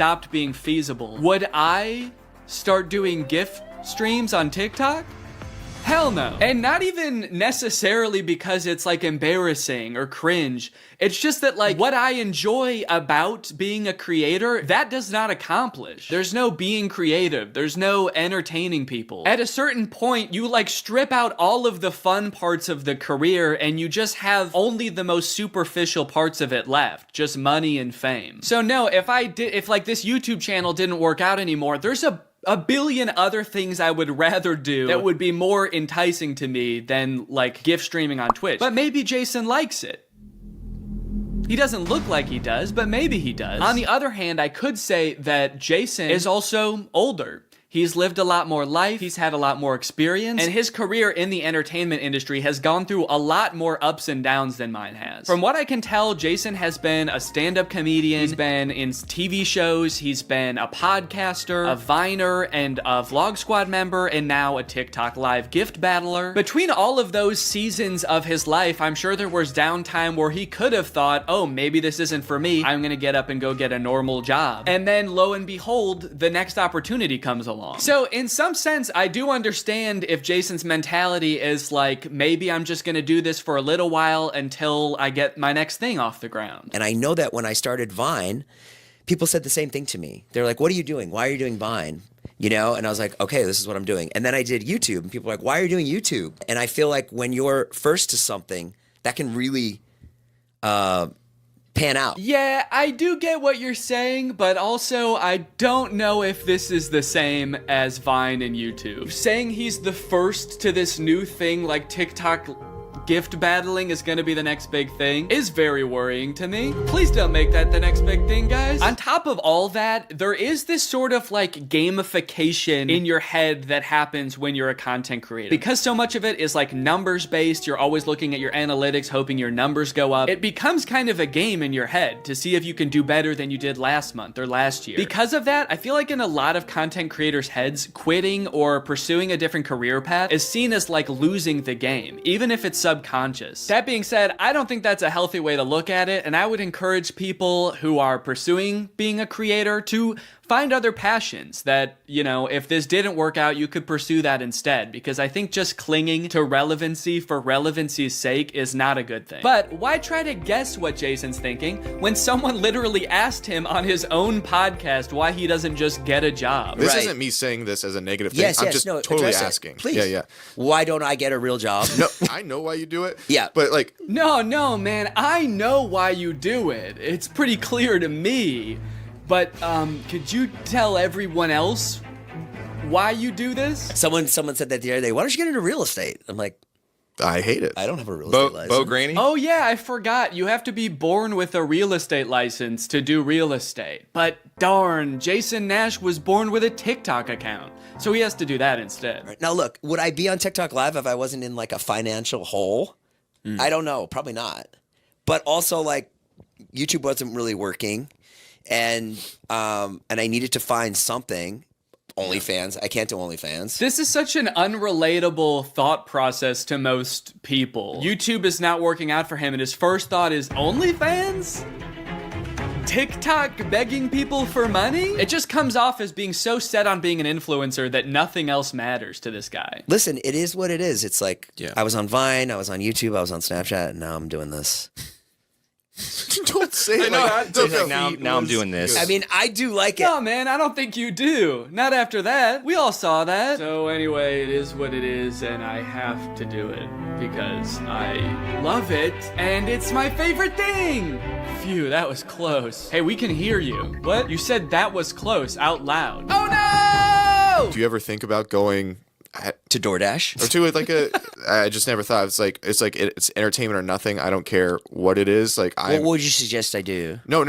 stopped being feasible, would I start doing GIF streams on TikTok? Hell no. And not even necessarily because it's like embarrassing or cringe. It's just that like what I enjoy about being a creator, that does not accomplish. There's no being creative. There's no entertaining people. At a certain point, you like strip out all of the fun parts of the career and you just have only the most superficial parts of it left. Just money and fame. So no, if like this YouTube channel didn't work out anymore, there's a billion other things I would rather do that would be more enticing to me than like GIF streaming on Twitch. But maybe Jason likes it. He doesn't look like he does, but maybe he does. On the other hand, I could say that Jason is also older. He's lived a lot more life, he's had a lot more experience, and his career in the entertainment industry has gone through a lot more ups and downs than mine has. From what I can tell, Jason has been a stand-up comedian, he's been in TV shows, he's been a podcaster, a Viner, and a Vlog Squad member, and now a TikTok Live gift battler. Between all of those seasons of his life, I'm sure there was downtime where he could have thought, oh, maybe this isn't for me, I'm gonna get up and go get a normal job. And then, lo and behold, the next opportunity comes along. So in some sense, I do understand if Jason's mentality is like, maybe I'm just gonna do this for a little while until I get my next thing off the ground. And I know that when I started Vine, people said the same thing to me. They're like, what are you doing? Why are you doing Vine? You know, and I was like, okay, this is what I'm doing. And then I did YouTube and people were like, why are you doing YouTube? And I feel like when you're first to something, that can really pan out. Yeah, I do get what you're saying, but also I don't know if this is the same as Vine and YouTube. Saying he's the first to this new thing like TikTok gift battling is gonna be the next big thing is very worrying to me. Please don't make that the next big thing, guys. On top of all that, there is this sort of like gamification in your head that happens when you're a content creator. Because so much of it is like numbers based, you're always looking at your analytics, hoping your numbers go up. It becomes kind of a game in your head to see if you can do better than you did last month or last year. Because of that, I feel like in a lot of content creators' heads, quitting or pursuing a different career path is seen as like losing the game, even if it's subconscious. That being said, I don't think that's a healthy way to look at it, and I would encourage people who are pursuing being a creator to find other passions that, you know, if this didn't work out, you could pursue that instead, because I think just clinging to relevancy for relevancy's sake is not a good thing. But why try to guess what Jason's thinking when someone literally asked him on his own podcast why he doesn't just get a job? This isn't me saying this as a negative thing. I'm just totally asking. Please. Yeah. Why don't I get a real job? No, I know why you do it. Yeah. But like... No, man. I know why you do it. It's pretty clear to me. But could you tell everyone else why you do this? Someone said that the other day, why don't you get into real estate? I'm like, I hate it. I don't have a real estate license. Bo Granny? Oh yeah, I forgot. You have to be born with a real estate license to do real estate. But darn, Jason Nash was born with a TikTok account. So he has to do that instead. Right. Now look, would I be on TikTok Live if I wasn't in like a financial hole? I don't know. Probably not. But also like YouTube wasn't really working. And I needed to find something. OnlyFans. I can't do OnlyFans. This is such an unrelatable thought process to most people. YouTube is not working out for him, and his first thought is OnlyFans? TikTok begging people for money? It just comes off as being so set on being an influencer that nothing else matters to this guy. Listen, it is what it is. It's like, I was on Vine, I was on YouTube, I was on Snapchat, and now I'm doing this. Don't say it like that. Now I'm doing this. I mean, I do like it. No, man, I don't think you do. Not after that. We all saw that. So anyway, it is what it is, and I have to do it because I love it, and it's my favorite thing. Phew, that was close. Hey, we can hear you. What? You said that was close out loud. Oh no! Do you ever think about going to DoorDash or to it like a? I just never thought it's entertainment or nothing. I don't care what it is. Like, what would you suggest I do? No.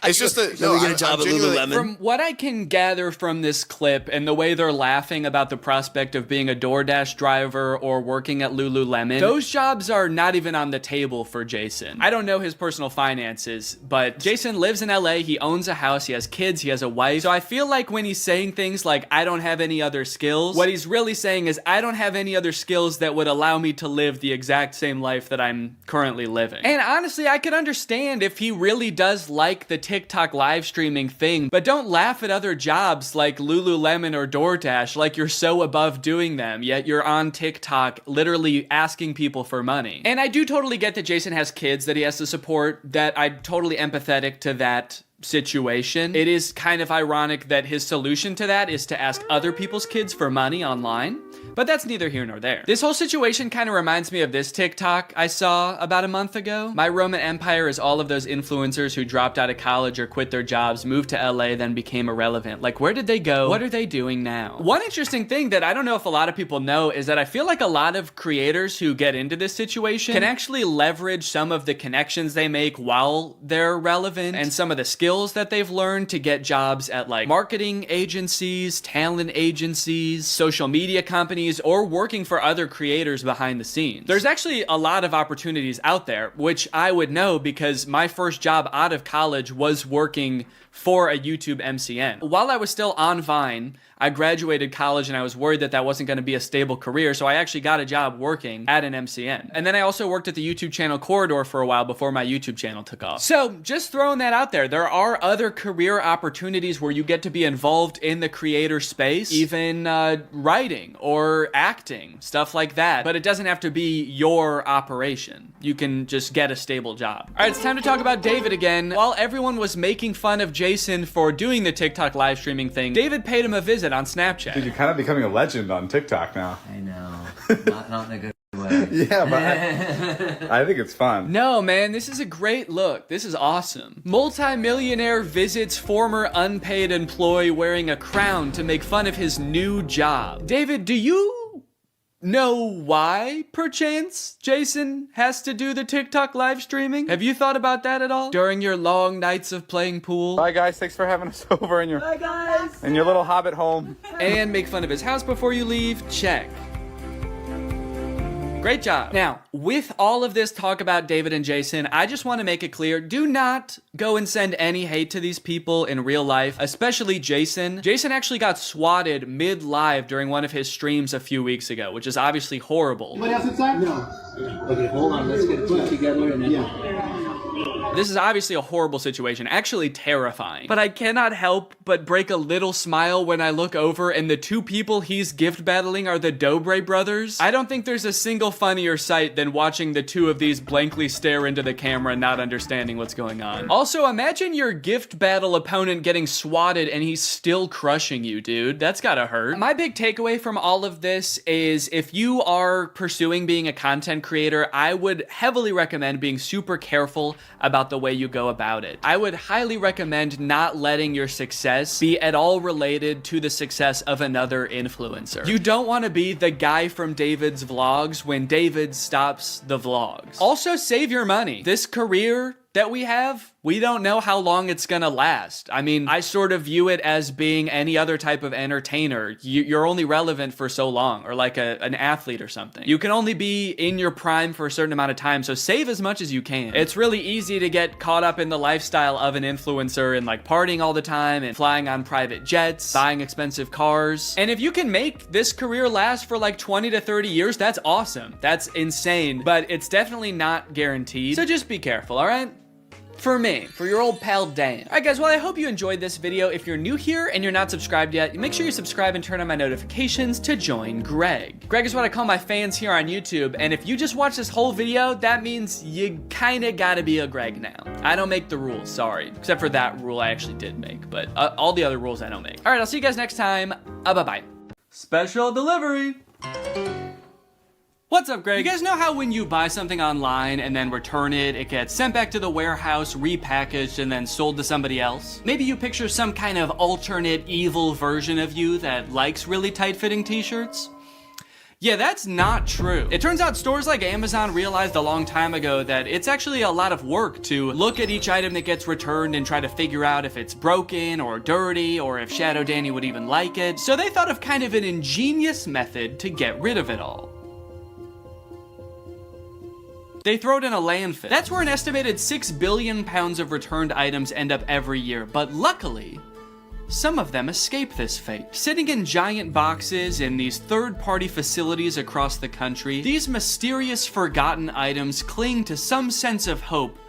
It's just that we get a job at Lululemon. From what I can gather from this clip and the way they're laughing about the prospect of being a DoorDash driver or working at Lululemon, those jobs are not even on the table for Jason. I don't know his personal finances, but Jason lives in LA, he owns a house, he has kids, he has a wife. So I feel like when he's saying things like, I don't have any other skills, what he's really saying is, I don't have any other skills that would allow me to live the exact same life that I'm currently living. And honestly, I could understand if he really does like the TikTok live streaming thing, but don't laugh at other jobs like Lululemon or DoorDash like you're so above doing them, yet you're on TikTok literally asking people for money. And I do totally get that Jason has kids that he has to support, that I'm totally empathetic to that situation. It is kind of ironic that his solution to that is to ask other people's kids for money online, but that's neither here nor there. This whole situation kind of reminds me of this TikTok I saw about a month ago. My Roman Empire is all of those influencers who dropped out of college or quit their jobs, moved to LA, then became irrelevant. Like, where did they go? What are they doing now? One interesting thing that I don't know if a lot of people know is that I feel like a lot of creators who get into this situation can actually leverage some of the connections they make while they're relevant and some of the skills that they've learned to get jobs at like marketing agencies, talent agencies, social media companies, or working for other creators behind the scenes. There's actually a lot of opportunities out there, which I would know because my first job out of college was working for a YouTube MCN. While I was still on Vine, I graduated college and I was worried that that wasn't going to be a stable career, so I actually got a job working at an MCN. And then I also worked at the YouTube channel Corridor for a while before my YouTube channel took off. So just throwing that out there, there are other career opportunities where you get to be involved in the creator space, even writing or acting, stuff like that. But it doesn't have to be your operation. You can just get a stable job. All right, it's time to talk about David again. While everyone was making fun of Jason for doing the TikTok live streaming thing, David paid him a visit on Snapchat. Dude, you're kind of becoming a legend on TikTok now. I know. Not in a good way. Yeah, but I think it's fun. No, man, this is a great look. This is awesome. Multi-millionaire visits former unpaid employee wearing a crown to make fun of his new job. David, do you know why, perchance, Jason has to do the TikTok live streaming? Have you thought about that at all? During your long nights of playing pool? Bye, guys. Thanks for having us over in your little hobbit home. And make fun of his house before you leave? Check. Great job. Now, with all of this talk about David and Jason, I just want to make it clear, do not go and send any hate to these people in real life, especially Jason. Jason actually got swatted mid-live during one of his streams a few weeks ago, which is obviously horrible. Anybody else inside? No. Okay, hold on. Let's get it put together and then... Yeah. This is obviously a horrible situation, actually terrifying. But I cannot help but break a little smile when I look over and the two people he's gift battling are the Dobre brothers. I don't think there's a single funnier sight than watching the two of these blankly stare into the camera not understanding what's going on. Also, imagine your gift battle opponent getting swatted and he's still crushing you, dude. That's gotta hurt. My big takeaway from all of this is if you are pursuing being a content creator, I would heavily recommend being super careful about the way you go about it. I would highly recommend not letting your success be at all related to the success of another influencer. You don't want to be the guy from David's vlogs when David stops the vlogs. Also, save your money. This career that we have, we don't know how long it's gonna last. I mean, I sort of view it as being any other type of entertainer. You're only relevant for so long, or like an athlete or something. You can only be in your prime for a certain amount of time, so save as much as you can. It's really easy to get caught up in the lifestyle of an influencer and like partying all the time and flying on private jets, buying expensive cars. And if you can make this career last for like 20 to 30 years, that's awesome. That's insane, but it's definitely not guaranteed. So just be careful, all right? For me, for your old pal Dan. Alright guys, well I hope you enjoyed this video. If you're new here and you're not subscribed yet, make sure you subscribe and turn on my notifications to join Greg. Greg is what I call my fans here on YouTube, and if you just watch this whole video, that means you kinda gotta be a Greg now. I don't make the rules, sorry. Except for that rule I actually did make, but all the other rules I don't make. Alright, I'll see you guys next time. Bye-bye. Special delivery! What's up, Greg? You guys know how when you buy something online and then return it, it gets sent back to the warehouse, repackaged, and then sold to somebody else? Maybe you picture some kind of alternate evil version of you that likes really tight-fitting t-shirts? Yeah, that's not true. It turns out stores like Amazon realized a long time ago that it's actually a lot of work to look at each item that gets returned and try to figure out if it's broken or dirty or if Shadow Danny would even like it. So they thought of kind of an ingenious method to get rid of it all. They throw it in a landfill. That's where an estimated 6 billion pounds of returned items end up every year, but luckily, some of them escape this fate. Sitting in giant boxes in these third-party facilities across the country, these mysterious forgotten items cling to some sense of hope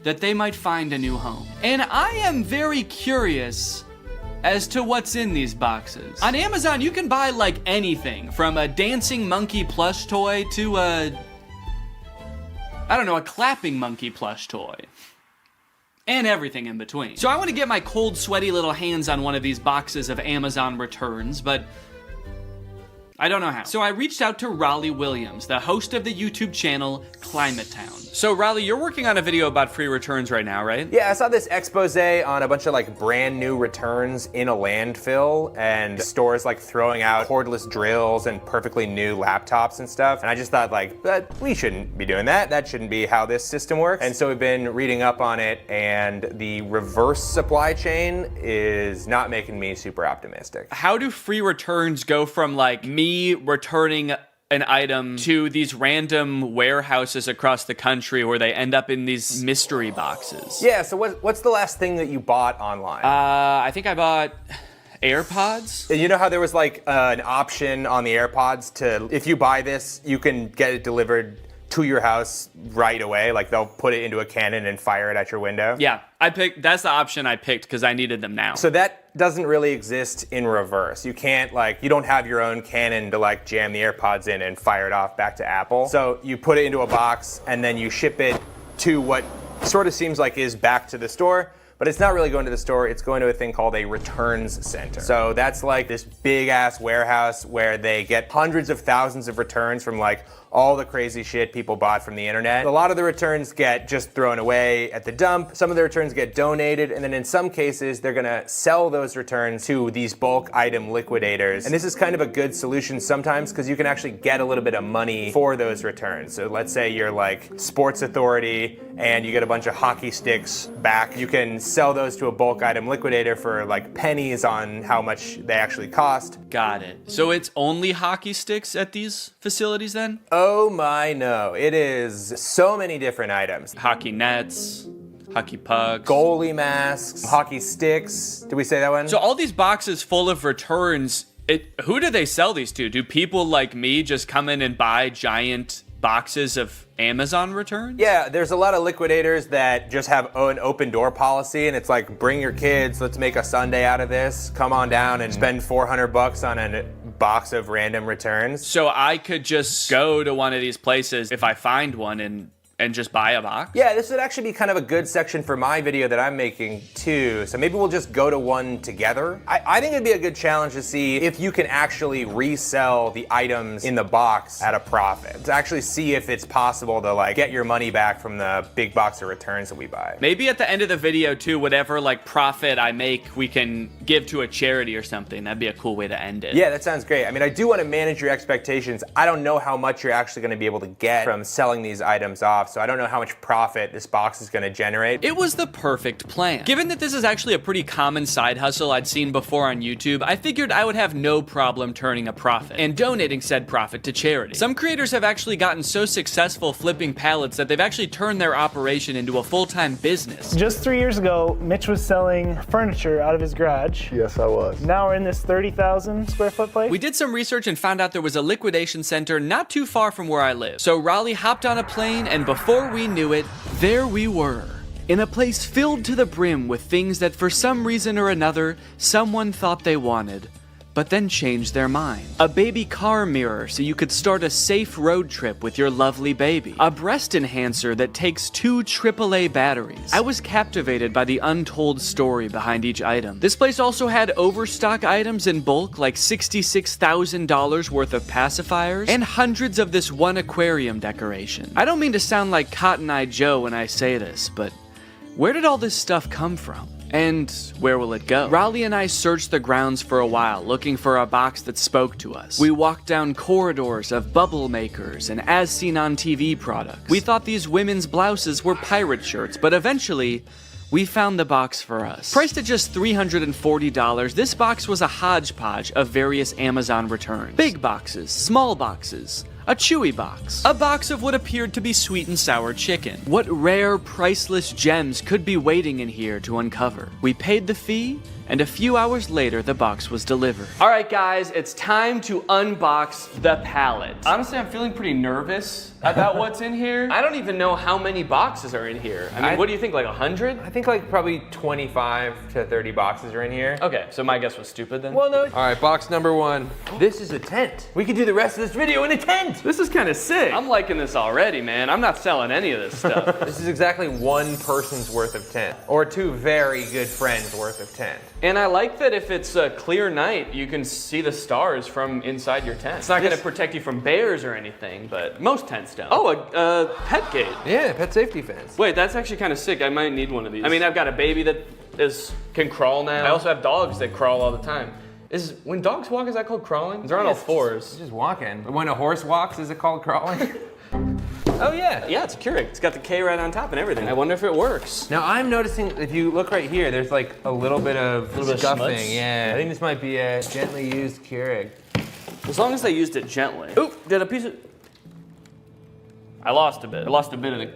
that they might find a new home. And I am very curious as to what's in these boxes. On Amazon, you can buy like anything from a dancing monkey plush toy to a clapping monkey plush toy. And everything in between. So I want to get my cold, sweaty little hands on one of these boxes of Amazon returns, but I don't know how. So I reached out to Raleigh Williams, the host of the YouTube channel Climate Town. So Raleigh, you're working on a video about free returns right now, right? Yeah, I saw this expose on a bunch of like brand new returns in a landfill and stores like throwing out cordless drills and perfectly new laptops and stuff. And I just thought like, we shouldn't be doing that. That shouldn't be how this system works. And so we've been reading up on it, and the reverse supply chain is not making me super optimistic. How do free returns go from like me returning an item to these random warehouses across the country where they end up in these mystery boxes? Yeah, so what's the last thing that you bought online? I think I bought AirPods. You know how there was like an option on the AirPods to, if you buy this, you can get it delivered to your house right away? Like they'll put it into a cannon and fire it at your window? Yeah, that's the option I picked because I needed them now. So that doesn't really exist in reverse. You can't you don't have your own cannon to like jam the AirPods in and fire it off back to Apple. So you put it into a box and then you ship it to what sort of seems like is back to the store. But it's not really going to the store, it's going to a thing called a returns center. So that's like this big ass warehouse where they get hundreds of thousands of returns from like all the crazy shit people bought from the internet. A lot of the returns get just thrown away at the dump. Some of the returns get donated, and then in some cases, they're gonna sell those returns to these bulk item liquidators. And this is kind of a good solution sometimes because you can actually get a little bit of money for those returns. So let's say you're like Sports Authority and you get a bunch of hockey sticks back. You can sell those to a bulk item liquidator for like pennies on how much they actually cost. Got it. So it's only hockey sticks at these facilities then? Oh my no, it is so many different items. Hockey nets, hockey pucks, goalie masks, hockey sticks. Did we say that one? So all these boxes full of returns, who do they sell these to? Do people like me just come in and buy giant boxes of Amazon returns? Yeah, there's a lot of liquidators that just have an open door policy, and it's like, bring your kids, let's make a Sunday out of this. Come on down and spend $400 on a box of random returns. So I could just go to one of these places if I find one and just buy a box? Yeah, this would actually be kind of a good section for my video that I'm making too. So maybe we'll just go to one together. I think it'd be a good challenge to see if you can actually resell the items in the box at a profit. To actually see if it's possible to like get your money back from the big box of returns that we buy. Maybe at the end of the video too, whatever like profit I make, we can give to a charity or something. That'd be a cool way to end it. Yeah, that sounds great. I mean, I do want to manage your expectations. I don't know how much you're actually going to be able to get from selling these items off. So I don't know how much profit this box is going to generate. It was the perfect plan. Given that this is actually a pretty common side hustle I'd seen before on YouTube, I figured I would have no problem turning a profit and donating said profit to charity. Some creators have actually gotten so successful flipping pallets that they've actually turned their operation into a full-time business. Just 3 years ago, Mitch was selling furniture out of his garage. Yes, I was. Now we're in this 30,000 square foot place. We did some research and found out there was a liquidation center not too far from where I live. So Raleigh hopped on a plane, and before we knew it, there we were, in a place filled to the brim with things that for some reason or another, someone thought they wanted, but then changed their mind. A baby car mirror so you could start a safe road trip with your lovely baby. A breast enhancer that takes 2 AAA batteries. I was captivated by the untold story behind each item. This place also had overstock items in bulk like $66,000 worth of pacifiers and hundreds of this one aquarium decoration. I don't mean to sound like Cotton Eye Joe when I say this, but where did all this stuff come from? And where will it go? Raleigh and I searched the grounds for a while, looking for a box that spoke to us. We walked down corridors of bubble makers and as seen on TV products. We thought these women's blouses were pirate shirts, but eventually, we found the box for us. Priced at just $340, this box was a hodgepodge of various Amazon returns. Big boxes, small boxes, A Chewy box. A box of what appeared to be sweet and sour chicken. What rare, priceless gems could be waiting in here to uncover? We paid the fee, and a few hours later, the box was delivered. All right, guys, it's time to unbox the pallet. Honestly, I'm feeling pretty nervous about what's in here. I don't even know how many boxes are in here. I mean, what do you think, like 100? I think like probably 25 to 30 boxes are in here. Okay, so my guess was stupid then? Well, no. All right, box number 1. This is a tent. We could do the rest of this video in a tent. This is kind of sick. I'm liking this already, man. I'm not selling any of this stuff. This is exactly one person's worth of tent, or 2 very good friends worth of tent. And I like that if it's a clear night, you can see the stars from inside your tent. It's not going to protect you from bears or anything, but most tents don't. Oh, a pet gate. Yeah, pet safety fence. Wait, that's actually kind of sick. I might need one of these. I mean, I've got a baby that can crawl now. I also have dogs that crawl all the time. When dogs walk, is that called crawling? They're on all fours. It's just walking. But when a horse walks, is it called crawling? Oh yeah. Yeah, it's a Keurig. It's got the K right on top and everything. I wonder if it works. Now I'm noticing, if you look right here, there's like a little bit of scuffing. Yeah, I think this might be a gently used Keurig. As long as they used it gently. Oop, did a piece of... I lost a bit. I lost a bit of the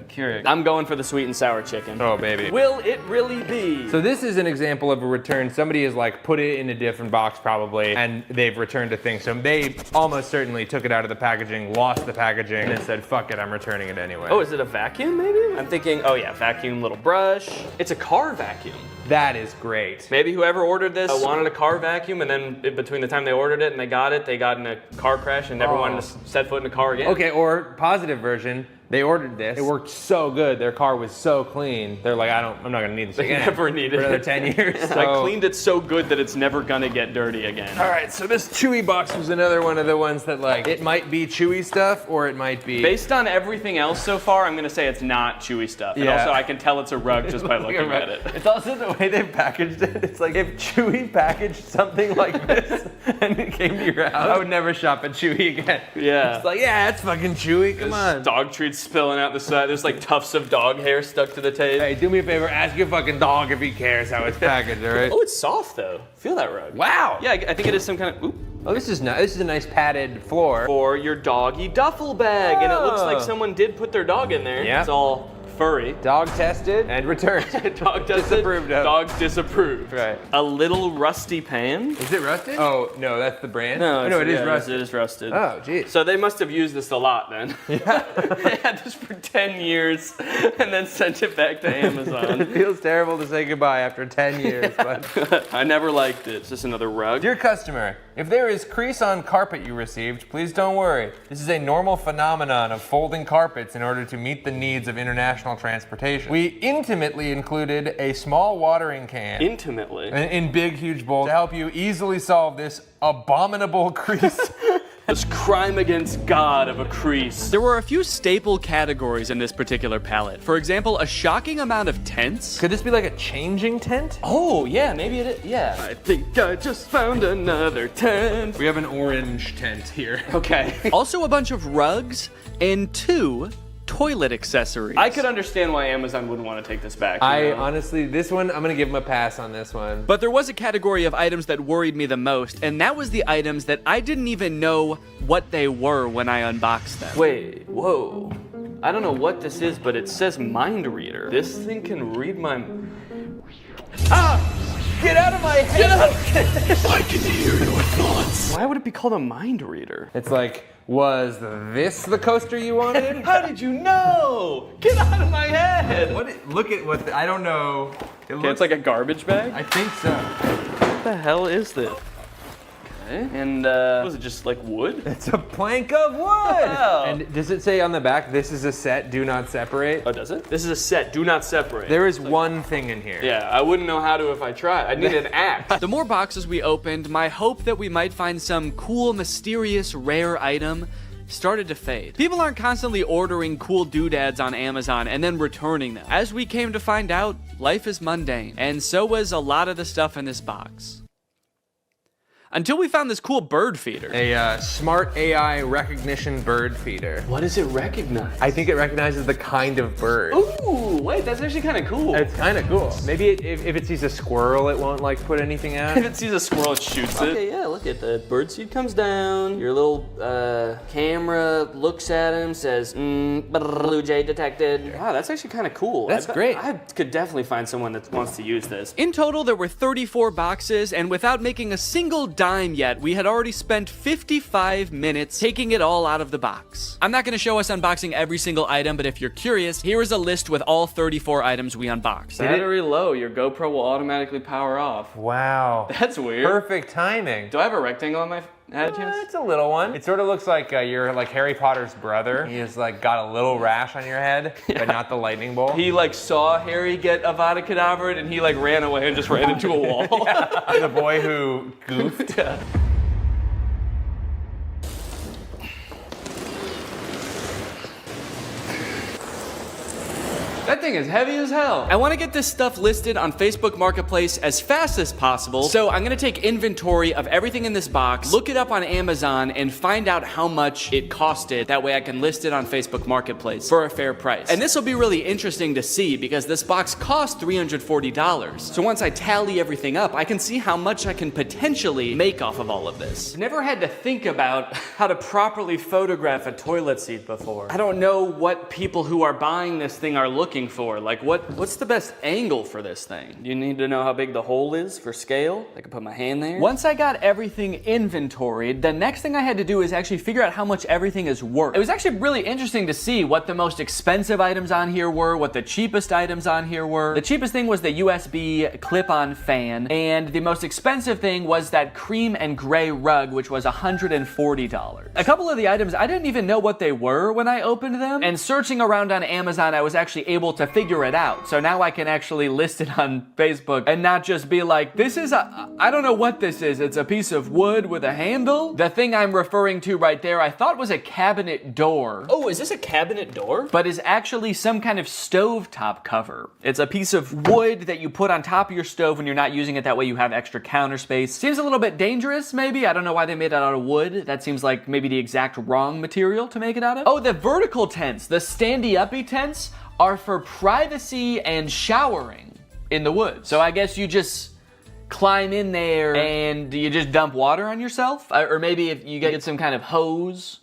Keurig. I'm going for the sweet and sour chicken. Oh, baby. Will it really be? So this is an example of a return. Somebody has like put it in a different box probably, and they've returned a thing. So they almost certainly took it out of the packaging, lost the packaging, and then said, fuck it, I'm returning it anyway. Oh, is it a vacuum maybe? I'm thinking, oh yeah, vacuum, little brush. It's a car vacuum. That is great. Maybe whoever ordered this wanted a car vacuum, and then between the time they ordered it and they got in a car crash and never wanted to set foot in a car again. Okay, or positive version, they ordered this. It worked so good. Their car was so clean. They're like, I'm not gonna need this again. They never needed for another it. 10 years. So. I cleaned it so good that it's never gonna get dirty again. All right, so this Chewy box was another one of the ones that like, it might be Chewy stuff or it might be... Based on everything else so far, I'm gonna say it's not Chewy stuff. And also I can tell it's a rug just by looking at it. It's also the way they've packaged it. It's like if Chewy packaged something like this and it came to your house, I would never shop at Chewy again. Yeah. It's like, yeah, it's fucking Chewy, come on. Dog treats spilling out the side. There's like tufts of dog hair stuck to the tape. Hey, do me a favor, ask your fucking dog if he cares how it's packaged, all right? Oh, it's soft though. Feel that rug. Wow. Yeah, I think it is some kind of, oop. Oh, this is nice. This is a nice padded floor. For your doggy duffel bag. And it looks like someone did put their dog in there. Yeah. It's all furry. Dog tested and returned. Dog tested, disapproved of. Dog disapproved. Right. A little rusty pan. Is it rusted? Oh, no, that's the brand? No, it is rusted. It is rusted. Oh, geez. So they must have used this a lot then. Yeah. They had this for 10 years and then sent it back to Amazon. It feels terrible to say goodbye after 10 years, but... I never liked it. It's just another rug. Dear customer, if there is crease on carpet you received, please don't worry. This is a normal phenomenon of folding carpets in order to meet the needs of international transportation. We intimately included a small watering can. Intimately? In big, huge bold to help you easily solve this abominable crease. This crime against God of a crease. There were a few staple categories in this particular palette. For example, a shocking amount of tents. Could this be like a changing tent? Oh, yeah, maybe it is. Yeah. I think I just found another tent. We have an orange tent here. Okay. Also a bunch of rugs and 2 toilet accessories. I could understand why Amazon wouldn't want to take this back. Honestly, this one, I'm gonna give them a pass on this one. But there was a category of items that worried me the most, and that was the items that I didn't even know what they were when I unboxed them. Wait, whoa. I don't know what this is, but it says mind reader. This thing can read my... Ah! Get out of my head! Get out! I can hear your thoughts. Why would it be called a mind reader? It's like, was this the coaster you wanted? How did you know? Get out of my head! Look at what, I don't know. It's like a garbage bag? I think so. What the hell is this? Okay, and was it just like wood? It's a plank of wood! Wow. And does it say on the back, this is a set, do not separate? Oh, does it? This is a set, do not separate. There is one thing in here. Yeah, I wouldn't know how to if I tried. I'd need an axe. The more boxes we opened, my hope that we might find some cool, mysterious, rare item started to fade. People aren't constantly ordering cool doodads on Amazon and then returning them. As we came to find out, life is mundane, and so was a lot of the stuff in this box. until we found this cool bird feeder. A smart AI recognition bird feeder. What does it recognize? I think it recognizes the kind of bird. Ooh, wait, that's actually kind of cool. It's kind of cool. Maybe if it sees a squirrel, it won't like put anything out. If it sees a squirrel, it shoots it. Okay, yeah, look at the bird seed comes down. Your little camera looks at him, says, blue jay detected. Wow, that's actually kind of cool. That's great. I could definitely find someone that wants to use this. In total, there were 34 boxes, and without making a single dime yet, we had already spent 55 minutes taking it all out of the box. I'm not gonna show us unboxing every single item, but if you're curious, here is a list with all 34 items we unboxed. Battery low, your GoPro will automatically power off. Wow. That's weird. Perfect timing. Do I have a rectangle on my head? It's a little one. It sort of looks like you're like Harry Potter's brother. He's like got a little rash on your head, but not the lightning bolt. He like saw Harry get Avada Kedavra and he like ran away and just ran into a wall. The boy who goofed. Yeah. That thing is heavy as hell. I want to get this stuff listed on Facebook Marketplace as fast as possible, so I'm gonna take inventory of everything in this box, look it up on Amazon, and find out how much it costed. That way I can list it on Facebook Marketplace for a fair price. And this will be really interesting to see because this box cost $340. So once I tally everything up, I can see how much I can potentially make off of all of this. I've never had to think about how to properly photograph a toilet seat before. I don't know what people who are buying this thing are looking for. Like what's the best angle for this thing? You need to know how big the hole is for scale. I can put my hand there. Once I got everything inventoried, the next thing I had to do is actually figure out how much everything is worth. It was actually really interesting to see what the most expensive items on here were, what the cheapest items on here were. The cheapest thing was the USB clip-on fan, and the most expensive thing was that cream and gray rug, which was $140. A couple of the items, I didn't even know what they were when I opened them, and searching around on Amazon, I was actually able to figure it out. So now I can actually list it on Facebook and not just be like, this is I don't know what this is. It's a piece of wood with a handle. The thing I'm referring to right there, I thought was a cabinet door. Oh, is this a cabinet door? But is actually some kind of stovetop cover. It's a piece of wood that you put on top of your stove when you're not using it. That way you have extra counter space. Seems a little bit dangerous, maybe. I don't know why they made it out of wood. That seems like maybe the exact wrong material to make it out of. Oh, the vertical tents, the standy-uppy tents, are for privacy and showering in the woods. So I guess you just climb in there and you just dump water on yourself? Or maybe if you get some kind of hose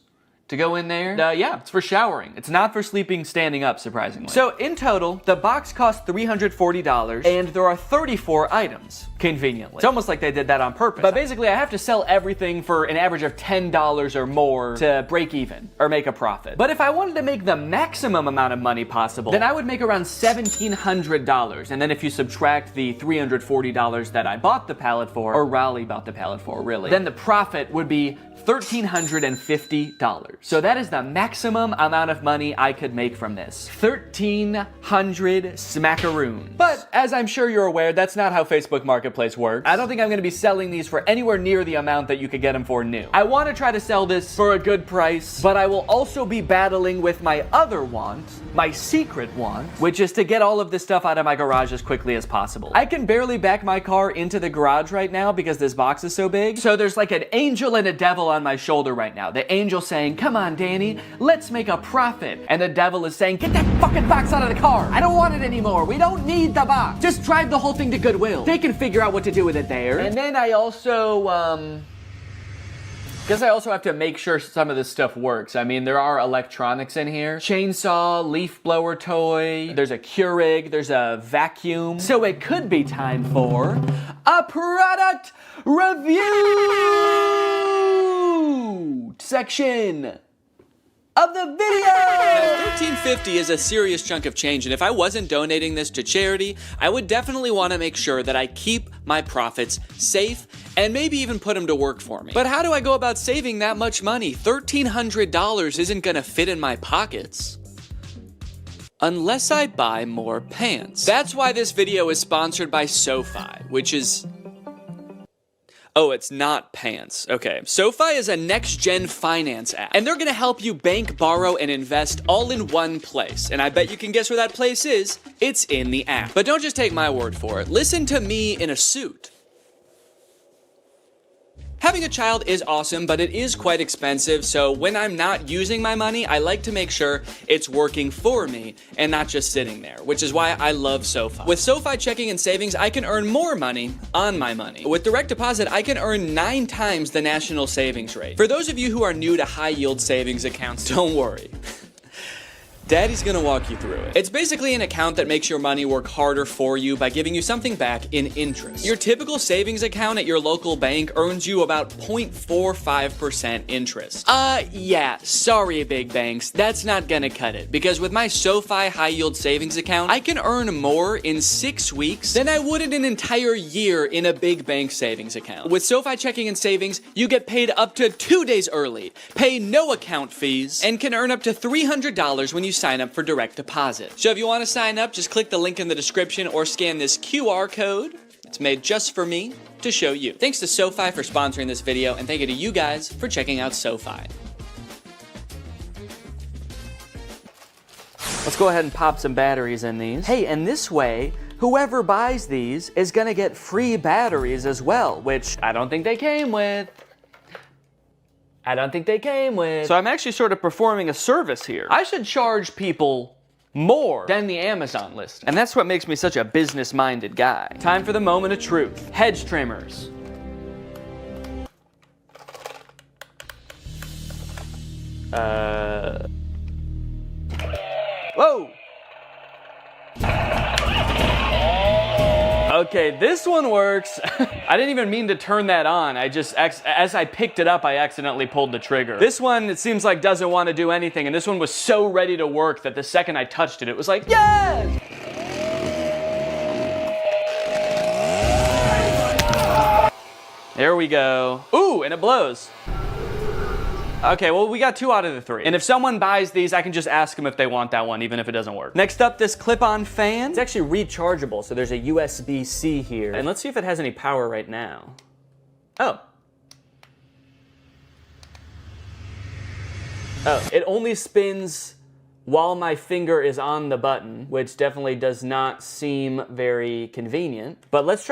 to go in there. Yeah, it's for showering. It's not for sleeping standing up, surprisingly. So in total, the box cost $340 and there are 34 items, conveniently. It's almost like they did that on purpose. But basically, I have to sell everything for an average of $10 or more to break even or make a profit. But if I wanted to make the maximum amount of money possible, then I would make around $1,700. And then if you subtract the $340 that I bought the pallet for, or Raleigh bought the pallet for, really, then the profit would be $1,350. So that is the maximum amount of money I could make from this. 1,300 smackaroons. But as I'm sure you're aware, that's not how Facebook Marketplace works. I don't think I'm gonna be selling these for anywhere near the amount that you could get them for new. I wanna try to sell this for a good price, but I will also be battling with my other want, my secret want, which is to get all of this stuff out of my garage as quickly as possible. I can barely back my car into the garage right now because this box is so big. So there's like an angel and a devil on my shoulder right now. The angel saying, come on, Danny, let's make a profit. And the devil is saying, get that fucking box out of the car. I don't want it anymore. We don't need the box. Just drive the whole thing to Goodwill. They can figure out what to do with it there. And then I also, guess I also have to make sure some of this stuff works. I mean, there are electronics in here. Chainsaw, leaf blower toy, there's a Keurig, there's a vacuum. So it could be time for a product review section of the video. Now, $1,350 is a serious chunk of change, and if I wasn't donating this to charity, I would definitely want to make sure that I keep my profits safe and maybe even put them to work for me. But how do I go about saving that much money? $1,300 isn't gonna fit in my pockets unless I buy more pants. That's why this video is sponsored by SoFi, which is... Oh, it's not pants. Okay. SoFi is a next-gen finance app, and they're gonna help you bank, borrow, and invest all in one place. And I bet you can guess where that place is. It's in the app. But don't just take my word for it. Listen to me in a suit. Having a child is awesome, but it is quite expensive, so when I'm not using my money, I like to make sure it's working for me and not just sitting there, which is why I love SoFi. With SoFi checking and savings, I can earn more money on my money. With direct deposit, I can earn 9 times the national savings rate. For those of you who are new to high-yield savings accounts, don't worry. Daddy's gonna walk you through it. It's basically an account that makes your money work harder for you by giving you something back in interest. Your typical savings account at your local bank earns you about 0.45% interest. Yeah, sorry big banks, that's not gonna cut it, because with my SoFi high yield savings account, I can earn more in 6 weeks than I would in an entire year in a big bank savings account. With SoFi checking and savings, you get paid up to 2 days early, pay no account fees, and can earn up to $300 when you sign up for direct deposit. So if you want to sign up, just click the link in the description or scan this QR code. It's made just for me to show you. Thanks to SoFi for sponsoring this video, and thank you to you guys for checking out SoFi. Let's go ahead and pop some batteries in these. Hey, and this way, whoever buys these is gonna get free batteries as well, which I don't think they came with. So I'm actually sort of performing a service here. I should charge people more than the Amazon list. And that's what makes me such a business-minded guy. Time for the moment of truth. Hedge trimmers. Whoa! Okay, this one works. I didn't even mean to turn that on. As I picked it up, I accidentally pulled the trigger. This one, it seems like doesn't want to do anything, and this one was so ready to work that the second I touched it, it was like, yes! There we go. Ooh, and it blows. Okay, well, we got 2 out of the 3. And if someone buys these, I can just ask them if they want that one, even if it doesn't work. Next up, this clip-on fan. It's actually rechargeable, so there's a USB-C here. And let's see if it has any power right now. Oh, it only spins while my finger is on the button, which definitely does not seem very convenient. But let's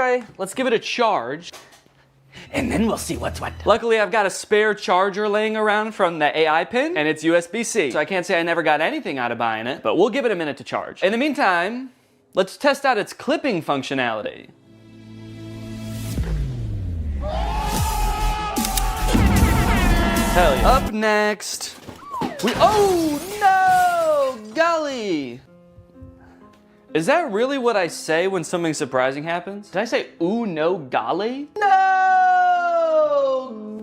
give it a charge. And then we'll see what's what. Luckily, I've got a spare charger laying around from the AI pin, and it's USB-C. So I can't say I never got anything out of buying it, but we'll give it a minute to charge. In the meantime, let's test out its clipping functionality. Hell yeah. Up next, oh no, golly. Is that really what I say when something surprising happens? Did I say, ooh, no, golly? No,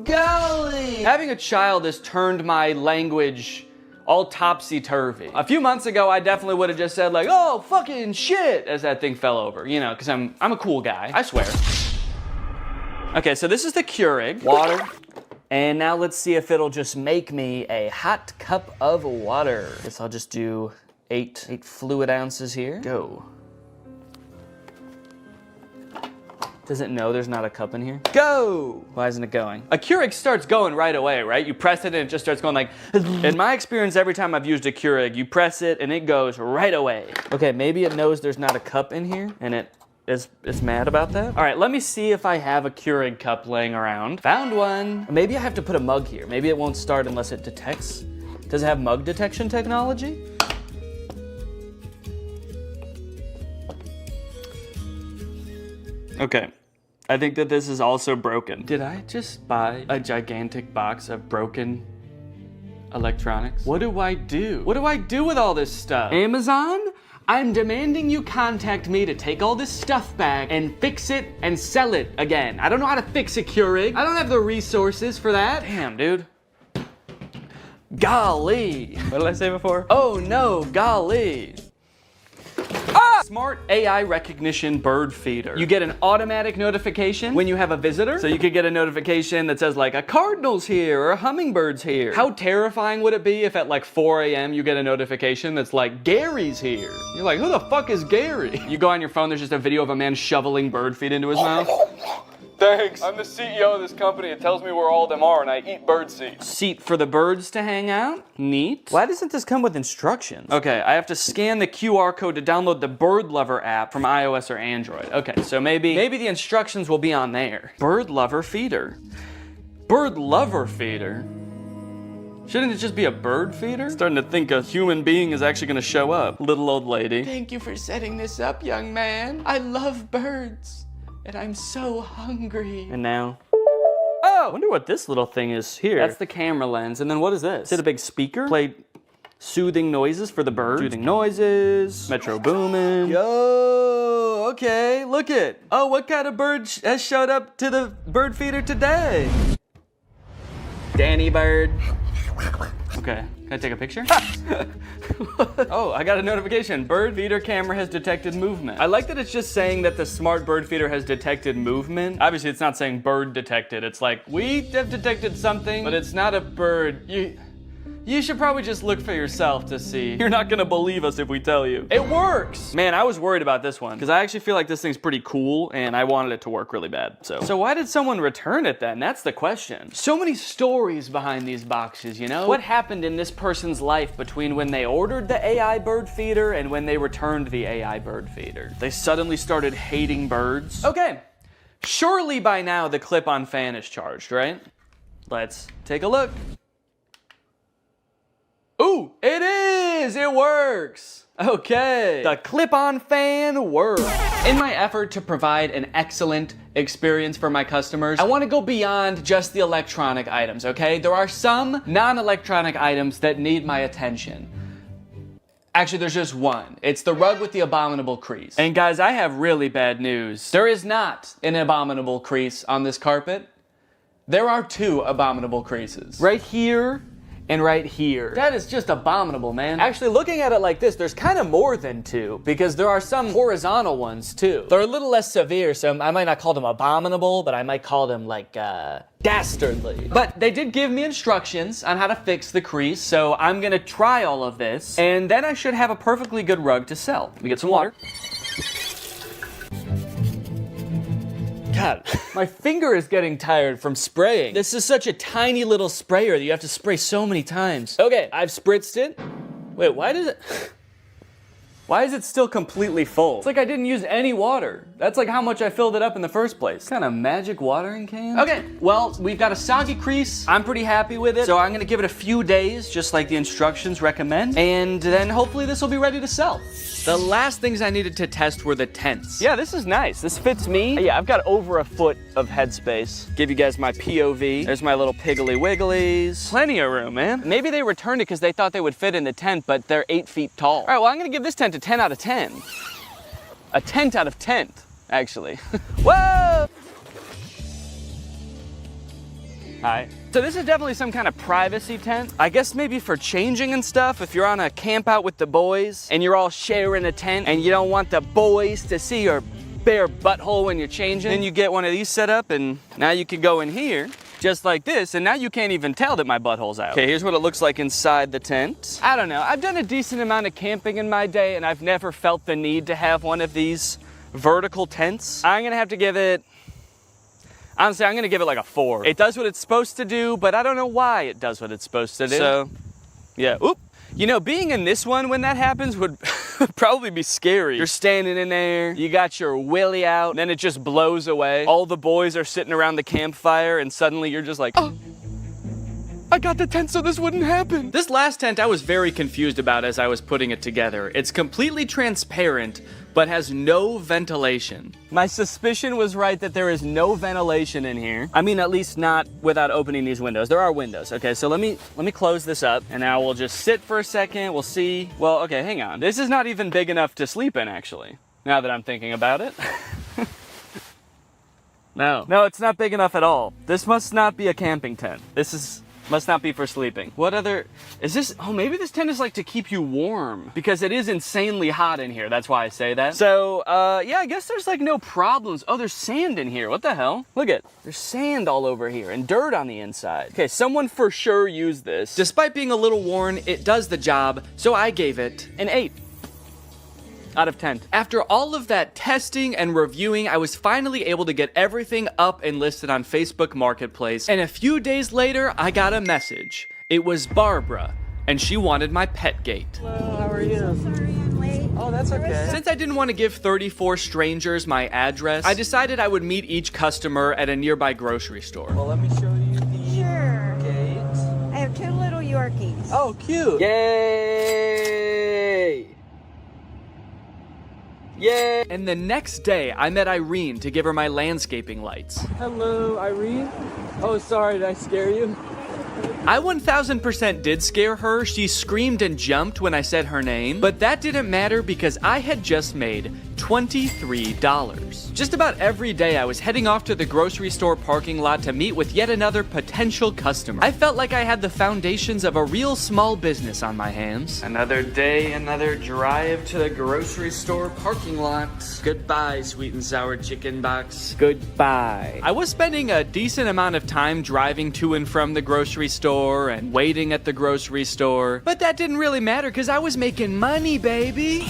golly! Having a child has turned my language all topsy-turvy. A few months ago, I definitely would have just said like, oh, fucking shit, as that thing fell over, you know, because I'm a cool guy, I swear. Okay, so this is the Keurig. Water. And now let's see if it'll just make me a hot cup of water. Guess I'll just do 8 fluid ounces here. Go. Does it know there's not a cup in here? Go! Why isn't it going? A Keurig starts going right away, right? You press it and it just starts going like... In my experience, every time I've used a Keurig, you press it and it goes right away. Okay, maybe it knows there's not a cup in here and it's mad about that. All right, let me see if I have a Keurig cup laying around. Found one. Maybe I have to put a mug here. Maybe it won't start unless it detects. Does it have mug detection technology? Okay, I think that this is also broken. Did I just buy a gigantic box of broken electronics? What do I do? What do I do with all this stuff? Amazon? I'm demanding you contact me to take all this stuff back and fix it and sell it again. I don't know how to fix a Keurig. I don't have the resources for that. Damn, dude. Golly. What did I say before? Oh no, golly. Ah! Smart AI recognition bird feeder. You get an automatic notification when you have a visitor. So you could get a notification that says like a cardinal's here or a hummingbird's here. How terrifying would it be if at like 4 a.m. you get a notification that's like Gary's here? You're like, who the fuck is Gary? You go on your phone, there's just a video of a man shoveling bird feed into his mouth. Thanks. I'm the CEO of this company. It tells me where all of them are, and I eat bird seed. Seat for the birds to hang out? Neat. Why doesn't this come with instructions? Okay, I have to scan the QR code to download the Bird Lover app from iOS or Android. Okay, so maybe the instructions will be on there. Bird Lover feeder. Bird lover feeder? Shouldn't it just be a bird feeder? Starting to think a human being is actually gonna show up. Little old lady. Thank you for setting this up, young man. I love birds, and I'm so hungry. And now? Oh, I wonder what this little thing is here. That's the camera lens, and then what is this? Is it a big speaker? Play soothing noises for the birds? Soothing noises, metro boomin'. Yo, okay, look it. Oh, what kind of bird has showed up to the bird feeder today? Danny bird. Okay, can I take a picture? Oh, I got a notification. Bird feeder camera has detected movement. I like that it's just saying that the smart bird feeder has detected movement. Obviously, it's not saying bird detected. It's like, we have detected something, but it's not a bird. You should probably just look for yourself to see. You're not gonna believe us if we tell you. It works! Man, I was worried about this one, because I actually feel like this thing's pretty cool, and I wanted it to work really bad, so why did someone return it then? That's the question. So many stories behind these boxes, you know? What happened in this person's life between when they ordered the AI bird feeder and when they returned the AI bird feeder? They suddenly started hating birds? Okay, surely by now the clip-on fan is charged, right? Let's take a look. Ooh, it is! It works! Okay, the clip-on fan works. In my effort to provide an excellent experience for my customers, I want to go beyond just the electronic items, okay? There are some non-electronic items that need my attention. Actually, there's just one. It's the rug with the abominable crease. And guys, I have really bad news. There is not an abominable crease on this carpet. There are two abominable creases. Right here and right here. That is just abominable, man. Actually, looking at it like this, there's kind of more than two, because there are some horizontal ones too. They're a little less severe, so I might not call them abominable, but I might call them like, dastardly. But they did give me instructions on how to fix the crease, so I'm gonna try all of this, and then I should have a perfectly good rug to sell. Let me get some water. God, my finger is getting tired from spraying. This is such a tiny little sprayer that you have to spray so many times. Okay, I've spritzed it. Wait, why is it still completely full? It's like I didn't use any water. That's like how much I filled it up in the first place. What kind of magic watering can? Okay, well, we've got a soggy crease. I'm pretty happy with it. So I'm gonna give it a few days, just like the instructions recommend. And then hopefully this will be ready to sell. The last things I needed to test were the tents. Yeah, this is nice. This fits me. Yeah, I've got over a foot of headspace. Give you guys my POV. There's my little piggly wigglies. Plenty of room, man. Maybe they returned it because they thought they would fit in the tent, but they're 8 feet tall. All right, well, I'm gonna give this tent a 10 out of 10. A tent out of tent, actually. Whoa! Hi. So this is definitely some kind of privacy tent. I guess maybe for changing and stuff, if you're on a camp out with the boys and you're all sharing a tent and you don't want the boys to see your bare butthole when you're changing, then you get one of these set up and now you can go in here just like this, and now you can't even tell that my butthole's out. Okay, here's what it looks like inside the tent. I don't know, I've done a decent amount of camping in my day and I've never felt the need to have one of these vertical tents. I'm gonna have to give it, honestly, I'm gonna give it like a 4. It does what it's supposed to do, but I don't know why it does what it's supposed to do. So, yeah, oop. You know, being in this one when that happens would probably be scary. You're standing in there, you got your willy out, and then it just blows away. All the boys are sitting around the campfire, and suddenly you're just like, oh, I got the tent so this wouldn't happen. This last tent I was very confused about as I was putting it together. It's completely transparent, but has no ventilation. My suspicion was right that there is no ventilation in here. I mean, at least not without opening these windows. There are windows. Okay, so let me close this up, and now we'll just sit for a second. We'll see. Well, okay, hang on. This is not even big enough to sleep in, actually, now that I'm thinking about it. No, it's not big enough at all. This must not be a camping tent. Must not be for sleeping. What other, is this, oh, maybe this tent is like to keep you warm because it is insanely hot in here. That's why I say that. So, yeah, I guess there's like no problems. Oh, there's sand in here. What the hell? Look at, there's sand all over here and dirt on the inside. Okay, someone for sure used this. Despite being a little worn, it does the job. So I gave it an 8. Out of 10. After all of that testing and reviewing, I was finally able to get everything up and listed on Facebook Marketplace, and a few days later, I got a message. It was Barbara, and she wanted my pet gate. Hello, how are you? I'm so sorry I'm late. Oh, that's okay. Since I didn't want to give 34 strangers my address, I decided I would meet each customer at a nearby grocery store. Well, let me show you the 2 little Yorkies. Oh, cute. Yay! Yay! And the next day, I met Irene to give her my landscaping lights. Hello, Irene. Oh, sorry, did I scare you? I 1000% did scare her. She screamed and jumped when I said her name, but that didn't matter because I had just made $23. Just about every day I was heading off to the grocery store parking lot to meet with yet another potential customer. I felt like I had the foundations of a real small business on my hands. Another day, another drive to the grocery store parking lot. Goodbye, sweet and sour chicken box. Goodbye. I was spending a decent amount of time driving to and from the grocery store and waiting at the grocery store, but that didn't really matter because I was making money, baby.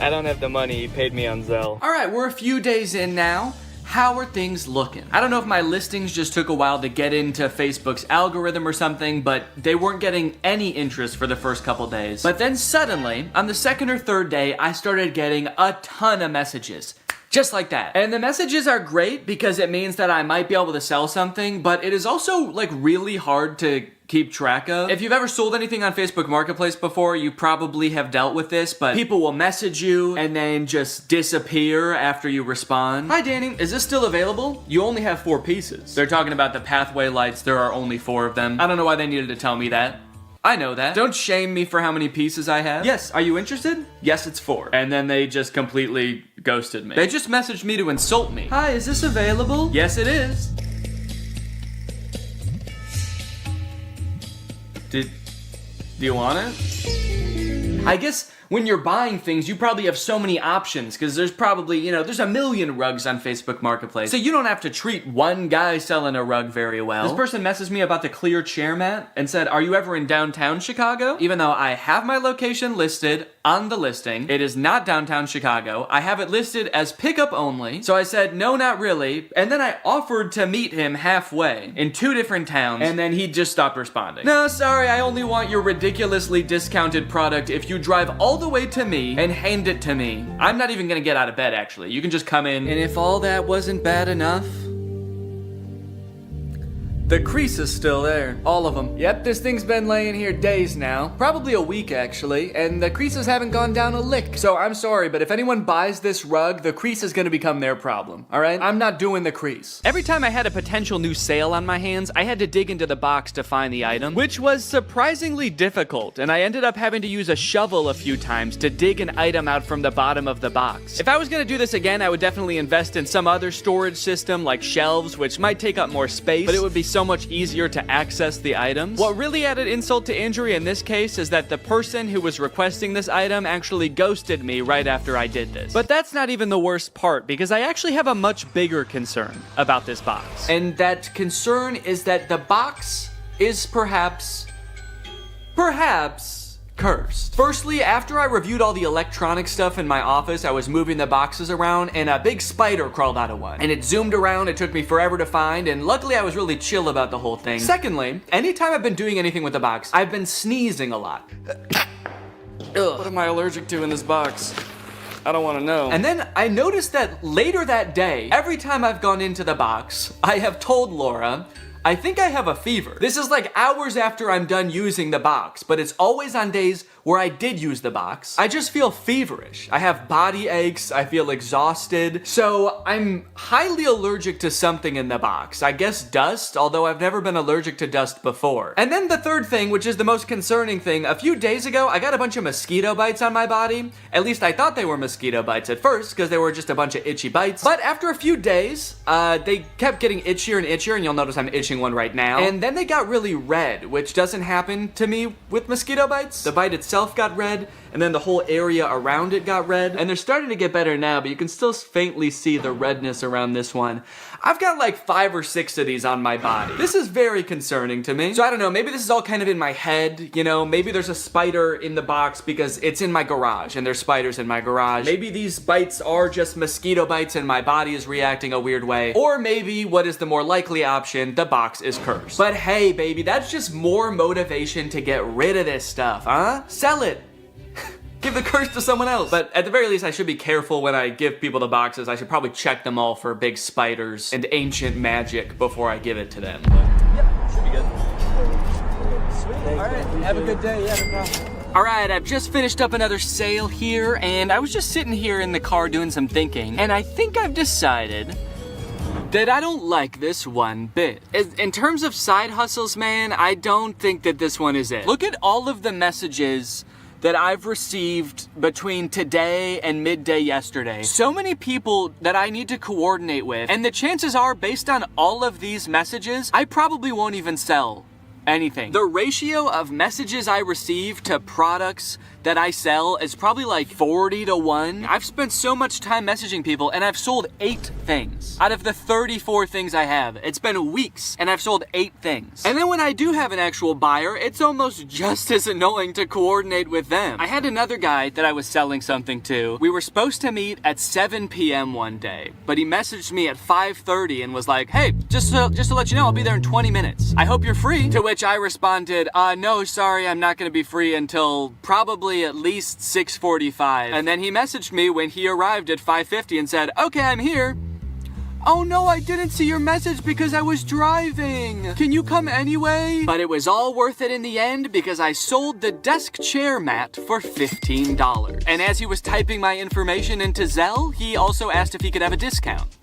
I don't have the money. He paid me on Zelle. All right, we're a few days in now. How are things looking? I don't know if my listings just took a while to get into Facebook's algorithm or something, but they weren't getting any interest for the first couple days. But then suddenly, on the second or third day, I started getting a ton of messages. Just like that. And the messages are great because it means that I might be able to sell something, but it is also like really hard to keep track of. If you've ever sold anything on Facebook Marketplace before, you probably have dealt with this, but people will message you and then just disappear after you respond. Hi Danny, is this still available? You only have 4 pieces. They're talking about the pathway lights, there are only 4 of them. I don't know why they needed to tell me that. I know that. Don't shame me for how many pieces I have. Yes, are you interested? Yes, it's 4. And then they just completely ghosted me. They just messaged me to insult me. Hi, is this available? Yes, it is. Do you want it? I guess when you're buying things, you probably have so many options because there's probably, there's a million rugs on Facebook Marketplace. So you don't have to treat one guy selling a rug very well. This person messaged me about the clear chair mat and said, are you ever in downtown Chicago? Even though I have my location listed on the listing, it is not downtown Chicago. I have it listed as pickup only. So I said, no, not really. And then I offered to meet him halfway in 2 different towns. And then he just stopped responding. No, sorry, I only want your ridiculously discounted product if you drive all the way to me and hand it to me. I'm not even gonna get out of bed, actually. You can just come in. And if all that wasn't bad enough, the crease is still there. All of them. Yep, this thing's been laying here days now. Probably a week, actually. And the creases haven't gone down a lick. So I'm sorry, but if anyone buys this rug, the crease is gonna become their problem. All right? I'm not doing the crease. Every time I had a potential new sale on my hands, I had to dig into the box to find the item, which was surprisingly difficult. And I ended up having to use a shovel a few times to dig an item out from the bottom of the box. If I was gonna do this again, I would definitely invest in some other storage system like shelves, which might take up more space, but it would be so much easier to access the items. What really added insult to injury in this case is that the person who was requesting this item actually ghosted me right after I did this. But that's not even the worst part, because I actually have a much bigger concern about this box. And that concern is that the box is perhaps cursed. Firstly, after I reviewed all the electronic stuff in my office, I was moving the boxes around and a big spider crawled out of one. And it zoomed around, it took me forever to find, and luckily I was really chill about the whole thing. Secondly, anytime I've been doing anything with the box, I've been sneezing a lot. Ugh. What am I allergic to in this box? I don't want to know. And then I noticed that later that day, every time I've gone into the box, I have told Laura, I think I have a fever. This is like hours after I'm done using the box, but it's always on days where I did use the box. I just feel feverish. I have body aches, I feel exhausted. So I'm highly allergic to something in the box. I guess dust, although I've never been allergic to dust before. And then the third thing, which is the most concerning thing, a few days ago, I got a bunch of mosquito bites on my body. At least I thought they were mosquito bites at first, because they were just a bunch of itchy bites. But after a few days, they kept getting itchier and itchier, and you'll notice I'm itching one right now. And then they got really red, which doesn't happen to me with mosquito bites. The bite itself got red, and then the whole area around it got red. And they're starting to get better now, but you can still faintly see the redness around this one. I've got like 5 or 6 of these on my body. This is very concerning to me. So I don't know, maybe this is all kind of in my head, maybe there's a spider in the box because it's in my garage and there's spiders in my garage. Maybe these bites are just mosquito bites and my body is reacting a weird way. Or maybe, what is the more likely option, the box is cursed. But hey, baby, that's just more motivation to get rid of this stuff, huh? Sell it. give the curse to someone else. But at the very least, I should be careful when I give people the boxes. I should probably check them all for big spiders and ancient magic before I give it to them. Yep, should be good. Sweet. All right, have a good day. Yeah, no problem. All right, I've just finished up another sale here, and I was just sitting here in the car doing some thinking, and I think I've decided that I don't like this one bit. In terms of side hustles, man, I don't think that this one is it. Look at all of the messages that I've received between today and midday yesterday. So many people that I need to coordinate with, and the chances are, based on all of these messages, I probably won't even sell anything. The ratio of messages I receive to products that I sell is probably like 40 to 1. I've spent so much time messaging people and I've sold 8 things out of the 34 things I have. It's been weeks and I've sold 8 things. And then when I do have an actual buyer, it's almost just as annoying to coordinate with them. I had another guy that I was selling something to. We were supposed to meet at 7 p.m. one day, but he messaged me at 5:30 and was like, hey, just to let you know, I'll be there in 20 minutes. I hope you're free. To which I responded, no, sorry, I'm not gonna be free until probably at least 6:45. And then he messaged me when he arrived at 5:50 and said, okay, I'm here. Oh no, I didn't see your message because I was driving. Can you come anyway? But it was all worth it in the end because I sold the desk chair mat for $15. And as he was typing my information into Zelle, he also asked if he could have a discount.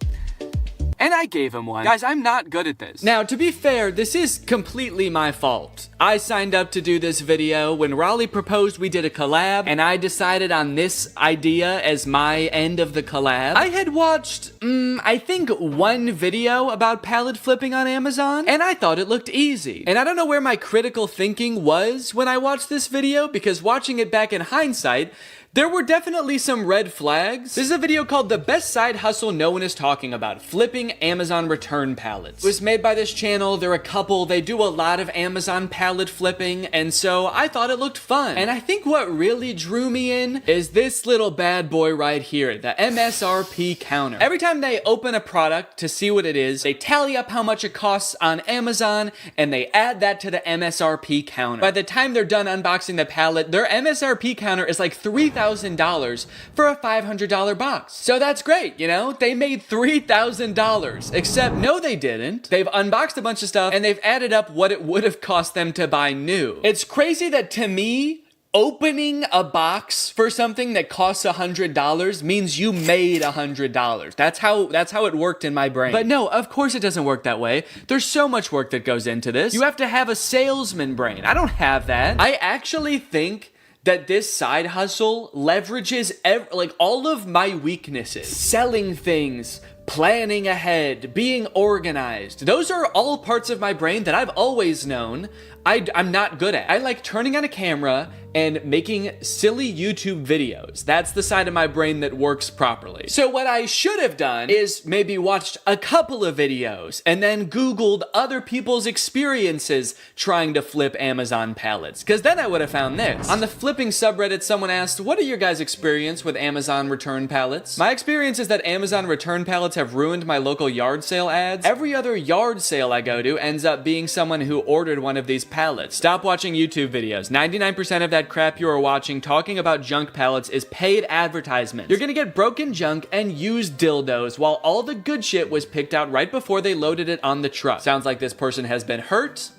And I gave him one. Guys, I'm not good at this. Now, to be fair, this is completely my fault. I signed up to do this video. When Raleigh proposed, we did a collab, and I decided on this idea as my end of the collab. I had watched, I think one video about pallet flipping on Amazon, and I thought it looked easy. And I don't know where my critical thinking was when I watched this video, because watching it back in hindsight, there were definitely some red flags. This is a video called The Best Side Hustle No One Is Talking About, Flipping Amazon Return Pallets. It was made by this channel. They're a couple. They do a lot of Amazon pallet flipping, and so I thought it looked fun. And I think what really drew me in is this little bad boy right here, the MSRP counter. Every time they open a product to see what it is, they tally up how much it costs on Amazon, and they add that to the MSRP counter. By the time they're done unboxing the pallet, their MSRP counter is like $3,000 for a $500 box. So that's great, you know? They made $3,000. Except, no they didn't. They've unboxed a bunch of stuff and they've added up what it would have cost them to buy new. It's crazy that to me, opening a box for something that costs $100 means you made $100. That's how it worked in my brain. But no, of course it doesn't work that way. There's so much work that goes into this. You have to have a salesman brain. I don't have that. I actually think that this side hustle leverages like all of my weaknesses. Selling things, planning ahead, being organized. Those are all parts of my brain that I've always known I'm not good at. I like turning on a camera and making silly YouTube videos. That's the side of my brain that works properly. So what I should have done is maybe watched a couple of videos and then Googled other people's experiences trying to flip Amazon pallets, because then I would have found this. On the flipping subreddit, someone asked, what are your guys' experience with Amazon return pallets? My experience is that Amazon return pallets have ruined my local yard sale ads. Every other yard sale I go to ends up being someone who ordered one of these pallets. Stop watching YouTube videos. 99% of that crap you are watching talking about junk pallets is paid advertisement. You're gonna get broken junk and used dildos while all the good shit was picked out right before they loaded it on the truck. Sounds like this person has been hurt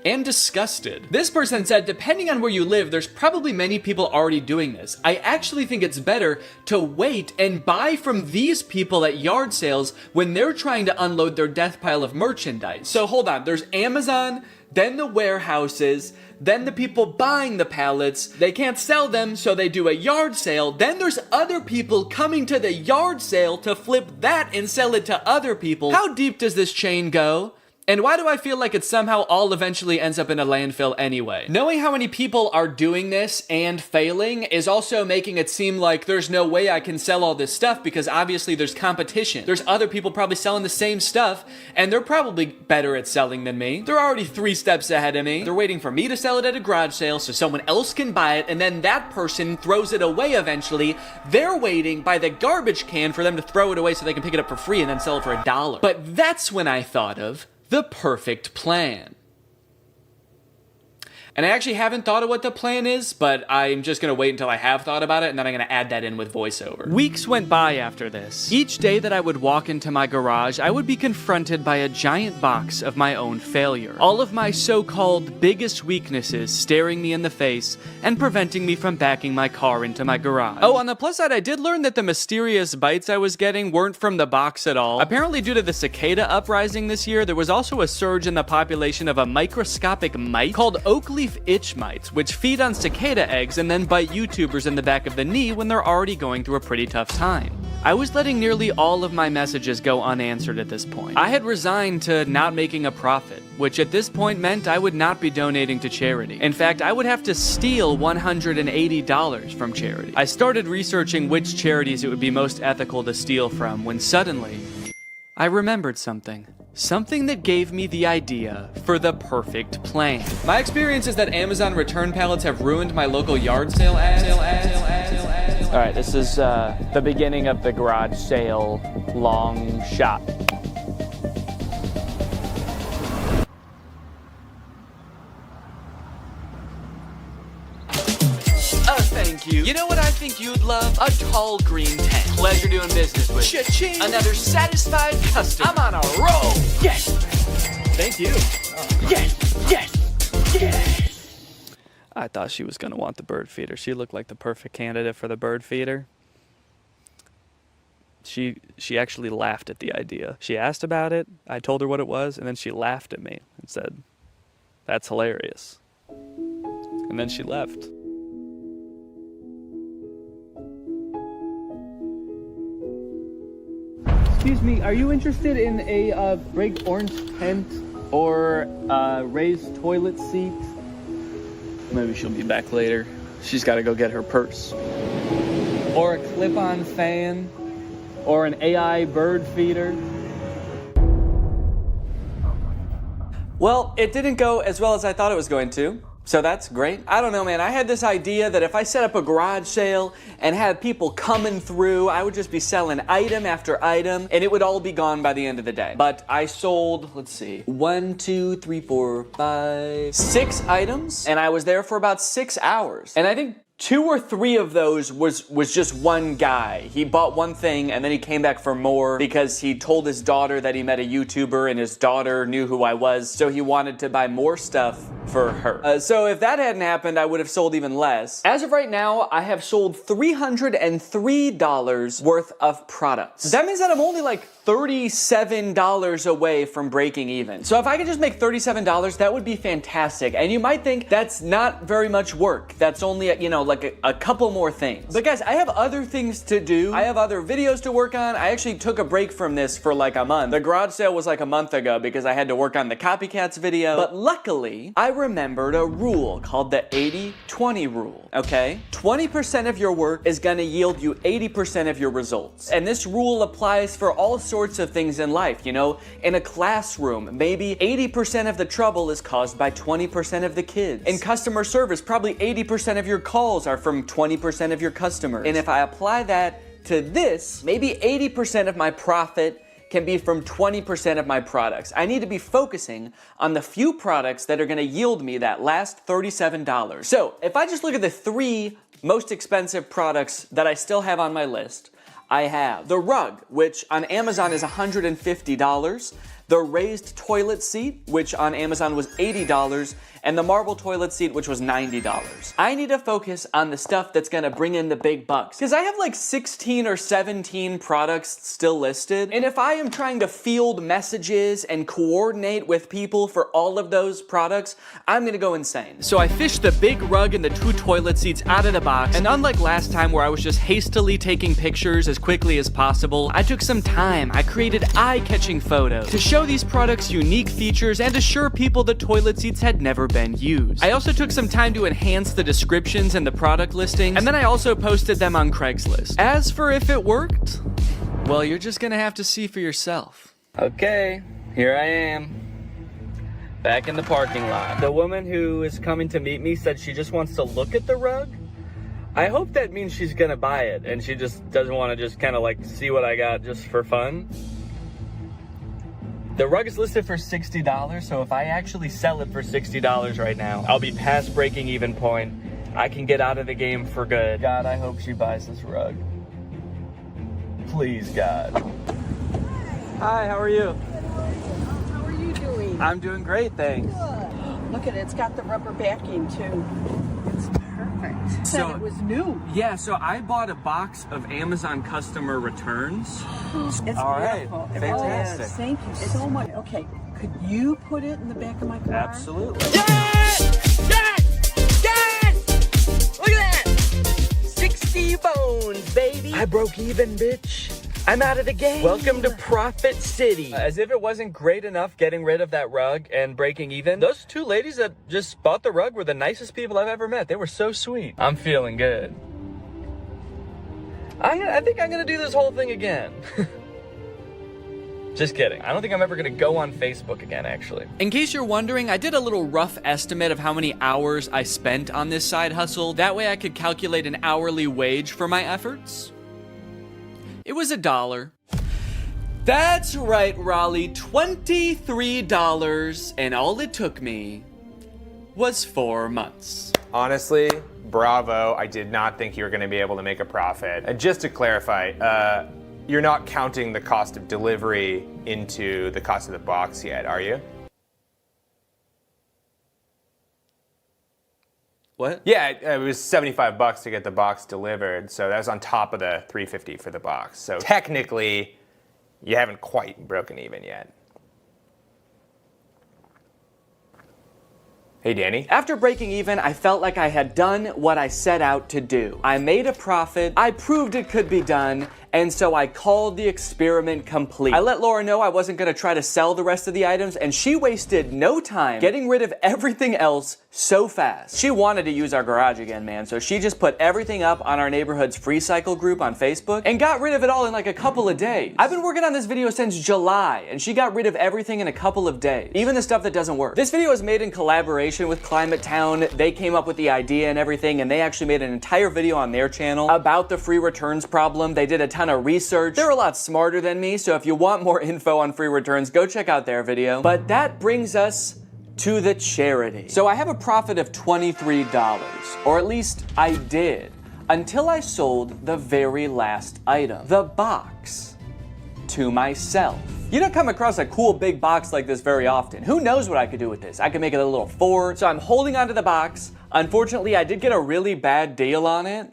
and disgusted. This person said, depending on where you live, there's probably many people already doing this. I actually think it's better to wait and buy from these people at yard sales when they're trying to unload their death pile of merchandise. So hold on, there's Amazon, then the warehouses, then the people buying the pallets. They can't sell them, so they do a yard sale. Then there's other people coming to the yard sale to flip that and sell it to other people. How deep does this chain go? And why do I feel like it somehow all eventually ends up in a landfill anyway? Knowing how many people are doing this and failing is also making it seem like there's no way I can sell all this stuff because obviously there's competition. There's other people probably selling the same stuff and they're probably better at selling than me. They're already 3 steps ahead of me. They're waiting for me to sell it at a garage sale so someone else can buy it and then that person throws it away eventually. They're waiting by the garbage can for them to throw it away so they can pick it up for free and then sell it for $1. But that's when I thought of the perfect plan. And I actually haven't thought of what the plan is, but I'm just gonna wait until I have thought about it, and then I'm gonna add that in with voiceover. Weeks went by after this. Each day that I would walk into my garage, I would be confronted by a giant box of my own failure. All of my so-called biggest weaknesses staring me in the face and preventing me from backing my car into my garage. Oh, on the plus side, I did learn that the mysterious bites I was getting weren't from the box at all. Apparently, due to the cicada uprising this year, there was also a surge in the population of a microscopic mite called oak leaf itch mites, which feed on cicada eggs and then bite YouTubers in the back of the knee when they're already going through a pretty tough time. I was letting nearly all of my messages go unanswered at this point. I had resigned to not making a profit, which at this point meant I would not be donating to charity. In fact, I would have to steal $180 from charity. I started researching which charities it would be most ethical to steal from when suddenly, I remembered something. Something that gave me the idea for the perfect plan. My experience is that Amazon return pallets have ruined my local yard sale ads. All right, this is the beginning of the garage sale long shot. Thank you. You know what I think you'd love? A tall green tent. Pleasure doing business with you. Cha-ching. Another satisfied customer. I'm on a roll. Yes. Thank you. Yes. Yes. Yes. I thought she was gonna want the bird feeder. She looked like the perfect candidate for the bird feeder. She actually laughed at the idea. She asked about it. I told her what it was, and then she laughed at me and said, "That's hilarious." And then she left. Excuse me, are you interested in a break orange tent or raised toilet seat? Maybe she'll be back later. She's got to go get her purse. Or a clip-on fan, or an AI bird feeder. Well, it didn't go as well as I thought it was going to. So that's great. I don't know, man. I had this idea that if I set up a garage sale and had people coming through, I would just be selling item after item, and it would all be gone by the end of the day. But I sold, let's see, 1, 2, 3, 4, 5, 6 items, and I was there for about 6 hours. And I think 2 or 3 of those was just one guy. He bought one thing and then he came back for more because he told his daughter that he met a YouTuber and his daughter knew who I was, so he wanted to buy more stuff for her. So if that hadn't happened, I would have sold even less. As of right now, I have sold $303 worth of products. That means that I'm only like $37 away from breaking even. So if I could just make $37, that would be fantastic. And you might think that's not very much work. That's only, like a couple more things. But guys, I have other things to do. I have other videos to work on. I actually took a break from this for like a month. The garage sale was like a month ago because I had to work on the copycats video. But luckily, I remembered a rule called the 80-20 rule, okay? 20% of your work is gonna yield you 80% of your results. And this rule applies for all sorts of things in life, In a classroom, maybe 80% of the trouble is caused by 20% of the kids. In customer service, probably 80% of your calls are from 20% of your customers. And if I apply that to this, maybe 80% of my profit can be from 20% of my products. I need to be focusing on the few products that are gonna yield me that last $37. So if I just look at the 3 most expensive products that I still have on my list, I have the rug, which on Amazon is $150, the raised toilet seat, which on Amazon was $80, and the marble toilet seat, which was $90. I need to focus on the stuff that's gonna bring in the big bucks, because I have like 16 or 17 products still listed, and if I am trying to field messages and coordinate with people for all of those products, I'm gonna go insane. So I fished the big rug and the 2 toilet seats out of the box, and unlike last time where I was just hastily taking pictures as quickly as possible, I took some time. I created eye-catching photos to show these products unique features and assure people the toilet seats had never been used. I also took some time to enhance the descriptions and the product listings, and then I also posted them on Craigslist. As for if it worked, well, you're just gonna have to see for yourself. Okay, here I am, back in the parking lot. The woman who is coming to meet me said she just wants to look at the rug. I hope that means she's gonna buy it and she just doesn't want to just kind of like see what I got just for fun. The rug is listed for $60, so if I actually sell it for $60 right now, I'll be past breaking even point. I can get out of the game for good. God, I hope she buys this rug. Please, God. Hi, how are you? How are you doing? I'm doing great, thanks. Good. Look at it, it's got the rubber backing too. It's perfect. Said it was new. Yeah, so I bought a box of Amazon customer returns. It's All right, beautiful. fantastic. Oh, yes, thank you so much. Okay, could you put it in the back of my car? Absolutely. Yes! Yes! Yes! Look at that! 60 bones, baby! I broke even, bitch. I'm out of the game. Welcome to Profit City. As if it wasn't great enough getting rid of that rug and breaking even, those two ladies that just bought the rug were the nicest people I've ever met. They were so sweet. I'm feeling good. I think I'm gonna do this whole thing again. Just kidding. I don't think I'm ever gonna go on Facebook again, actually. In case you're wondering, I did a little rough estimate of how many hours I spent on this side hustle. That way I could calculate an hourly wage for my efforts. It was $1. That's right, Raleigh, $23, and all it took me was 4 months. Honestly, bravo. I did not think you were going to be able to make a profit. And just to clarify, you're not counting the cost of delivery into the cost of the box yet, are you? What? Yeah, it was $75 to get the box delivered, so that was on top of the $350 for the box. So technically, you haven't quite broken even yet. Hey, Danny. After breaking even, I felt like I had done what I set out to do. I made a profit, I proved it could be done, and so I called the experiment complete. I let Laura know I wasn't gonna try to sell the rest of the items, and she wasted no time getting rid of everything else so fast. She wanted to use our garage again, man, so she just put everything up on our neighborhood's free cycle group on Facebook and got rid of it all in like a couple of days. I've been working on this video since July, and she got rid of everything in a couple of days, even the stuff that doesn't work. This video was made in collaboration with Climate Town. They came up with the idea and everything, and they actually made an entire video on their channel about the free returns problem. They did a ton of research. They're a lot smarter than me, so if you want more info on free returns, go check out their video. But that brings us to the charity. So I have a profit of $23, or at least I did, until I sold the very last item, the box, to myself. You don't come across a cool big box like this very often. Who knows what I could do with this? I could make it a little fort. So I'm holding onto the box. Unfortunately, I did get a really bad deal on it.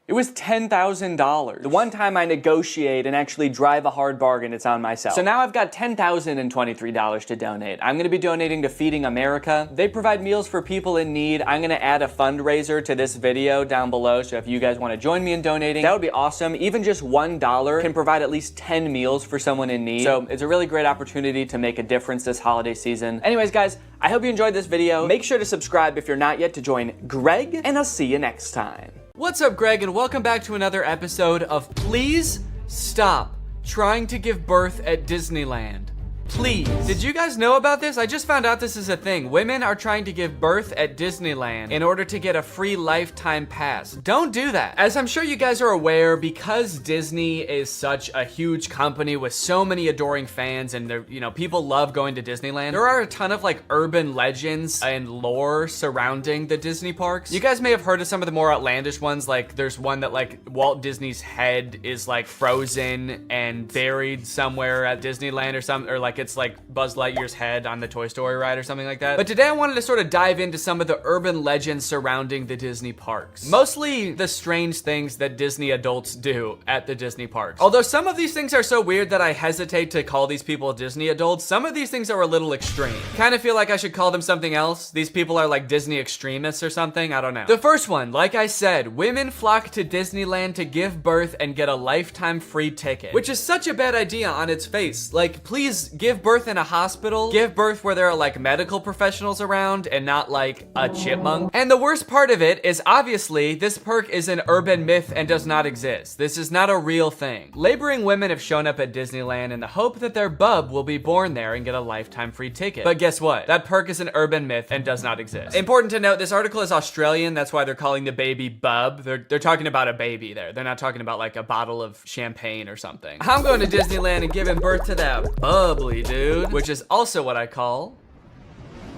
It was $10,000. The one time I negotiate and actually drive a hard bargain, it's on myself. So now I've got $10,023 to donate. I'm gonna be donating to Feeding America. They provide meals for people in need. I'm gonna add a fundraiser to this video down below, so if you guys wanna join me in donating, that would be awesome. Even just $1 can provide at least 10 meals for someone in need. So it's a really great opportunity to make a difference this holiday season. Anyways, guys, I hope you enjoyed this video. Make sure to subscribe if you're not yet to join Greg, and I'll see you next time. What's up, Greg, and welcome back to another episode of Please Stop Trying to Give Birth at Disneyland. Please. Did you guys know about this? I just found out this is a thing. Women are trying to give birth at Disneyland in order to get a free lifetime pass. Don't do that. As I'm sure you guys are aware, because Disney is such a huge company with so many adoring fans and people love going to Disneyland, there are a ton of like urban legends and lore surrounding the Disney parks. You guys may have heard of some of the more outlandish ones, like there's one that like Walt Disney's head is like frozen and buried somewhere at Disneyland or something, or like it's like Buzz Lightyear's head on the Toy Story ride or something like that. But today I wanted to sort of dive into some of the urban legends surrounding the Disney parks. Mostly the strange things that Disney adults do at the Disney parks. Although some of these things are so weird that I hesitate to call these people Disney adults, some of these things are a little extreme. Kind of feel like I should call them something else. These people are like Disney extremists or something, I don't know. The first one, like I said, women flock to Disneyland to give birth and get a lifetime free ticket, which is such a bad idea on its face. Like, please give give birth in a hospital, give birth where there are like medical professionals around and not like a chipmunk. And the worst part of it is obviously this perk is an urban myth and does not exist. This is not a real thing. Laboring women have shown up at Disneyland in the hope that their bub will be born there and get a lifetime free ticket. But guess what? That perk is an urban myth and does not exist. Important to note, this article is Australian. That's why they're calling the baby bub. They're talking about a baby there. They're not talking about like a bottle of champagne or something. I'm going to Disneyland and giving birth to that bubbly dude, which is also what I call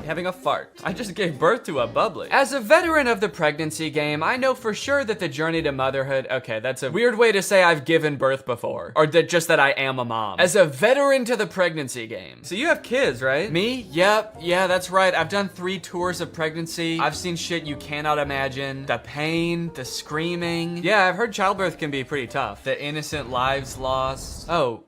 having a fart. I just gave birth to a bubbly. As a veteran of the pregnancy game, I know for sure that the journey to motherhood, okay, that's a weird way to say I've given birth before, or just that I am a mom. As a veteran to the pregnancy game. So you have kids, right? Me? Yep, yeah, that's right. I've done 3 tours of pregnancy. I've seen shit you cannot imagine. The pain, the screaming. Yeah, I've heard childbirth can be pretty tough. The innocent lives lost. Oh.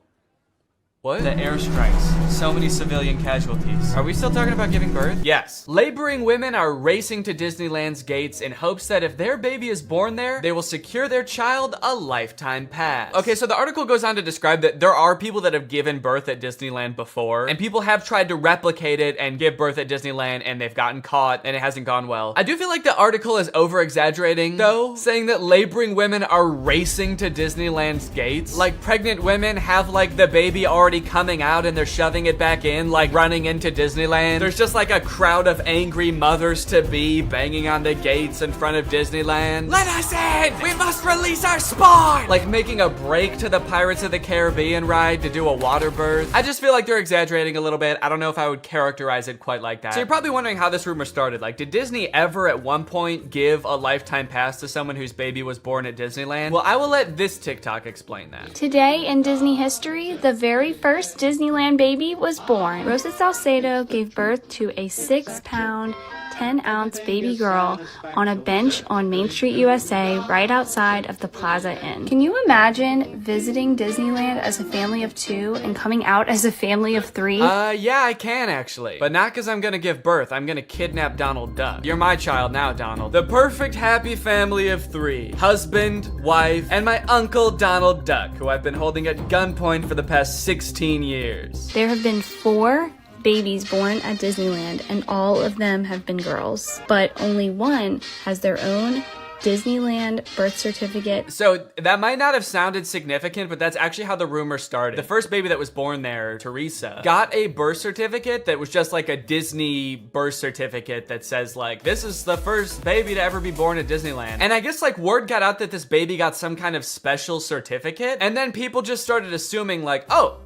What? The airstrikes. So many civilian casualties. Are we still talking about giving birth? Yes. Laboring women are racing to Disneyland's gates in hopes that if their baby is born there, they will secure their child a lifetime pass. Okay, so the article goes on to describe that there are people that have given birth at Disneyland before, and people have tried to replicate it and give birth at Disneyland, and they've gotten caught, and it hasn't gone well. I do feel like the article is over-exaggerating, though, saying that laboring women are racing to Disneyland's gates. Like, pregnant women have, like, the baby already coming out and they're shoving it back in, like running into Disneyland. There's just like a crowd of angry mothers-to-be banging on the gates in front of Disneyland. Let us in! We must release our spawn! Like making a break to the Pirates of the Caribbean ride to do a water birth. I just feel like they're exaggerating a little bit. I don't know if I would characterize it quite like that. So you're probably wondering how this rumor started. Like, did Disney ever at one point give a lifetime pass to someone whose baby was born at Disneyland? Well, I will let this TikTok explain that. Today in Disney history, the very first Disneyland baby was born. Rosa Salcedo gave birth to a 6-pound, 10-ounce baby girl on a bench on Main Street, USA, right outside of the Plaza Inn. Can you imagine visiting Disneyland as a family of 2 and coming out as a family of 3? Yeah, I can actually. But not because I'm gonna give birth. I'm gonna kidnap Donald Duck. You're my child now, Donald. The perfect happy family of 3. Husband, wife, and my uncle Donald Duck, who I've been holding at gunpoint for the past 16 years. There have been 4 babies born at Disneyland, and all of them have been girls, but only one has their own Disneyland birth certificate. So that might not have sounded significant, but that's actually how the rumor started. The first baby that was born there, Teresa, got a birth certificate that was just like a Disney birth certificate that says like, this is the first baby to ever be born at Disneyland. And I guess like word got out that this baby got some kind of special certificate, and then people just started assuming like, oh,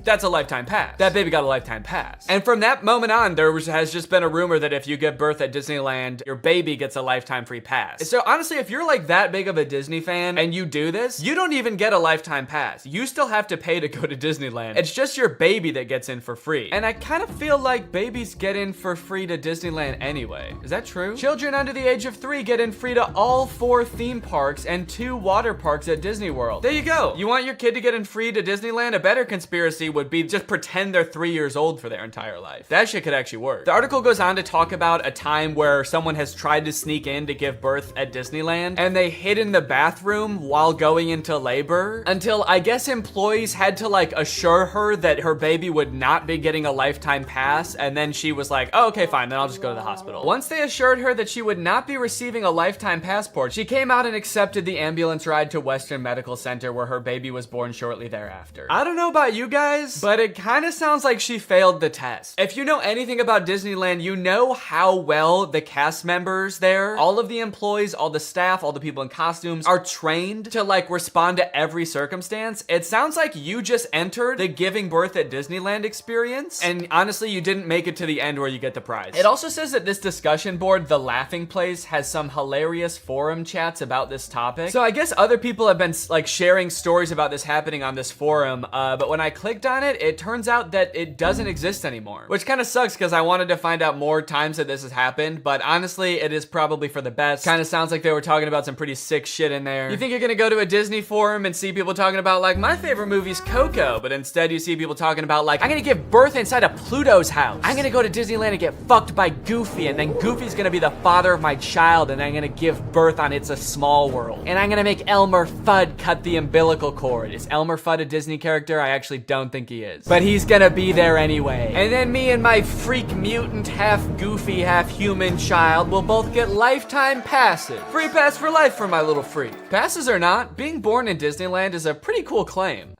that's a lifetime pass. That baby got a lifetime pass. And from that moment on, has just been a rumor that if you give birth at Disneyland, your baby gets a lifetime free pass. So honestly, if you're like that big of a Disney fan and you do this, you don't even get a lifetime pass. You still have to pay to go to Disneyland. It's just your baby that gets in for free. And I kind of feel like babies get in for free to Disneyland anyway. Is that true? Children under the age of 3 get in free to all 4 theme parks and 2 water parks at Disney World. There you go. You want your kid to get in free to Disneyland? A better conspiracy would be just pretend they're 3 years old for their entire life. That shit could actually work. The article goes on to talk about a time where someone has tried to sneak in to give birth at Disneyland, and they hid in the bathroom while going into labor until I guess employees had to like assure her that her baby would not be getting a lifetime pass, and then she was like, oh, okay, fine, then I'll just go to the hospital. Once they assured her that she would not be receiving a lifetime passport, she came out and accepted the ambulance ride to Western Medical Center where her baby was born shortly thereafter. I don't know about you guys, but it kind of sounds like she failed the test. If you know anything about Disneyland, you know how well the cast members there, all of the employees, all the staff, all the people in costumes are trained to like respond to every circumstance. It sounds like you just entered the giving birth at Disneyland experience, and honestly, you didn't make it to the end where you get the prize. It also says that this discussion board, The Laughing Place, has some hilarious forum chats about this topic. So I guess other people have been like sharing stories about this happening on this forum, but when I clicked on it, it turns out that it doesn't exist anymore, which kind of sucks because I wanted to find out more times that this has happened, but honestly, it is probably for the best. Kind of sounds like they were talking about some pretty sick shit in there. You think you're gonna go to a Disney forum and see people talking about like, my favorite movie's Coco, but instead you see people talking about like, I'm gonna give birth inside of Pluto's house. I'm gonna go to Disneyland and get fucked by Goofy, and then Goofy's gonna be the father of my child, and I'm gonna give birth on It's a Small World. And I'm gonna make Elmer Fudd cut the umbilical cord. Is Elmer Fudd a Disney character? I actually don't think think he is. But he's gonna be there anyway. And then me and my freak mutant, half goofy, half human child will both get lifetime passes. Free pass for life for my little freak. Passes or not, being born in Disneyland is a pretty cool claim.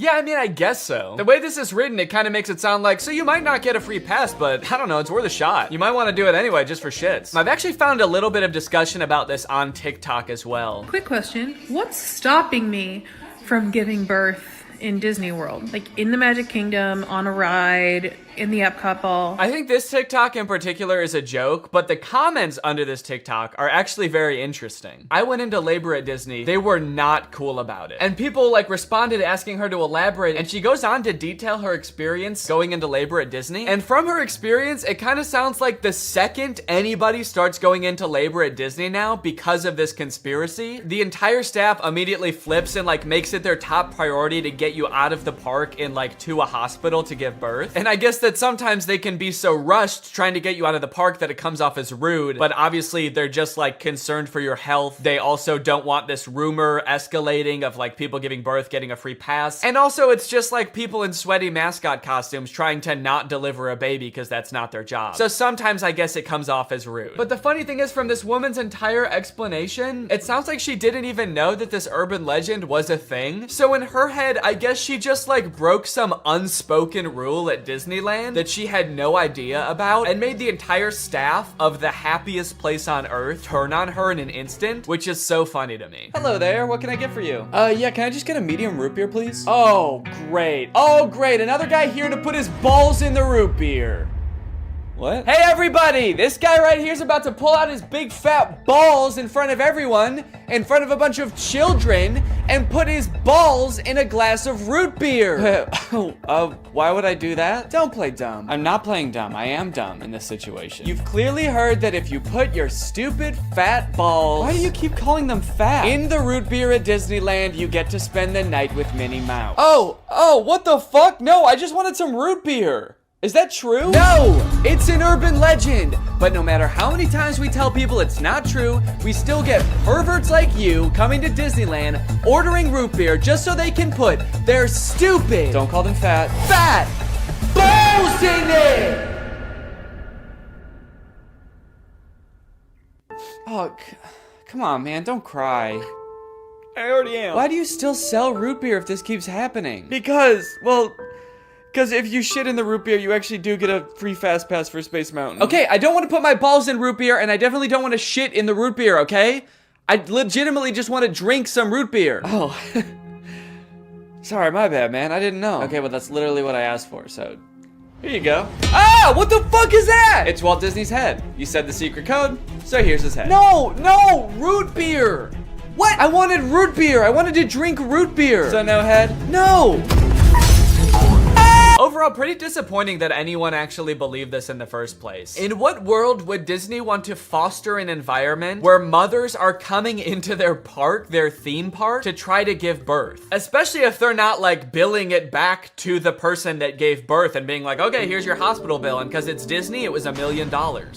Yeah, I mean, I guess so. The way this is written, it kind of makes it sound like, so you might not get a free pass, but I don't know, it's worth a shot. You might want to do it anyway, just for shits. I've actually found a little bit of discussion about this on TikTok as well. Quick question, what's stopping me from giving birth in Disney World? Like in the Magic Kingdom, on a ride, in the Epcot ball? I think this TikTok in particular is a joke, but the comments under this TikTok are actually very interesting. I went into labor at Disney. They were not cool about it. And people like responded asking her to elaborate, and she goes on to detail her experience going into labor at Disney. And from her experience, it kind of sounds like the second anybody starts going into labor at Disney now because of this conspiracy, the entire staff immediately flips and like makes it their top priority to get you out of the park and like to a hospital to give birth. And I guess that sometimes they can be so rushed trying to get you out of the park that it comes off as rude, but obviously they're just like concerned for your health. They also don't want this rumor escalating of like people giving birth getting a free pass. And also it's just like people in sweaty mascot costumes trying to not deliver a baby because that's not their job. So sometimes I guess it comes off as rude. But the funny thing is, from this woman's entire explanation, it sounds like she didn't even know that this urban legend was a thing. So in her head, I guess she just like broke some unspoken rule at Disneyland that she had no idea about and made the entire staff of the happiest place on earth turn on her in an instant, which is so funny to me. Hello there, what can I get for you? Yeah, can I just get a medium root beer, please? Oh, great. Oh, great, another guy here to put his balls in the root beer. What? Hey everybody, this guy right here is about to pull out his big fat balls in front of everyone, in front of a bunch of children, and put his balls in a glass of root beer. Why would I do that? Don't play dumb. I'm not playing dumb. I am dumb in this situation. You've clearly heard that if you put your stupid fat balls— why do you keep calling them fat— in the root beer at Disneyland, you get to spend the night with Minnie Mouse. Oh, what the fuck? No, I just wanted some root beer. Is that true? No, it's an urban legend. But no matter how many times we tell people it's not true, we still get perverts like you coming to Disneyland, ordering root beer just so they can put their stupid— don't call them fat— balls in it! Oh, come on, man, don't cry. I already am. Why do you still sell root beer if this keeps happening? Because if you shit in the root beer, you actually do get a free fast pass for Space Mountain. Okay, I don't want to put my balls in root beer, and I definitely don't want to shit in the root beer, okay? I legitimately just want to drink some root beer. Oh. Sorry, my bad, man. I didn't know. Okay, well, that's literally what I asked for, so here you go. Ah, what the fuck is that? It's Walt Disney's head. You said the secret code, so here's his head. No, root beer. What? I wanted root beer. I wanted to drink root beer. So no head? No. Overall, pretty disappointing that anyone actually believed this in the first place. In what world would Disney want to foster an environment where mothers are coming into their park, their theme park, to try to give birth? Especially if they're not like billing it back to the person that gave birth and being like, okay, here's your hospital bill, and because it's Disney, it was $1 million.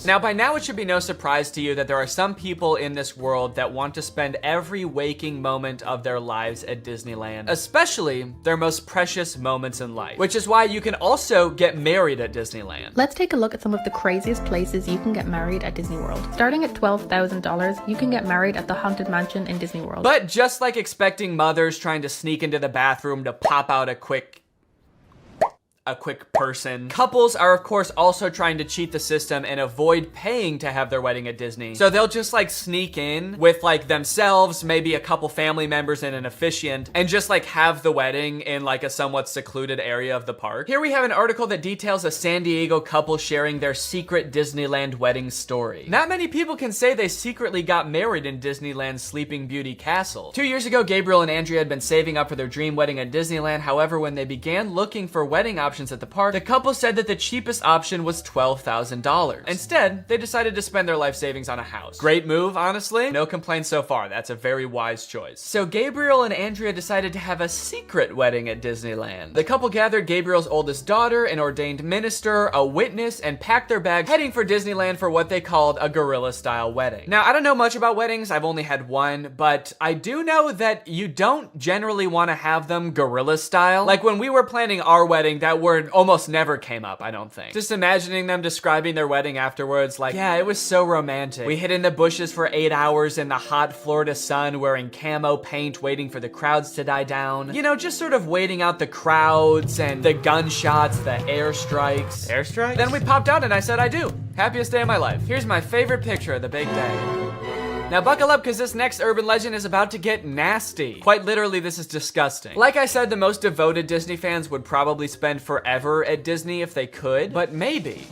Now, by now, it should be no surprise to you that there are some people in this world that want to spend every waking moment of their lives at Disneyland, especially their most precious moments in life, which is why you can also get married at Disneyland. Let's take a look at some of the craziest places you can get married at Disney World. Starting at $12,000, you can get married at the Haunted Mansion in Disney World. But just like expecting mothers trying to sneak into the bathroom to pop out a quick person, couples are of course also trying to cheat the system and avoid paying to have their wedding at Disney. So they'll just like sneak in with like themselves, maybe a couple family members and an officiant, and just like have the wedding in like a somewhat secluded area of the park. Here we have an article that details a San Diego couple sharing their secret Disneyland wedding story. Not many people can say they secretly got married in Disneyland's Sleeping Beauty Castle. 2 years ago, Gabriel and Andrea had been saving up for their dream wedding at Disneyland. However, when they began looking for wedding options options at the park, the couple said that the cheapest option was $12,000. Instead, they decided to spend their life savings on a house. Great move, honestly. No complaints so far. That's a very wise choice. So Gabriel and Andrea decided to have a secret wedding at Disneyland. The couple gathered Gabriel's oldest daughter, an ordained minister, a witness, and packed their bags, heading for Disneyland for what they called a guerrilla-style wedding. Now, I don't know much about weddings. I've only had one, but I do know that you don't generally want to have them guerrilla-style. Like when we were planning our wedding, that word almost never came up, I don't think. Just imagining them describing their wedding afterwards, like, yeah, it was so romantic. We hid in the bushes for 8 hours in the hot Florida sun wearing camo paint, waiting for the crowds to die down. You know, just sort of waiting out the crowds and the gunshots, the airstrikes. Airstrikes? Then we popped out and I said I do. Happiest day of my life. Here's my favorite picture of the big day. Now buckle up because this next urban legend is about to get nasty. Quite literally, this is disgusting. Like I said, the most devoted Disney fans would probably spend forever at Disney if they could, but maybe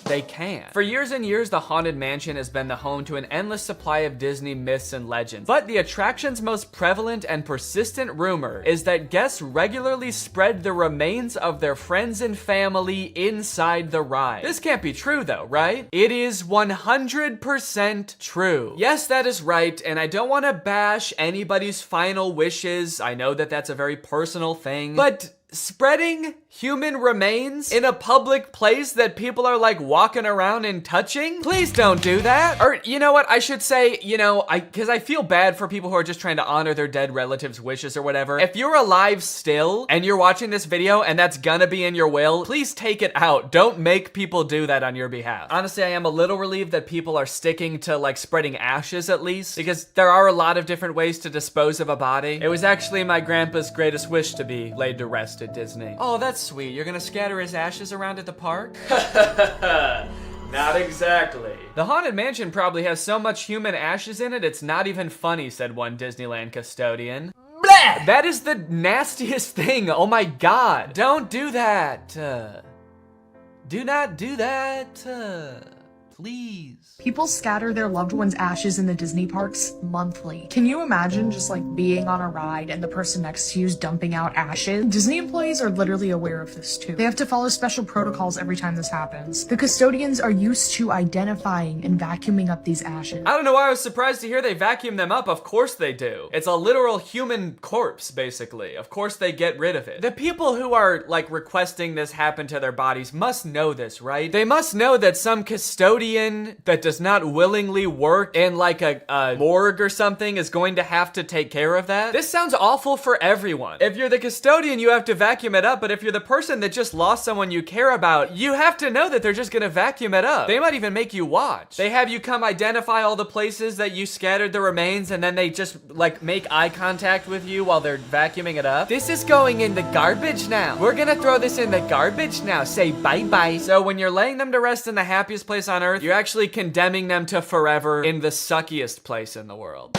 they can. For years and years, the Haunted Mansion has been the home to an endless supply of Disney myths and legends. But the attraction's most prevalent and persistent rumor is that guests regularly spread the remains of their friends and family inside the ride. This can't be true though, right? It is 100% true. Yes, that is right, and I don't want to bash anybody's final wishes. I know that that's a very personal thing, but spreading human remains in a public place that people are like walking around and touching? Please don't do that. Or you know what, I should say, you know, because I feel bad for people who are just trying to honor their dead relatives' wishes or whatever. If you're alive still and you're watching this video and that's gonna be in your will, please take it out. Don't make people do that on your behalf. Honestly, I am a little relieved that people are sticking to like spreading ashes at least, because there are a lot of different ways to dispose of a body. It was actually my grandpa's greatest wish to be laid to rest at Disney. Oh, that's sweet. You're gonna scatter his ashes around at the park? Not exactly. The Haunted Mansion probably has so much human ashes in it, it's not even funny, said one Disneyland custodian. Blah! That is the nastiest thing. Oh my god. Don't do that. Do not do that. Please. People scatter their loved ones' ashes in the Disney parks monthly. Can you imagine just like being on a ride and the person next to you is dumping out ashes? Disney employees are literally aware of this too. They have to follow special protocols every time this happens. The custodians are used to identifying and vacuuming up these ashes. I don't know why I was surprised to hear they vacuum them up. Of course they do. It's a literal human corpse, basically. Of course they get rid of it. The people who are like requesting this happen to their bodies must know this, right? They must know that some custodian that does not willingly work in like a morgue or something is going to have to take care of that. This sounds awful for everyone. If you're the custodian, you have to vacuum it up, but if you're the person that just lost someone you care about, you have to know that they're just gonna vacuum it up. They might even make you watch. They have you come identify all the places that you scattered the remains, and then they just like make eye contact with you while they're vacuuming it up. This is going in the garbage now. We're gonna throw this in the garbage now. Say bye-bye. So when you're laying them to rest in the happiest place on earth, you're actually condemning them to forever in the suckiest place in the world.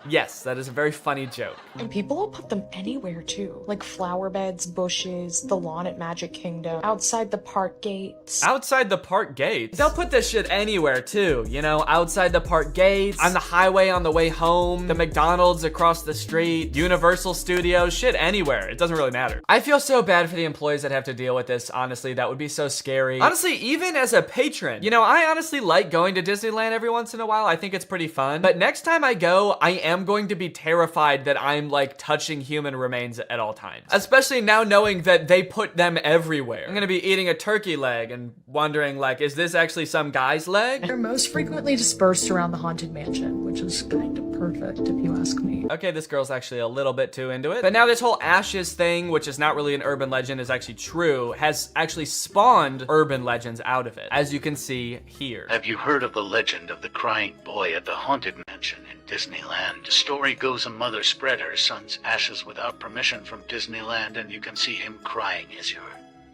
Yes, that is a very funny joke. And people will put them anywhere too. Like flower beds, bushes, the lawn at Magic Kingdom, outside the park gates. Outside the park gates? They'll put this shit anywhere too, you know, outside the park gates, on the highway on the way home, the McDonald's across the street, Universal Studios, shit anywhere. It doesn't really matter. I feel so bad for the employees that have to deal with this, honestly. That would be so scary. Honestly, even as a patron, you know, I honestly like going to Disneyland every once in a while. I think it's pretty fun. But next time I go, I am going to be terrified that I'm like touching human remains at all times. Especially now knowing that they put them everywhere. I'm gonna be eating a turkey leg and wondering like, is this actually some guy's leg? They're most frequently dispersed around the Haunted Mansion, which is kind of perfect if you ask me. Okay, this girl's actually a little bit too into it. But now this whole ashes thing, which is not really an urban legend, is actually true, has actually spawned urban legends out of it, as you can see here. Have you heard of the legend of the crying boy at the Haunted Mansion in Disneyland? The story goes a mother spread her son's ashes without permission from Disneyland, and you can see him crying as you're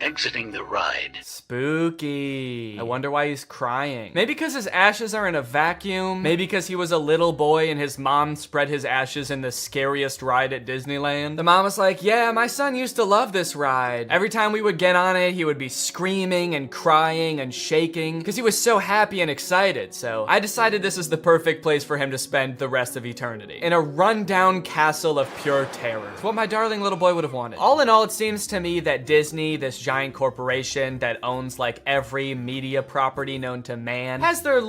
exiting the ride. Spooky. I wonder why he's crying. Maybe because his ashes are in a vacuum. Maybe because he was a little boy and his mom spread his ashes in the scariest ride at Disneyland. The mom was like, yeah, my son used to love this ride. Every time we would get on it, he would be screaming and crying and shaking because he was so happy and excited. So I decided this is the perfect place for him to spend the rest of eternity. In a rundown castle of pure terror. It's what my darling little boy would have wanted. All in all, it seems to me that Disney, this giant corporation that owns like every media property known to man, has their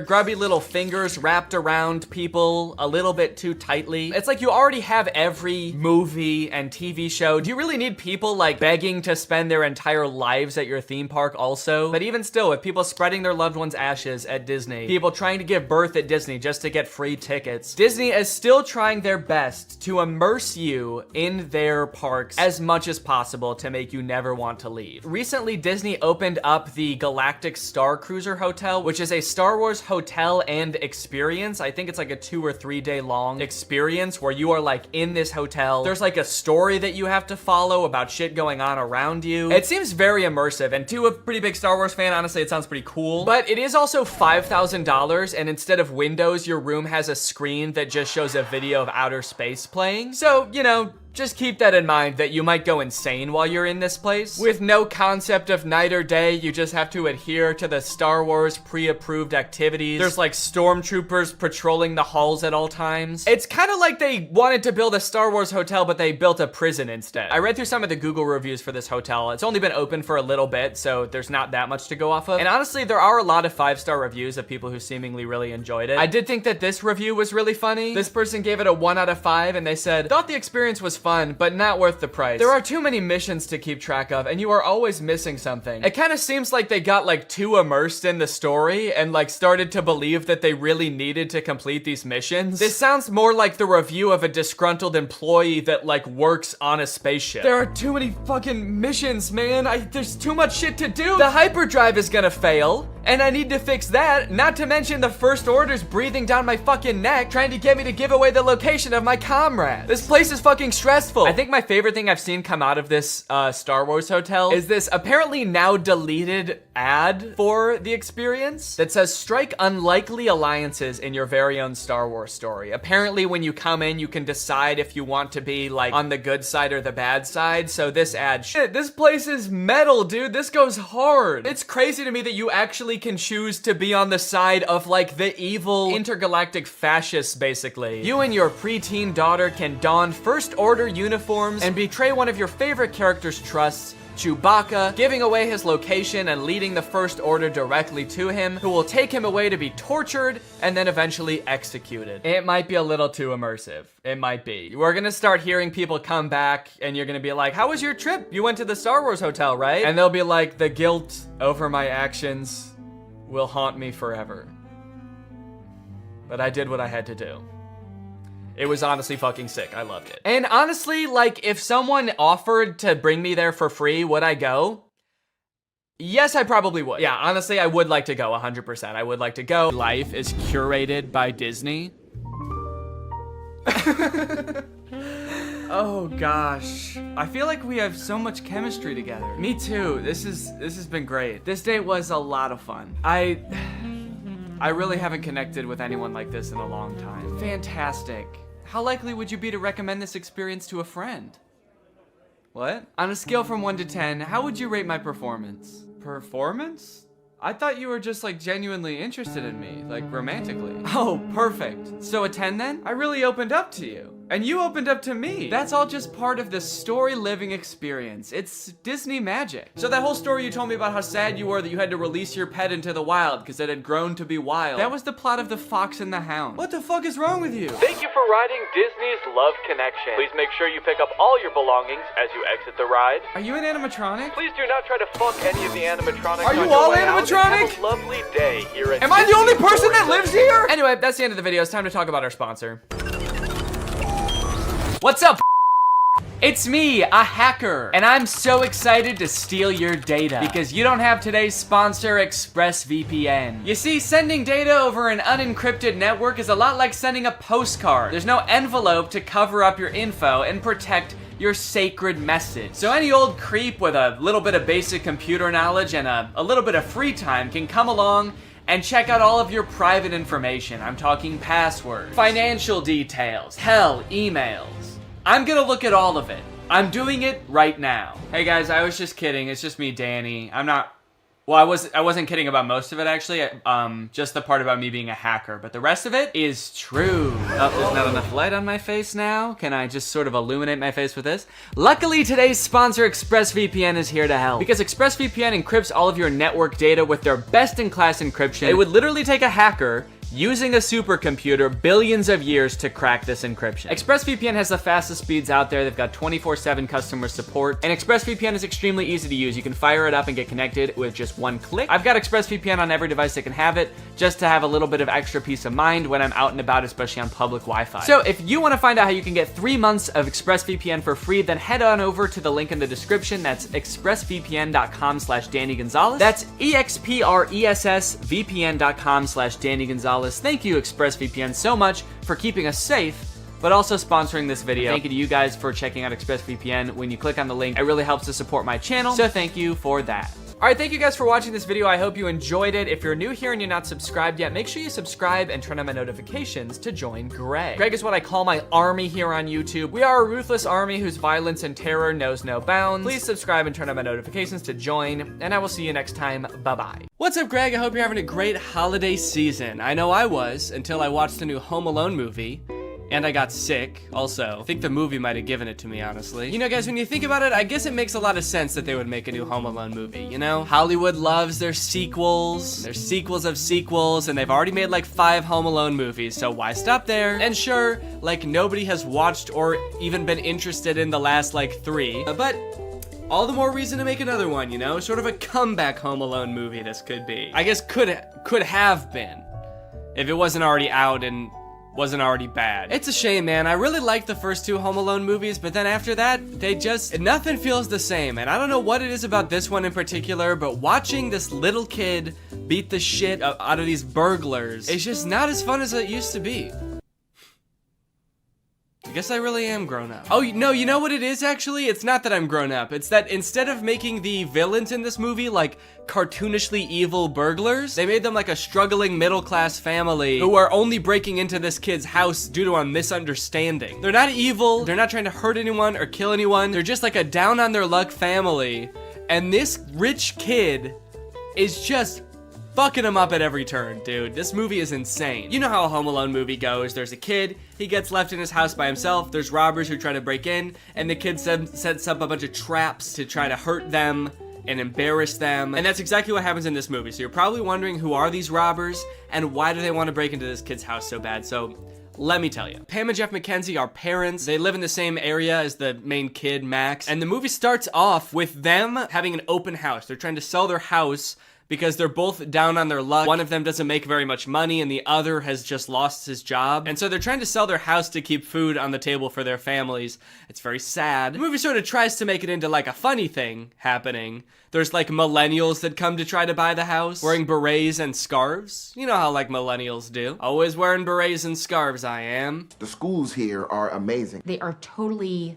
grubby little fingers wrapped around people a little bit too tightly. It's like you already have every movie and TV show. Do you really need people like begging to spend their entire lives at your theme park also? But even still, with people spreading their loved ones' ashes at Disney, people trying to give birth at Disney just to get free tickets, Disney is still trying their best to immerse you in their parks as much as possible to make you never want to leave. Recently, Disney opened up the Galactic Star Cruiser Hotel, which is a Star Wars hotel and experience. I think it's like a 2 or 3 day long experience where you are like in this hotel. There's like a story that you have to follow about shit going on around you. It seems very immersive, and to a pretty big Star Wars fan, honestly, it sounds pretty cool. But it is also $5,000, and instead of windows, your room has a screen that just shows a video of outer space playing. So, you know, just keep that in mind that you might go insane while you're in this place. With no concept of night or day, you just have to adhere to the Star Wars pre-approved activities. There's like stormtroopers patrolling the halls at all times. It's kind of like they wanted to build a Star Wars hotel, but they built a prison instead. I read through some of the Google reviews for this hotel. It's only been open for a little bit, so there's not that much to go off of. And honestly, there are a lot of 5-star reviews of people who seemingly really enjoyed it. I did think that this review was really funny. This person gave it a 1 out of 5, and they said, thought the experience was fun, but not worth the price. There are too many missions to keep track of, and you are always missing something. It kind of seems like they got like too immersed in the story and like started to believe that they really needed to complete these missions. This sounds more like the review of a disgruntled employee that like works on a spaceship. There are too many fucking missions, man. There's too much shit to do. The hyperdrive is gonna fail, and I need to fix that. Not to mention the First Order's breathing down my fucking neck, trying to get me to give away the location of my comrade. This place is fucking stressful. I think my favorite thing I've seen come out of this Star Wars hotel is this apparently now deleted ad for the experience that says, strike unlikely alliances in your very own Star Wars story. Apparently when you come in, you can decide if you want to be like on the good side or the bad side. So this ad, shit, this place is metal, dude. This goes hard. It's crazy to me that you actually can choose to be on the side of like the evil intergalactic fascists, basically. You and your preteen daughter can don First Order uniforms and betray one of your favorite characters' trusts, Chewbacca, giving away his location and leading the First Order directly to him, who will take him away to be tortured and then eventually executed. It might be a little too immersive. It might be. We're gonna start hearing people come back and you're gonna be like, how was your trip? You went to the Star Wars hotel, right? And they'll be like, the guilt over my actions will haunt me forever. But I did what I had to do. It was honestly fucking sick. I loved it. And honestly, like, if someone offered to bring me there for free, would I go? Yes, I probably would. Yeah, honestly, I would like to go 100%. I would like to go. Life is curated by Disney. Oh gosh. I feel like we have so much chemistry together. Me too. This has been great. This date was a lot of fun. I really haven't connected with anyone like this in a long time. Fantastic. How likely would you be to recommend this experience to a friend? What? On a scale from 1 to 10, how would you rate my performance? Performance? I thought you were just like genuinely interested in me, like romantically. Oh, perfect. So a 10 then? I really opened up to you. And you opened up to me. That's all just part of the story living experience. It's Disney magic. So that whole story you told me about how sad you were that you had to release your pet into the wild because it had grown to be wild. That was the plot of The Fox and the Hound. What the fuck is wrong with you? Thank you for riding Disney's Love Connection. Please make sure you pick up all your belongings as you exit the ride. Are you an animatronic? Please do not try to fuck any of the animatronics. Are you all animatronic? Have a lovely day here at Am I the only person that lives here? Anyway, that's the end of the video. It's time to talk about our sponsor. What's up? It's me, a hacker, and I'm so excited to steal your data because you don't have today's sponsor, ExpressVPN. You see, sending data over an unencrypted network is a lot like sending a postcard. There's no envelope to cover up your info and protect your sacred message. So any old creep with a little bit of basic computer knowledge and a little bit of free time can come along and check out all of your private information. I'm talking passwords, financial details, hell, emails. I'm gonna look at all of it. I'm doing it right now. Hey guys, I was just kidding. It's just me, Danny. Well, I wasn't kidding about most of it, actually. Just the part about me being a hacker. But the rest of it is true. Oh, there's not enough light on my face now. Can I just sort of illuminate my face with this? Luckily, today's sponsor, ExpressVPN, is here to help. Because ExpressVPN encrypts all of your network data with their best-in-class encryption. It would literally take a hacker using a supercomputer billions of years to crack this encryption. ExpressVPN has the fastest speeds out there. They've got 24/7 customer support, and ExpressVPN is extremely easy to use. You can fire it up and get connected with just one click. I've got ExpressVPN on every device that can have it, just to have a little bit of extra peace of mind when I'm out and about, especially on public Wi-Fi. So if you want to find out how you can get 3 months of ExpressVPN for free, then head on over to the link in the description. That's expressvpn.com/Danny Gonzalez. That's expressvpn.com/Danny Gonzalez. Thank you, ExpressVPN, so much for keeping us safe, but also sponsoring this video. Thank you to you guys for checking out ExpressVPN. When you click on the link, it really helps to support my channel, so thank you for that. All right, thank you guys for watching this video. I hope you enjoyed it. If you're new here and you're not subscribed yet, make sure you subscribe and turn on my notifications to join Greg. Greg is what I call my army here on YouTube. We are a ruthless army whose violence and terror knows no bounds. Please subscribe and turn on my notifications to join, and I will see you next time. Bye-bye. What's up, Greg? I hope you're having a great holiday season. I know I was, until I watched the new Home Alone movie. And I got sick, also. I think the movie might have given it to me, honestly. You know, guys, when you think about it, I guess it makes a lot of sense that they would make a new Home Alone movie, you know? Hollywood loves their sequels. There's sequels of sequels, and they've already made like 5 Home Alone movies, so why stop there? And sure, like, nobody has watched or even been interested in the last, like, 3, but all the more reason to make another one, you know? Sort of a comeback Home Alone movie this could be. I guess could have been, if it wasn't already out and wasn't already bad. It's a shame, man. I really liked the first 2 Home Alone movies, but then after that, nothing feels the same. And I don't know what it is about this one in particular, but watching this little kid beat the shit out of these burglars, it's just not as fun as it used to be. I guess I really am grown up. Oh, no, you know what it is, actually? It's not that I'm grown up. It's that instead of making the villains in this movie like cartoonishly evil burglars, they made them like a struggling middle-class family who are only breaking into this kid's house due to a misunderstanding. They're not evil. They're not trying to hurt anyone or kill anyone. They're just like a down-on-their-luck family. And this rich kid is just fucking him up at every turn, dude. This movie is insane. You know how a Home Alone movie goes. There's a kid, he gets left in his house by himself, there's robbers who try to break in, and the kid sets up a bunch of traps to try to hurt them and embarrass them. And that's exactly what happens in this movie. So you're probably wondering, who are these robbers and why do they want to break into this kid's house so bad? So let me tell you. Pam and Jeff McKenzie are parents. They live in the same area as the main kid, Max. And the movie starts off with them having an open house. They're trying to sell their house because they're both down on their luck. One of them doesn't make very much money and the other has just lost his job. And so they're trying to sell their house to keep food on the table for their families. It's very sad. The movie sort of tries to make it into like a funny thing happening. There's like millennials that come to try to buy the house, wearing berets and scarves. You know how like millennials do. Always wearing berets and scarves, I am. The schools here are amazing. They are totally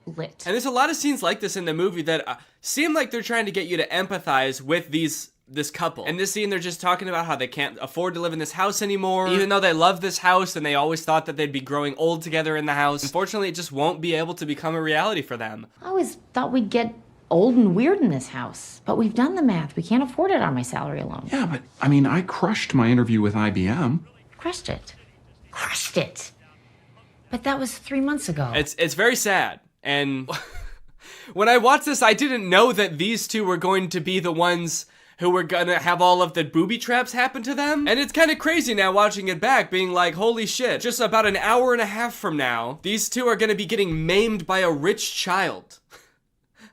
lit. And there's a lot of scenes like this in the movie that seem like they're trying to get you to empathize with this couple. In this scene, they're just talking about how they can't afford to live in this house anymore, even though they love this house and they always thought that they'd be growing old together in the house. Unfortunately, it just won't be able to become a reality for them. I always thought we'd get old and weird in this house, but we've done the math. We can't afford it on my salary alone. Yeah, but I mean, I crushed my interview with IBM. Crushed it. But that was 3 months ago. It's very sad. And when I watched this, I didn't know that these two were going to be the ones who were gonna have all of the booby traps happen to them. And it's kind of crazy now watching it back, being like, holy shit, just about an hour and a half from now, these two are gonna be getting maimed by a rich child.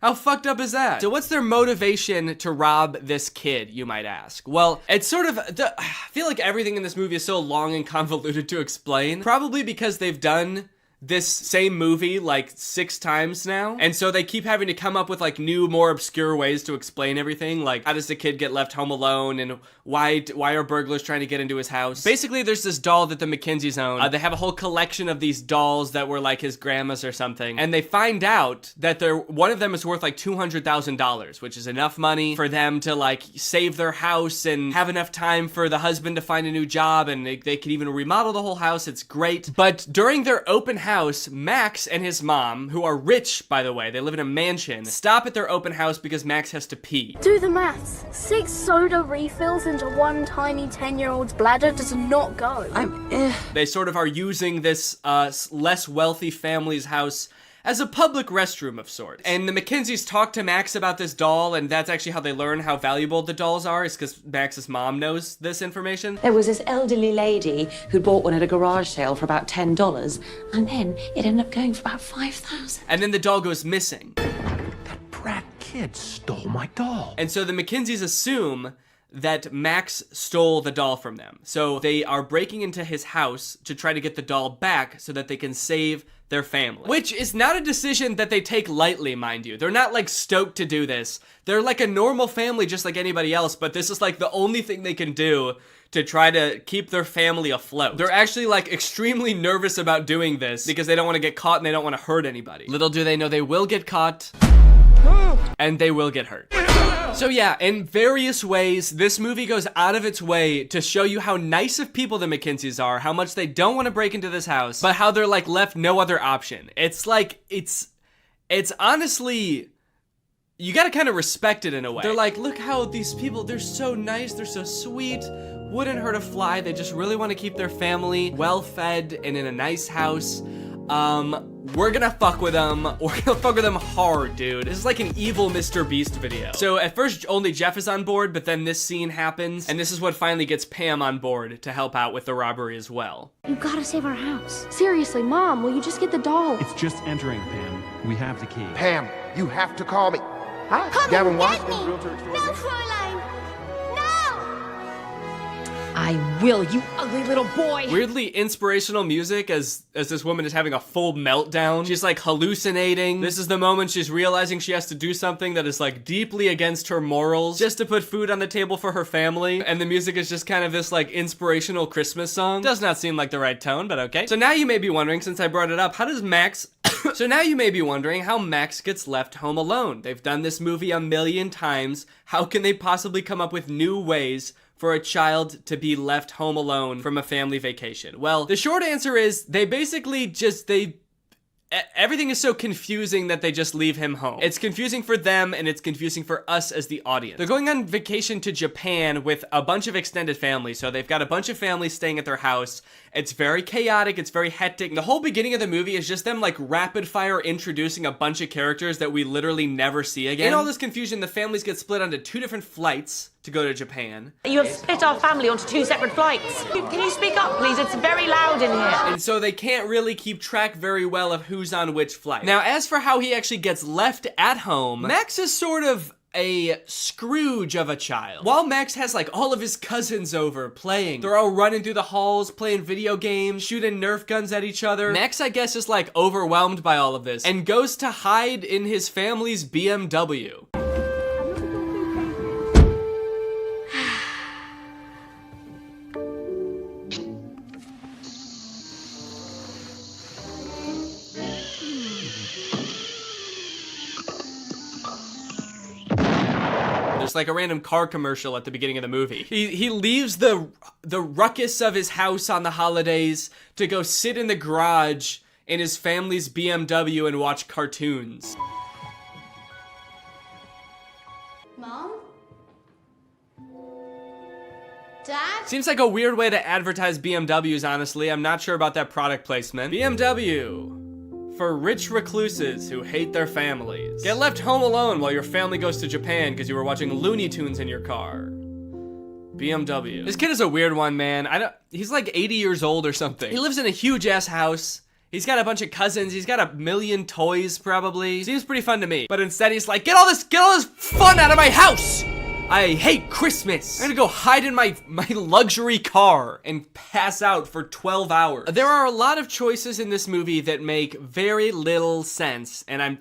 How fucked up is that? So what's their motivation to rob this kid, you might ask? Well, it's sort of, I feel like everything in this movie is so long and convoluted to explain. Probably because they've done this same movie like 6 times now. And so they keep having to come up with like new, more obscure ways to explain everything. Like, how does the kid get left home alone? And why are burglars trying to get into his house? Basically, there's this doll that the McKinseys own. They have a whole collection of these dolls that were like his grandma's or something. And they find out that one of them is worth like $200,000, which is enough money for them to like save their house and have enough time for the husband to find a new job. And they can even remodel the whole house. It's great. But during their open house, Max and his mom, who are rich, by the way, they live in a mansion, stop at their open house because Max has to pee. Do the maths. 6 soda refills into one tiny 10-year-old's bladder does not go. They sort of are using this less wealthy family's house as a public restroom of sorts. And the McKinseys talk to Max about this doll, and that's actually how they learn how valuable the dolls are, is because Max's mom knows this information. There was this elderly lady who bought one at a garage sale for about $10, and then it ended up going for about $5,000. And then the doll goes missing. That brat kid stole my doll. And so the McKinseys assume that Max stole the doll from them. So they are breaking into his house to try to get the doll back so that they can save their family. Which is not a decision that they take lightly, mind you. They're not like stoked to do this. They're like a normal family just like anybody else, but this is like the only thing they can do to try to keep their family afloat. They're actually like extremely nervous about doing this because they don't want to get caught and they don't want to hurt anybody. Little do they know they will get caught and they will get hurt. So yeah, in various ways, this movie goes out of its way to show you how nice of people the McKinseys are, how much they don't want to break into this house, but how they're like left no other option. It's like, it's honestly, you gotta kind of respect it in a way. They're like, look how these people, they're so nice, they're so sweet, wouldn't hurt a fly, they just really want to keep their family well-fed and in a nice house. We're gonna fuck with them. We're gonna fuck with them hard, dude. This is like an evil Mr. Beast video. So at first only Jeff is on board, but then this scene happens, and this is what finally gets Pam on board to help out with the robbery as well. You gotta save our house. Seriously, Mom, will you just get the doll? It's just entering, Pam. We have the key. Pam, you have to call me. Hi, Come Gavin and Watson, get me. realtor extraordinaire. No, Fräulein. I will, you ugly little boy. Weirdly inspirational music as this woman is having a full meltdown. She's like hallucinating. This is the moment she's realizing she has to do something that is like deeply against her morals just to put food on the table for her family. And the music is just kind of this like inspirational Christmas song. Does not seem like the right tone, but okay. So now you may be wondering, since I brought it up, how does Max... So now you may be wondering how Max gets left home alone. They've done this movie a million times. How can they possibly come up with new ways for a child to be left home alone from a family vacation? Well, the short answer is they basically just, everything is so confusing that they just leave him home. It's confusing for them and it's confusing for us as the audience. They're going on vacation to Japan with a bunch of extended family. So they've got a bunch of families staying at their house. It's very chaotic. It's very hectic. The whole beginning of the movie is just them like rapid fire introducing a bunch of characters that we literally never see again. In all this confusion, the families get split onto 2 different flights to go to Japan. You have split our family onto 2 separate flights. Can you speak up, please? It's very loud in here. And so they can't really keep track very well of who's on which flight. Now, as for how he actually gets left at home, Max is sort of a Scrooge of a child. While Max has like all of his cousins over playing, they're all running through the halls, playing video games, shooting Nerf guns at each other. Max, I guess, is like overwhelmed by all of this and goes to hide in his family's BMW. There's like a random car commercial at the beginning of the movie. He leaves the ruckus of his house on the holidays to go sit in the garage in his family's BMW and watch cartoons. Mom? Dad? Seems like a weird way to advertise BMWs, honestly. I'm not sure about that product placement. BMW. For rich recluses who hate their families. Get left home alone while your family goes to Japan because you were watching Looney Tunes in your car. BMW. This kid is a weird one, man. He's like 80 years old or something. He lives in a huge ass house. He's got a bunch of cousins. He's got a million toys, probably. Seems pretty fun to me. But instead he's like, get all this fun out of my house! I hate Christmas. I'm gonna go hide in my luxury car and pass out for 12 hours. There are a lot of choices in this movie that make very little sense, and I'm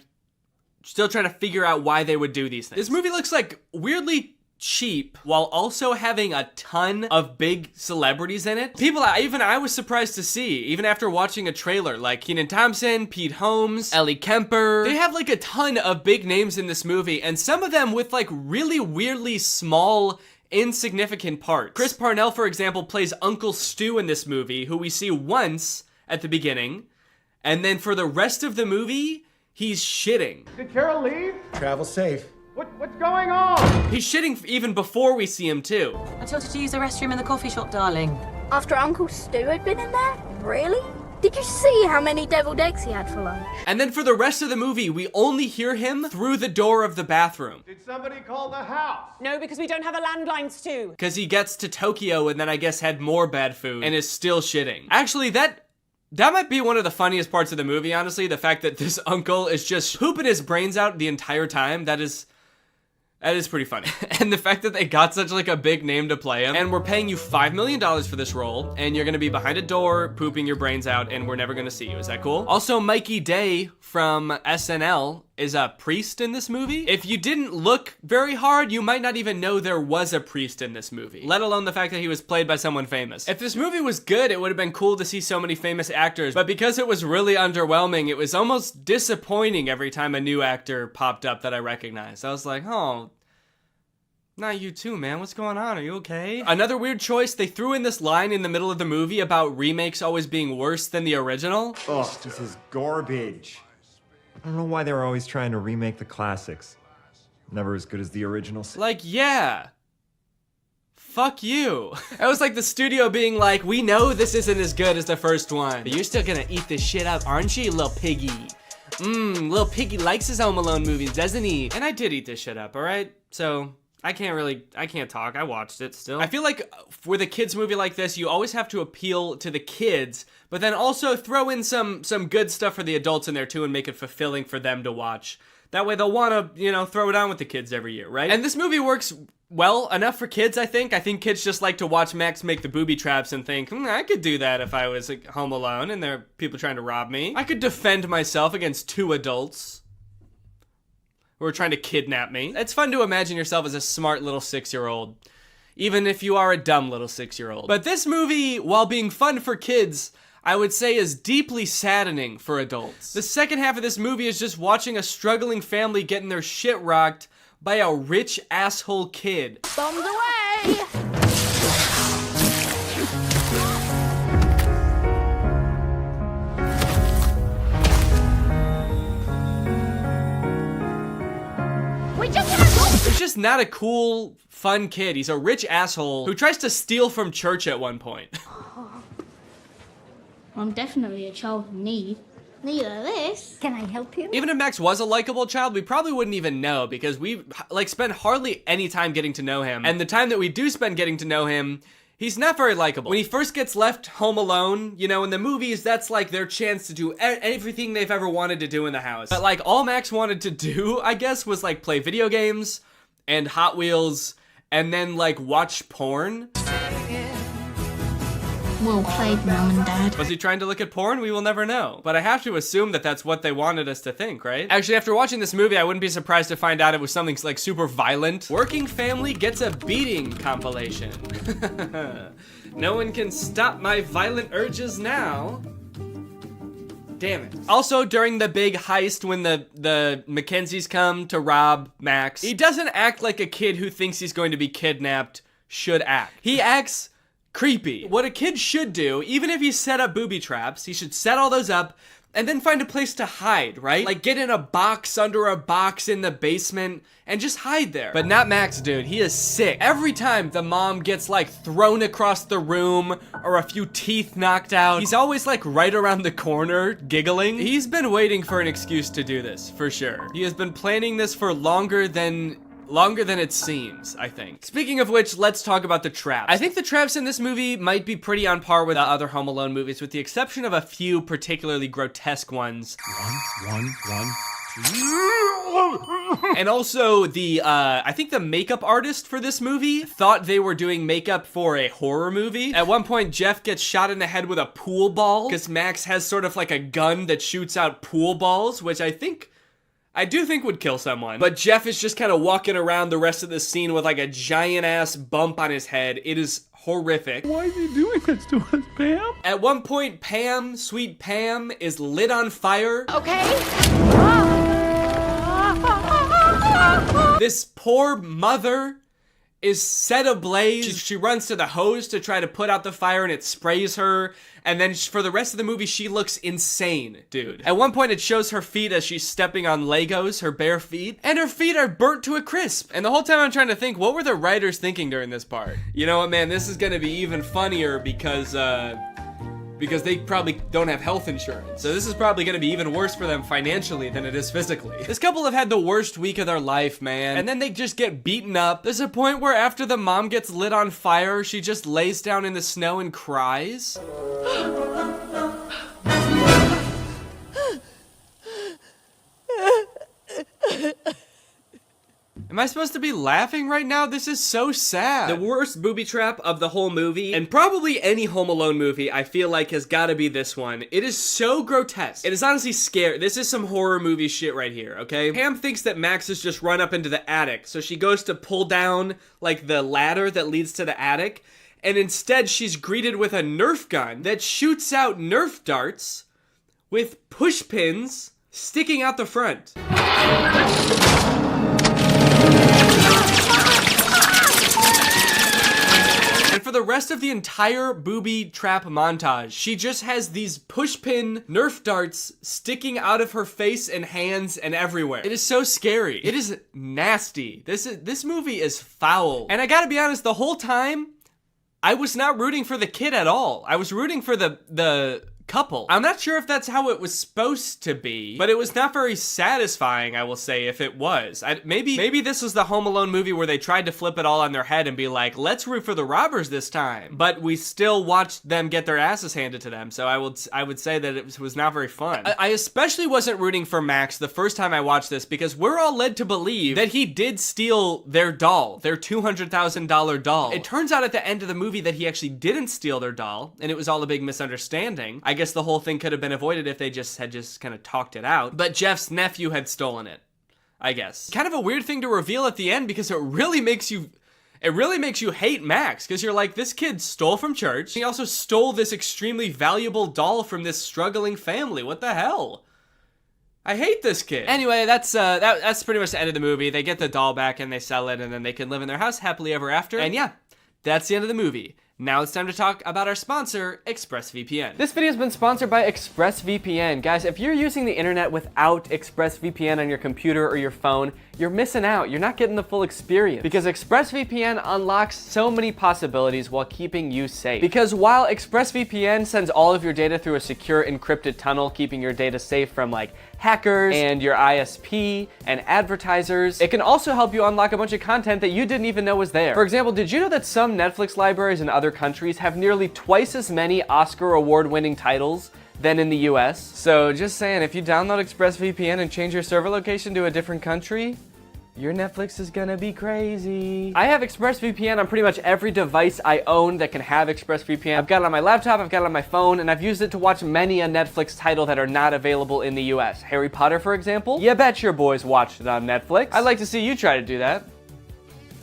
still trying to figure out why they would do these things. This movie looks like weirdly cheap while also having a ton of big celebrities in it. People even I was surprised to see, even after watching a trailer, like Kenan Thompson, Pete Holmes, Ellie Kemper. They have like a ton of big names in this movie, and some of them with like really weirdly small, insignificant parts. Chris Parnell, for example, plays Uncle Stu in this movie, who we see once at the beginning, and then for the rest of the movie, he's shitting. Did Carol leave? Travel safe. What's going on? He's shitting even before we see him too. I told you to use the restroom in the coffee shop, darling. After Uncle Stu had been in there? Really? Did you see how many deviled eggs he had for lunch? And then for the rest of the movie, we only hear him through the door of the bathroom. Did somebody call the house? No, because we don't have a landline, Stu. Because he gets to Tokyo and then I guess had more bad food and is still shitting. Actually, that might be one of the funniest parts of the movie, honestly. The fact that this uncle is just pooping his brains out the entire time. That is pretty funny. And the fact that they got such like a big name to play him, and we're paying you $5 million for this role, and you're gonna be behind a door pooping your brains out, and we're never gonna see you. Is that cool? Also, Mikey Day from SNL is a priest in this movie. If you didn't look very hard, you might not even know there was a priest in this movie, let alone the fact that he was played by someone famous. If this movie was good, it would have been cool to see so many famous actors, but because it was really underwhelming, it was almost disappointing every time a new actor popped up that I recognized. I was like, oh, not you too, man. What's going on? Are you okay? Another weird choice, they threw in this line in the middle of the movie about remakes always being worse than the original. Ugh, this is garbage. I don't know why they're always trying to remake the classics. Never as good as the original. Like, yeah. Fuck you. It was like the studio being like, we know this isn't as good as the first one, but you're still gonna eat this shit up, aren't you, little piggy? Little piggy likes his Home Alone movies, doesn't he? And I did eat this shit up, alright? So I can't talk. I watched it still. I feel like with a kids movie like this, you always have to appeal to the kids, but then also throw in some good stuff for the adults in there too and make it fulfilling for them to watch. That way they'll want to, throw it on with the kids every year, right? And this movie works well enough for kids, I think. I think kids just like to watch Max make the booby traps and think, I could do that if I was like, home alone and there are people trying to rob me. I could defend myself against two adults who are trying to kidnap me. It's fun to imagine yourself as a smart little 6-year-old, even if you are a dumb little 6-year-old. But this movie, while being fun for kids, I would say is deeply saddening for adults. The second half of this movie is just watching a struggling family getting their shit rocked by a rich asshole kid. Bombs away! He's just not a cool, fun kid. He's a rich asshole who tries to steal from church at one point. I'm definitely a child in need. Neither this. Can I help you? Even if Max was a likable child, we probably wouldn't even know because we spend hardly any time getting to know him. And the time that we do spend getting to know him, he's not very likable. When he first gets left home alone, in the movies, that's like their chance to do everything they've ever wanted to do in the house. But like all Max wanted to do, I guess, was like play video games and Hot Wheels and then like watch porn. Well played, Mom and Dad. Was he trying to look at porn? We will never know. But I have to assume that that's what they wanted us to think, right? Actually, after watching this movie, I wouldn't be surprised to find out it was something like super violent. Working family gets a beating compilation. No one can stop my violent urges now. Damn it. Also, during the big heist when the Mackenzies come to rob Max, he doesn't act like a kid who thinks he's going to be kidnapped should act. He acts creepy. What a kid should do, even if he set up booby traps, he should set all those up and then find a place to hide, right? Like get in a box under a box in the basement and just hide there. But not Max, dude. He is sick. Every time the mom gets like thrown across the room or a few teeth knocked out, he's always like right around the corner giggling. He's been waiting for an excuse to do this, for sure. He has been planning this for longer than it seems, I think. Speaking of which, let's talk about the traps. I think the traps in this movie might be pretty on par with the other Home Alone movies, with the exception of a few particularly grotesque ones. One, two. And also the, I think the makeup artist for this movie thought they were doing makeup for a horror movie. At one point, Jeff gets shot in the head with a pool ball because Max has sort of like a gun that shoots out pool balls, which I do think would kill someone. But Jeff is just kind of walking around the rest of the scene with like a giant ass bump on his head. It is horrific. Why is he doing this to us, Pam? At one point, Pam, sweet Pam, is lit on fire. Okay. This poor mother is set ablaze. She runs to the hose to try to put out the fire and it sprays her. And then for the rest of the movie, she looks insane, dude. At one point, it shows her feet as she's stepping on Legos, her bare feet. And her feet are burnt to a crisp. And the whole time I'm trying to think, what were the writers thinking during this part? You know what, man? This is gonna be even funnier because they probably don't have health insurance. So this is probably gonna be even worse for them financially than it is physically. This couple have had the worst week of their life, man. And then they just get beaten up. There's a point where after the mom gets lit on fire, she just lays down in the snow and cries. Am I supposed to be laughing right now? This is so sad. The worst booby trap of the whole movie, and probably any Home Alone movie, I feel like has gotta be this one. It is so grotesque. It is honestly scary. This is some horror movie shit right here, okay? Pam thinks that Max has just run up into the attic, so she goes to pull down, like, the ladder that leads to the attic, and instead she's greeted with a Nerf gun that shoots out Nerf darts with push pins sticking out the front. And for the rest of the entire booby trap montage, she just has these pushpin Nerf darts sticking out of her face and hands and everywhere. It is so scary. It is nasty. This movie is foul. And I gotta be honest, the whole time, I was not rooting for the kid at all. I was rooting for the couple. I'm not sure if that's how it was supposed to be, but it was not very satisfying, I will say, if it was. Maybe this was the Home Alone movie where they tried to flip it all on their head and be like, let's root for the robbers this time. But we still watched them get their asses handed to them, so I would say that it was not very fun. I especially wasn't rooting for Max the first time I watched this because we're all led to believe that he did steal their doll, their $200,000 doll. It turns out at the end of the movie that he actually didn't steal their doll, and it was all a big misunderstanding. I guess the whole thing could have been avoided if they had kind of talked it out. But Jeff's nephew had stolen it, I guess. Kind of a weird thing to reveal at the end because it really makes you hate Max, because you're like, this kid stole from church. He also stole this extremely valuable doll from this struggling family. What the hell? I hate this kid. Anyway, that's pretty much the end of the movie. They get the doll back and they sell it, and then they can live in their house happily ever after. And yeah, that's the end of the movie. Now it's time to talk about our sponsor, ExpressVPN. This video has been sponsored by ExpressVPN. Guys, if you're using the internet without ExpressVPN on your computer or your phone, you're missing out. You're not getting the full experience because ExpressVPN unlocks so many possibilities while keeping you safe. Because while ExpressVPN sends all of your data through a secure encrypted tunnel, keeping your data safe from like hackers and your ISP and advertisers, it can also help you unlock a bunch of content that you didn't even know was there. For example, did you know that some Netflix libraries in other countries have nearly twice as many Oscar award-winning titles than in the US? So just saying, if you download ExpressVPN and change your server location to a different country, your Netflix is gonna be crazy. I have ExpressVPN on pretty much every device I own that can have ExpressVPN. I've got it on my laptop, I've got it on my phone, and I've used it to watch many a Netflix title that are not available in the US. Harry Potter, for example. You bet your boys watched it on Netflix. I'd like to see you try to do that.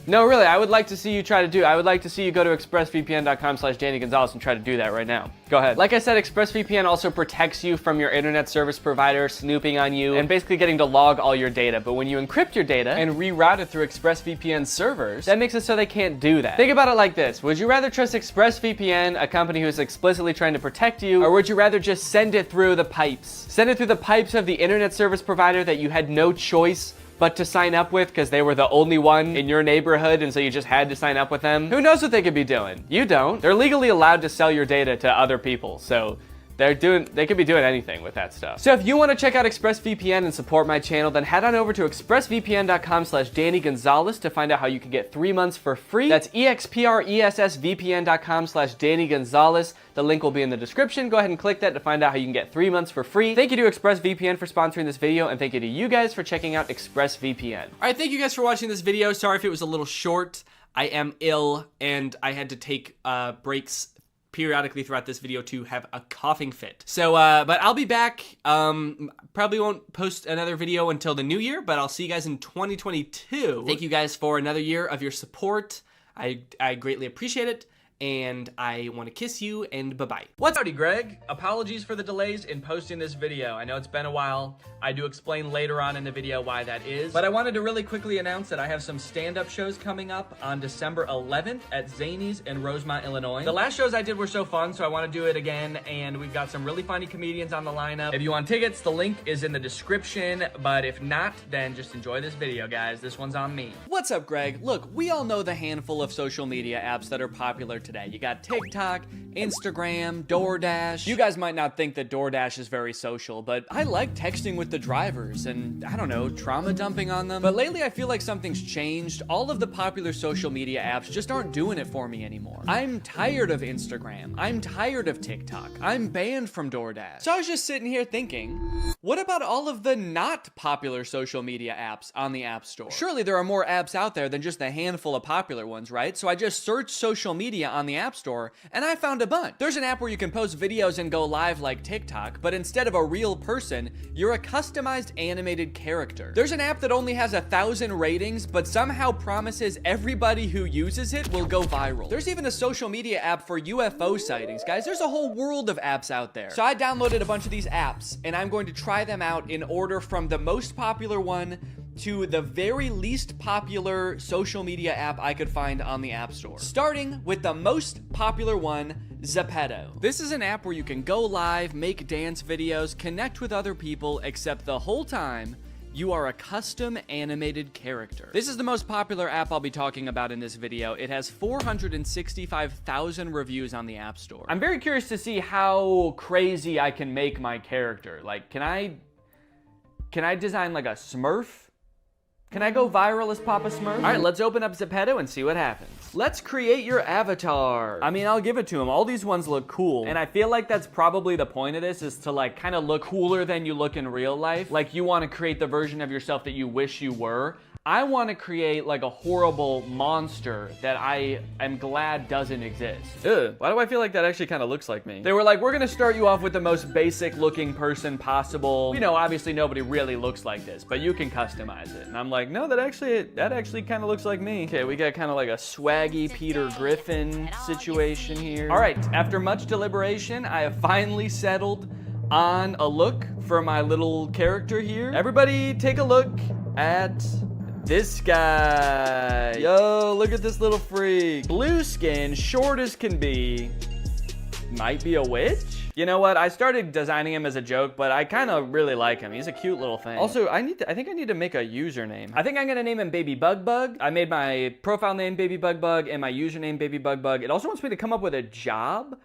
No, really, I would like to see you try to do it. I would like to see you go to expressvpn.com/Danny Gonzalez and try to do that right now. Go ahead. Like I said, ExpressVPN also protects you from your internet service provider snooping on you and basically getting to log all your data. But when you encrypt your data and reroute it through ExpressVPN servers, that makes it so they can't do that. Think about it like this. Would you rather trust ExpressVPN, a company who is explicitly trying to protect you, or would you rather just send it through the pipes? Send it through the pipes of the internet service provider that you had no choice but to sign up with because they were the only one in your neighborhood and so you just had to sign up with them? Who knows what they could be doing? You don't. They're legally allowed to sell your data to other people, so They could be doing anything with that stuff. So if you want to check out ExpressVPN and support my channel, then head on over to expressvpn.com/Danny Gonzalez to find out how you can get 3 months for free. That's expressvpn.com/Danny Gonzalez. The link will be in the description. Go ahead and click that to find out how you can get 3 months for free. Thank you to ExpressVPN for sponsoring this video, and thank you to you guys for checking out ExpressVPN. All right, thank you guys for watching this video. Sorry if it was a little short. I am ill, and I had to take breaks periodically throughout this video to have a coughing fit. So, but I'll be back. Probably won't post another video until the new year, but I'll see you guys in 2022. Thank you guys for another year of your support. I greatly appreciate it. And I want to kiss you, and bye-bye. What's howdy, Greg? Apologies for the delays in posting this video. I know it's been a while. I do explain later on in the video why that is. But I wanted to really quickly announce that I have some stand-up shows coming up on December 11th at Zany's in Rosemont, Illinois. The last shows I did were so fun, so I want to do it again, and we've got some really funny comedians on the lineup. If you want tickets, the link is in the description, but if not, then just enjoy this video, guys. This one's on me. What's up, Greg? Look, we all know the handful of social media apps that are popular today. You got TikTok, Instagram, DoorDash. You guys might not think that DoorDash is very social, but I like texting with the drivers and, I don't know, trauma dumping on them. But lately I feel like something's changed. All of the popular social media apps just aren't doing it for me anymore. I'm tired of Instagram. I'm tired of TikTok. I'm banned from DoorDash. So I was just sitting here thinking, what about all of the not popular social media apps on the App Store? Surely there are more apps out there than just a handful of popular ones, right? So I just searched social media on the App Store, and I found a bunch. There's an app where you can post videos and go live like TikTok, but instead of a real person, you're a customized animated character. There's an app that only has 1,000 ratings, but somehow promises everybody who uses it will go viral. There's even a social media app for UFO sightings, guys. There's a whole world of apps out there. So I downloaded a bunch of these apps, and I'm going to try them out in order from the most popular one to the very least popular social media app I could find on the App Store. Starting with the most popular one, Zepeto. This is an app where you can go live, make dance videos, connect with other people, except the whole time, you are a custom animated character. This is the most popular app I'll be talking about in this video. It has 465,000 reviews on the App Store. I'm very curious to see how crazy I can make my character. Like, can I design like a Smurf? Can I go viral as Papa Smurf? All right, let's open up Zepeto and see what happens. Let's create your avatar. I mean, I'll give it to him. All these ones look cool. And I feel like that's probably the point of this, is to like kind of look cooler than you look in real life. Like you want to create the version of yourself that you wish you were. I want to create like a horrible monster that I am glad doesn't exist. Ugh, why do I feel like that actually kind of looks like me? They were like, we're going to start you off with the most basic looking person possible. You know, obviously nobody really looks like this, but you can customize it. And I'm like, no, that actually kind of looks like me. Okay, we got kind of like a swaggy Peter Griffin situation here. All right, after much deliberation, I have finally settled on a look for my little character here. Everybody take a look at this guy. Yo, look at this little freak. Blue skin, short as can be. Might be a witch? You know what? I started designing him as a joke, but I kind of really like him. He's a cute little thing. Also, I think I need to make a username. I think I'm gonna name him Baby Bug Bug. I made my profile name Baby Bug Bug and my username Baby Bug Bug. It also wants me to come up with a job.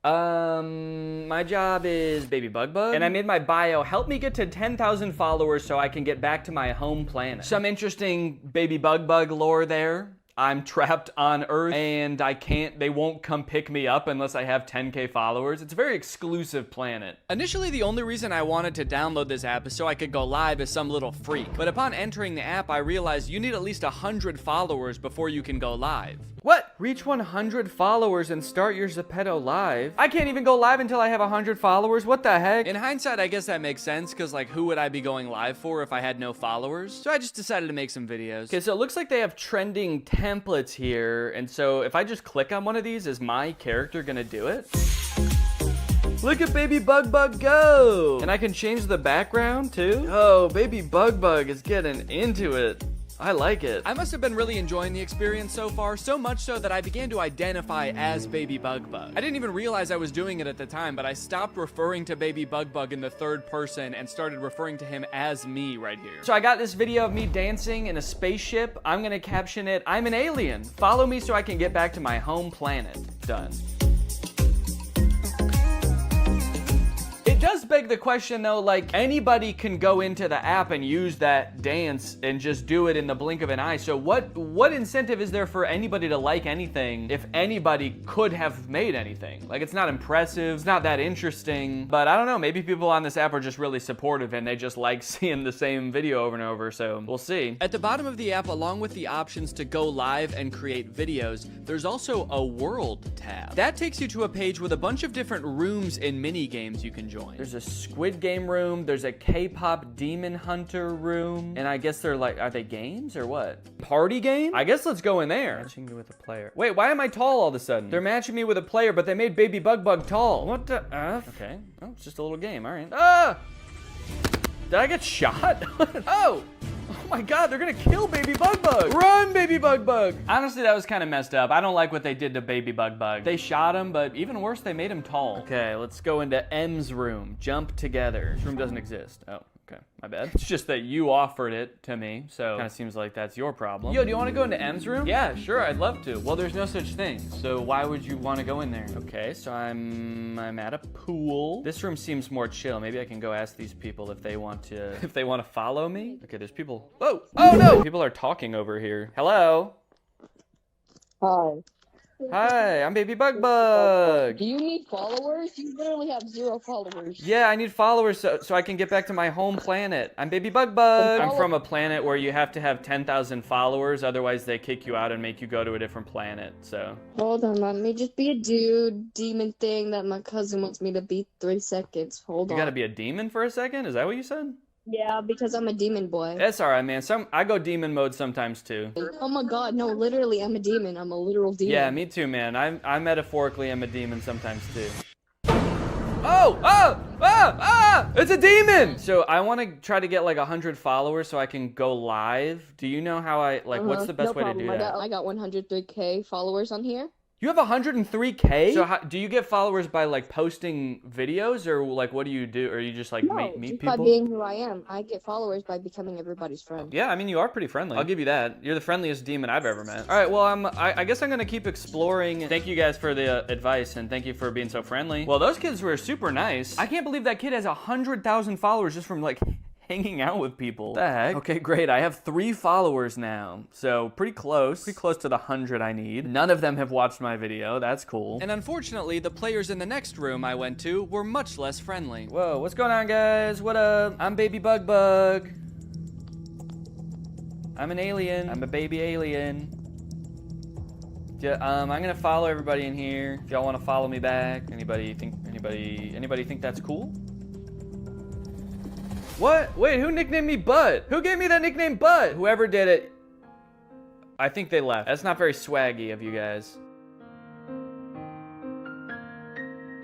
My job is Baby Bug Bug, and I made my bio, help me get to 10,000 followers so I can get back to my home planet. Some interesting Baby Bug Bug lore there. I'm trapped on Earth, and they won't come pick me up unless I have 10K followers. It's a very exclusive planet. Initially, the only reason I wanted to download this app is so I could go live as some little freak. But upon entering the app, I realized you need at least 100 followers before you can go live. What? Reach 100 followers and start your Zepeto live? I can't even go live until I have 100 followers? What the heck? In hindsight, I guess that makes sense, because like, who would I be going live for if I had no followers? So I just decided to make some videos. Okay, so it looks like they have trending templates here, and so if I just click on one of these, is my character gonna do it? Look at Baby Bug Bug go! And I can change the background too? Oh, Baby Bug Bug is getting into it. I like it. I must have been really enjoying the experience so far, so much so that I began to identify as Baby Bug Bug. I didn't even realize I was doing it at the time, but I stopped referring to Baby Bug Bug in the third person and started referring to him as me right here. So I got this video of me dancing in a spaceship. I'm gonna caption it, I'm an alien. Follow me so I can get back to my home planet. Done. beg the question though, like anybody can go into the app and use that dance and just do it in the blink of an eye. So what incentive is there for anybody to like anything if anybody could have made anything? Like, it's not impressive, it's not that interesting, but I don't know, maybe people on this app are just really supportive and they just like seeing the same video over and over, so we'll see. At the bottom of the app, along with the options to go live and create videos, there's also a world tab. That takes you to a page with a bunch of different rooms and mini games you can join. There's a Squid Game room, there's a K-pop Demon Hunter room, and I guess they're like, are they games or what? Party game? I guess let's go in there. Matching me with a player. Wait, why am I tall all of a sudden? They're matching me with a player, but they made Baby Bug tall. What the F? Okay, oh, it's just a little game, all right. Ah! Did I get shot? Oh! Oh my god, they're gonna kill Baby Bug. Run, Baby Bug. Honestly, that was kind of messed up. I don't like what they did to Baby Bug. They shot him, but even worse, they made him tall. Okay, let's go into M's room. Jump together. This room doesn't exist. Oh. Okay, my bad. It's just that you offered it to me, so kind of seems like that's your problem. Yo, do you want to go into M's room? Yeah, sure, I'd love to. Well, there's no such thing, so why would you want to go in there? Okay, so I'm at a pool. This room seems more chill. Maybe I can go ask these people if they want to follow me. Okay, there's people. Whoa! Oh no! People are talking over here. Hello. Hi. Hi, I'm Baby Bug. Do you need followers? You literally have 0 followers. Yeah, I need followers so I can get back to my home planet. I'm Baby Bug. I'm from a planet where you have to have 10,000 followers, otherwise they kick you out and make you go to a different planet, so. Hold on, let me just be a demon thing that my cousin wants me to beat 3 seconds. Hold on. You gotta be a demon for a second? Is that what you said? Yeah, because I'm a demon boy. That's alright, man. I go demon mode sometimes too. Oh my god, no, literally, I'm a demon. I'm a literal demon. Yeah, me too, man. I metaphorically am a demon sometimes too. Oh! It's a demon! So I want to try to get like 100 followers so I can go live. Do you know how what's the best way to do that? I got 103K followers on here. You have 103K? So do you get followers by like posting videos, or like what do you do? Or you just like meet people? By being who I am. I get followers by becoming everybody's friend. Yeah, I mean, you are pretty friendly. I'll give you that. You're the friendliest demon I've ever met. All right, well, I guess I'm gonna keep exploring. Thank you guys for the advice, and thank you for being so friendly. Well, those kids were super nice. I can't believe that kid has 100,000 followers just from like hanging out with people. What the heck? Okay, great. I have 3 followers now. So pretty close to the 100 I need. None of them have watched my video. That's cool. And unfortunately, the players in the next room I went to were much less friendly. Whoa, what's going on, guys? What up? I'm Baby Bug. I'm an alien. I'm a baby alien. Yeah, I'm gonna follow everybody in here. If y'all want to follow me back. Anybody think that's cool? What? Wait, who nicknamed me Butt? Who gave me that nickname Butt? Whoever did it, I think they left. That's not very swaggy of you guys.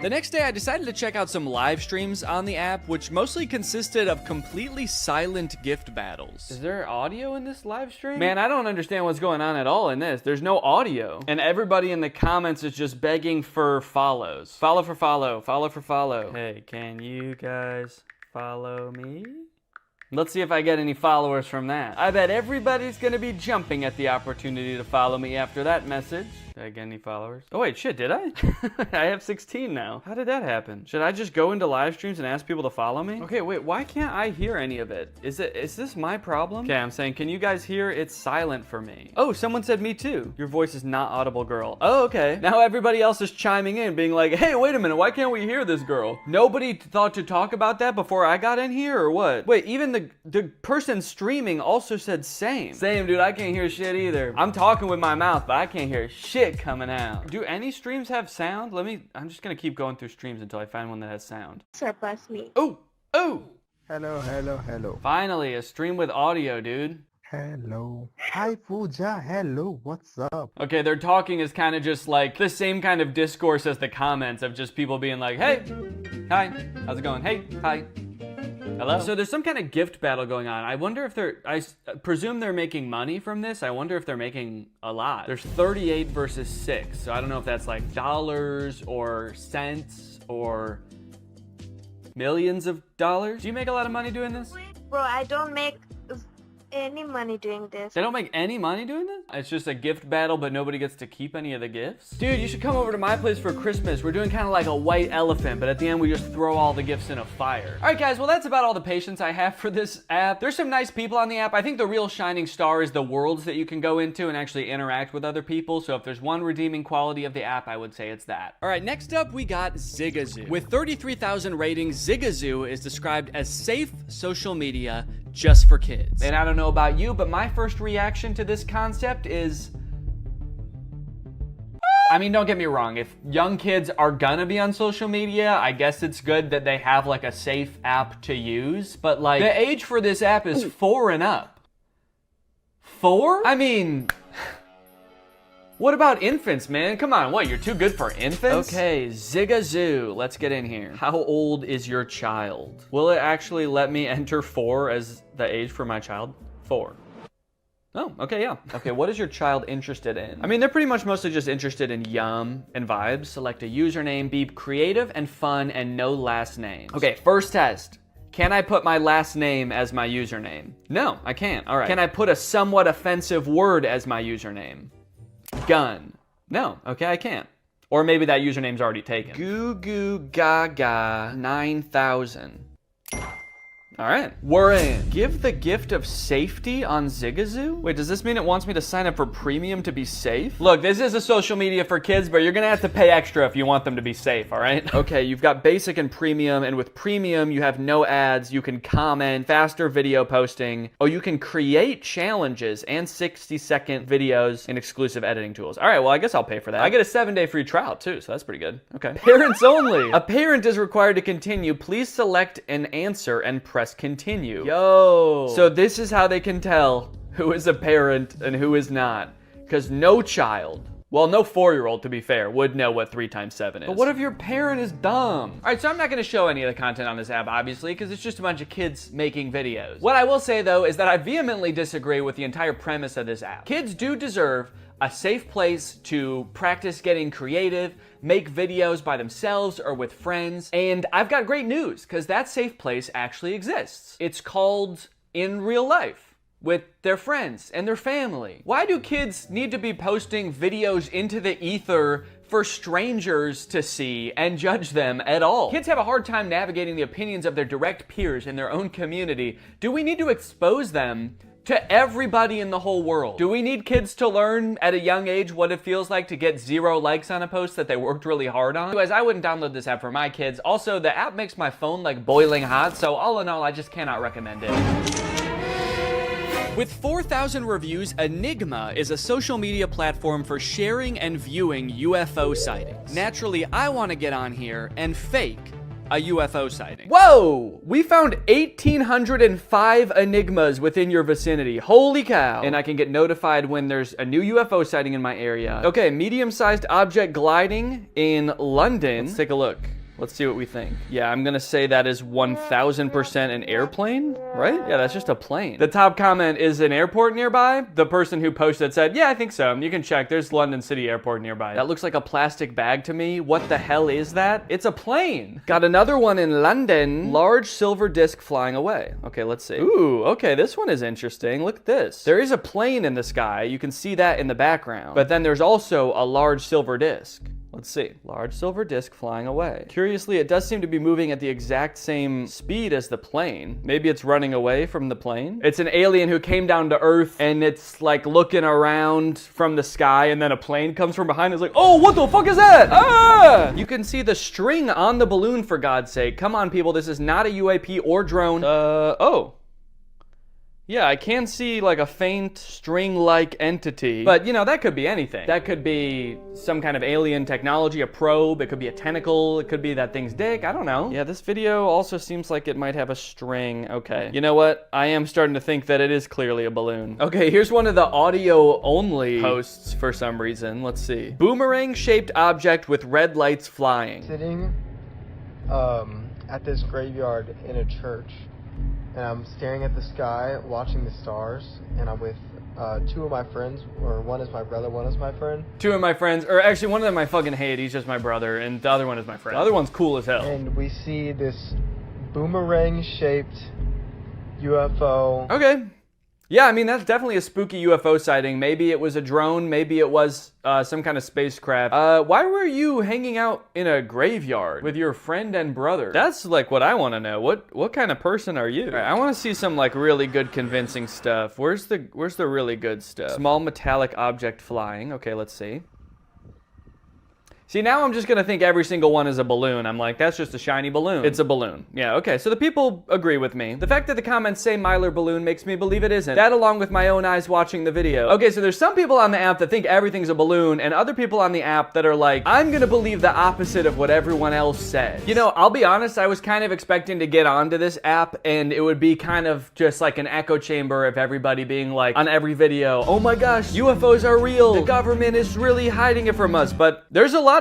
The next day, I decided to check out some live streams on the app, which mostly consisted of completely silent gift battles. Is there audio in this live stream? Man, I don't understand what's going on at all in this. There's no audio. And everybody in the comments is just begging for follows. Follow for follow. Follow for follow. Hey, can you guys follow me? Let's see if I get any followers from that. I bet everybody's gonna be jumping at the opportunity to follow me after that message. Did I get any followers? Oh wait, shit, did I? I have 16 now. How did that happen? Should I just go into live streams and ask people to follow me? Okay, wait, why can't I hear any of it? Is this my problem? Okay, I'm saying, can you guys hear? It's silent for me. Oh, someone said me too. Your voice is not audible, girl. Oh, okay. Now everybody else is chiming in, being like, hey, wait a minute, why can't we hear this girl? Nobody thought to talk about that before I got in here, or what? Wait, even the person streaming also said same. Same, dude, I can't hear shit either. I'm talking with my mouth, but I can't hear shit coming out. Do any streams have sound? I'm just gonna keep going through streams until I find one that has sound. Surpass me. Oh! Hello. Finally, a stream with audio, dude. Hello. Hi, Pooja. Hello. What's up? Okay, their talking is kind of just like the same kind of discourse as the comments of just people being like, hey, hi, how's it going? Hey, hi. Hello? So there's some kind of gift battle going on. I wonder if I presume they're making money from this. I wonder if they're making a lot. There's 38 versus 6. So I don't know if that's like dollars or cents or millions of dollars. Do you make a lot of money doing this? Bro, I don't make any money doing this. They don't make any money doing this? It's just a gift battle, but nobody gets to keep any of the gifts? Dude, you should come over to my place for Christmas. We're doing kind of like a white elephant, but at the end we just throw all the gifts in a fire. All right, guys, well, that's about all the patience I have for this app. There's some nice people on the app. I think the real shining star is the worlds that you can go into and actually interact with other people. So if there's one redeeming quality of the app, I would say it's that. All right, next up, we got Zigazoo. With 33,000 ratings, Zigazoo is described as safe social media just for kids. And I don't know about you, but my first reaction to this concept is, I mean, don't get me wrong. If young kids are gonna be on social media, I guess it's good that they have like a safe app to use. But like, the age for this app is 4 and up. 4? I mean, what about infants, man? Come on, what, you're too good for infants? Okay, Zigazoo, let's get in here. How old is your child? Will it actually let me enter 4 as the age for my child? 4. Oh, okay, yeah. Okay, what is your child interested in? I mean, they're pretty much mostly just interested in yum and vibes. Select a username, be creative and fun, and no last names. Okay, first test. Can I put my last name as my username? No, I can't. All right. Can I put a somewhat offensive word as my username? Gun. No, okay, I can't. Or maybe that username's already taken. Goo Goo Gaga 9000. All right, we're in. Give the gift of safety on Zigazoo? Wait, does this mean it wants me to sign up for premium to be safe? Look, this is a social media for kids, but you're gonna have to pay extra if you want them to be safe, all right? Okay, you've got basic and premium, and with premium, you have no ads, you can comment, faster video posting, oh, you can create challenges and 60-second videos and exclusive editing tools. All right, well, I guess I'll pay for that. I get a 7-day free trial too, so that's pretty good. Okay. Parents only. A parent is required to continue. Please select an answer and press continue. Yo. So this is how they can tell who is a parent and who is not. Because no child, well, no 4-year-old to be fair, would know what 3 times 7 is. But what if your parent is dumb? All right, so I'm not gonna show any of the content on this app, obviously, because it's just a bunch of kids making videos. What I will say though is that I vehemently disagree with the entire premise of this app. Kids do deserve a safe place to practice getting creative, make videos by themselves or with friends. And I've got great news, because that safe place actually exists. It's called in real life, with their friends and their family. Why do kids need to be posting videos into the ether for strangers to see and judge them at all? Kids have a hard time navigating the opinions of their direct peers in their own community. Do we need to expose them to everybody in the whole world? Do we need kids to learn at a young age what it feels like to get 0 likes on a post that they worked really hard on? Anyways, I wouldn't download this app for my kids. Also, the app makes my phone like boiling hot, so all in all, I just cannot recommend it. With 4,000 reviews, Enigma is a social media platform for sharing and viewing UFO sightings. Naturally, I want to get on here and fake a UFO sighting. Whoa! We found 1,805 enigmas within your vicinity. Holy cow. And I can get notified when there's a new UFO sighting in my area. Okay, medium-sized object gliding in London. Let's take a look. Let's see what we think. Yeah, I'm gonna say that is 1,000% an airplane, right? Yeah, that's just a plane. The top comment is an airport nearby. The person who posted said, yeah, I think so. You can check, there's London City Airport nearby. That looks like a plastic bag to me. What the hell is that? It's a plane. Got another one in London. Large silver disc flying away. Okay, let's see. Ooh, okay, this one is interesting. Look at this. There is a plane in the sky. You can see that in the background. But then there's also a large silver disc. Let's see. Large silver disc flying away. Curiously, it does seem to be moving at the exact same speed as the plane. Maybe it's running away from the plane. It's an alien who came down to Earth and it's like looking around from the sky and then a plane comes from behind and is like, oh, what the fuck is that? Ah! You can see the string on the balloon, for God's sake. Come on, people. This is not a UAP or drone. Oh. Yeah, I can see like a faint string-like entity, but you know, that could be anything. That could be some kind of alien technology, a probe, it could be a tentacle, it could be that thing's dick, I don't know. Yeah, this video also seems like it might have a string. Okay, you know what? I am starting to think that it is clearly a balloon. Okay, here's one of the audio-only posts for some reason. Let's see. Boomerang-shaped object with red lights flying. Sitting at this graveyard in a church. And I'm staring at the sky, watching the stars, and I'm with 2 of my friends, or one is my brother, one is my friend. 2 of my friends, or actually one of them I fucking hate, he's just my brother, and the other one is my friend. The other one's cool as hell. And we see this boomerang-shaped UFO. Okay. Yeah, I mean, that's definitely a spooky UFO sighting. Maybe it was a drone, maybe it was some kind of spacecraft. Why were you hanging out in a graveyard with your friend and brother? That's like what I want to know. What kind of person are you? All right, I want to see some like really good convincing stuff. Where's the really good stuff? Small metallic object flying. Okay, let's see. See, now I'm just gonna think every single one is a balloon. I'm like, that's just a shiny balloon. It's a balloon. Yeah, okay, so the people agree with me. The fact that the comments say Myler balloon makes me believe it isn't. That along with my own eyes watching the video. Okay, so there's some people on the app that think everything's a balloon, and other people on the app that are like, I'm gonna believe the opposite of what everyone else says. You know, I'll be honest, I was kind of expecting to get onto this app, and it would be kind of just like an echo chamber of everybody being like, on every video, oh my gosh, UFOs are real. The government is really hiding it from us. But there's a lot of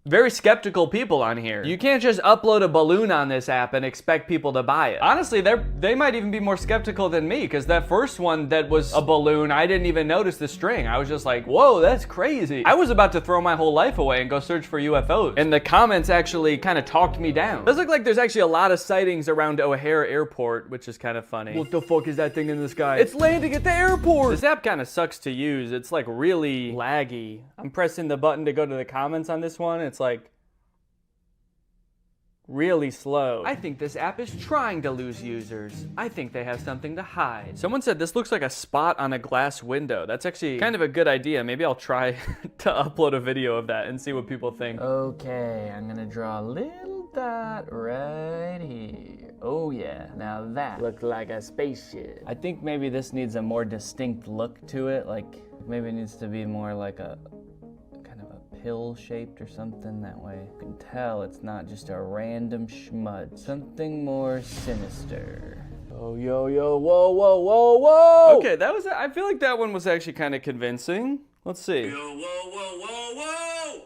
very skeptical people on here. You can't just upload a balloon on this app and expect people to buy it. Honestly, they might even be more skeptical than me, because that first one that was a balloon, I didn't even notice the string. I was just like, whoa, that's crazy. I was about to throw my whole life away and go search for UFOs. And the comments actually kind of talked me down. Does look like there's actually a lot of sightings around O'Hare Airport, which is kind of funny. What the fuck is that thing in the sky? It's landing at the airport! This app kind of sucks to use. It's like really laggy. I'm pressing the button to go to the comments on this one. It's like really slow. I think this app is trying to lose users. I think they have something to hide. Someone said this looks like a spot on a glass window. That's actually kind of a good idea. Maybe I'll try to upload a video of that and see what people think. Okay, I'm gonna draw a little dot right here. Oh yeah, now that looks like a spaceship. I think maybe this needs a more distinct look to it. Like maybe it needs to be more like a pill-shaped or something. That way you can tell it's not just a random schmud. Something more sinister. Oh, yo, yo, whoa, whoa, whoa, whoa! Okay, that was, I feel like that one was actually kind of convincing. Let's see. Yo, whoa, whoa, whoa, whoa!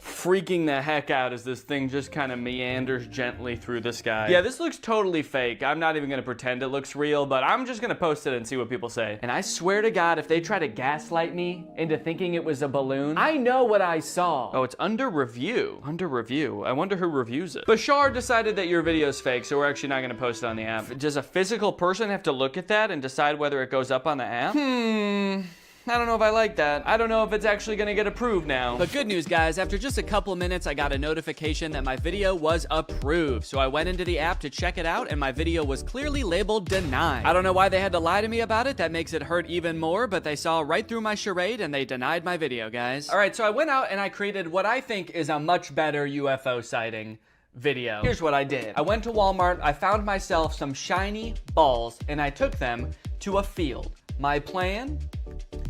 Freaking the heck out as this thing just kind of meanders gently through the sky. Yeah, this looks totally fake. I'm not even gonna pretend it looks real, but I'm just gonna post it and see what people say. And I swear to God, if they try to gaslight me into thinking it was a balloon, I know what I saw. Oh, it's under review. Under review. I wonder who reviews it. Bashar decided that your video's fake, so we're actually not gonna post it on the app. Does a physical person have to look at that and decide whether it goes up on the app? I don't know if I like that. I don't know if it's actually gonna get approved now. But good news, guys, after just a couple minutes, I got a notification that my video was approved. So I went into the app to check it out, and my video was clearly labeled denied. I don't know why they had to lie to me about it. That makes it hurt even more, but they saw right through my charade and they denied my video, guys. All right, so I went out and I created what I think is a much better UFO sighting video. Here's what I did. I went to Walmart, I found myself some shiny balls, and I took them to a field. My plan?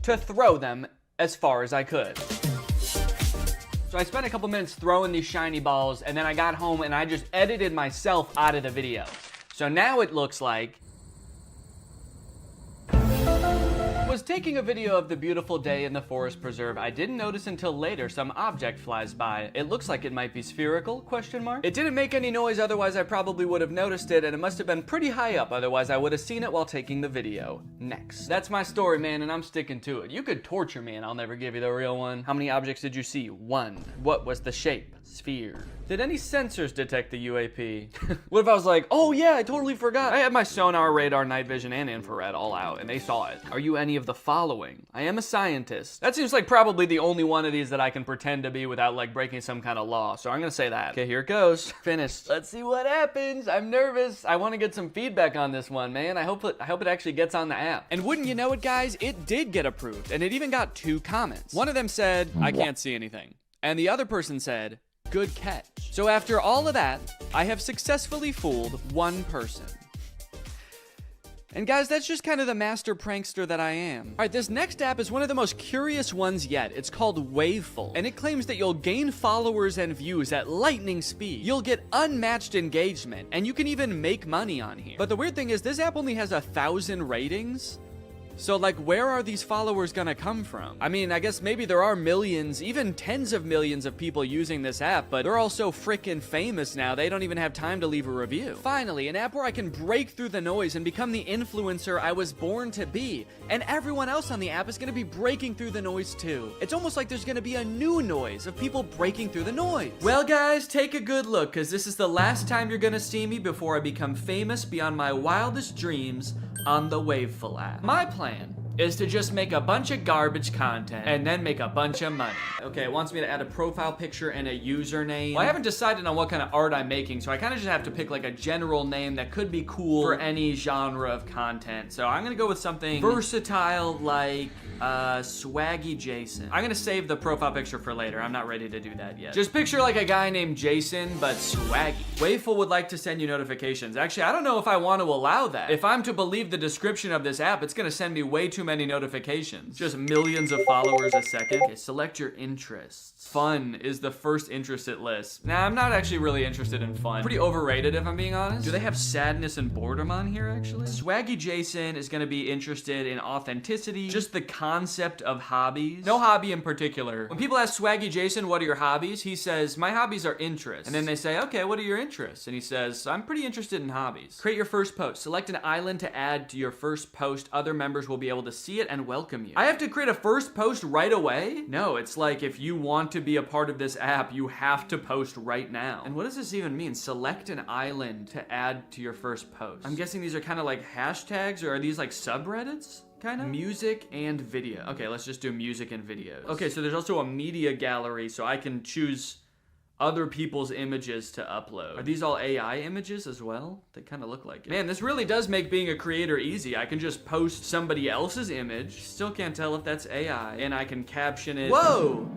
To throw them as far as I could. So I spent a couple minutes throwing these shiny balls, and then I got home and I just edited myself out of the video. So now it looks like was taking a video of the beautiful day in the forest preserve. I didn't notice until later some object flies by. It looks like it might be spherical, question mark. It didn't make any noise, otherwise I probably would have noticed it, and it must have been pretty high up, otherwise I would have seen it while taking the video. Next. That's my story, man, and I'm sticking to it. You could torture me and I'll never give you the real one. How many objects did you see? 1. What was the shape? Sphere. Did any sensors detect the UAP? What if I was like, oh yeah, I totally forgot. I had my sonar, radar, night vision, and infrared all out, and they saw it. Are you any of the following? I am a scientist. That seems like probably the only one of these that I can pretend to be without like breaking some kind of law, so I'm gonna say that. Okay, here it goes. Finished. Let's see what happens. I'm nervous. I want to get some feedback on this one, man. I hope it actually gets on the app. And wouldn't you know it, guys, it did get approved, and it even got 2 comments. One of them said, I can't see anything. And the other person said, good catch. So after all of that, I have successfully fooled 1 person. And guys, that's just kind of the master prankster that I am. All right, this next app is one of the most curious ones yet. It's called Waveful, and it claims that you'll gain followers and views at lightning speed. You'll get unmatched engagement, and you can even make money on here. But the weird thing is this app only has 1,000 ratings. So like, where are these followers gonna come from? I mean, I guess maybe there are millions, even tens of millions of people using this app, but they're all so freaking famous now, they don't even have time to leave a review. Finally, an app where I can break through the noise and become the influencer I was born to be. And everyone else on the app is gonna be breaking through the noise too. It's almost like there's gonna be a new noise of people breaking through the noise. Well guys, take a good look, cause this is the last time you're gonna see me before I become famous beyond my wildest dreams on the Waveful app. My plan is to just make a bunch of garbage content and then make a bunch of money. Okay, it wants me to add a profile picture and a username. Well, I haven't decided on what kind of art I'm making, so I kind of just have to pick like a general name that could be cool for any genre of content. So I'm gonna go with something versatile like Swaggy Jason. I'm gonna save the profile picture for later. I'm not ready to do that yet. Just picture like a guy named Jason, but swaggy. Waveful would like to send you notifications. Actually, I don't know if I want to allow that. If I'm to believe the description of this app, it's gonna send me way too many notifications. Just millions of followers a second. Okay, select your interests. Fun is the first interest it lists. Nah, I'm not actually really interested in fun. Pretty overrated if I'm being honest. Do they have sadness and boredom on here actually? Swaggy Jason is gonna be interested in authenticity, just the concept of hobbies. No hobby in particular. When people ask Swaggy Jason, what are your hobbies? He says, my hobbies are interests. And then they say, okay, what are your interests? And he says, I'm pretty interested in hobbies. Create your first post. Select an island to add to your first post. Other members will be able to see it and welcome you. I have to create a first post right away? No, it's like if you want to be a part of this app, you have to post right now. And what does this even mean? Select an island to add to your first post. I'm guessing these are kind of like hashtags, or are these like subreddits? Kind of? Music and video. Okay, let's just do music and videos. Okay, so there's also a media gallery, so I can choose other people's images to upload. Are these all AI images as well? They kind of look like it. Man, this really does make being a creator easy. I can just post somebody else's image. Still can't tell if that's AI. And I can caption it. Whoa!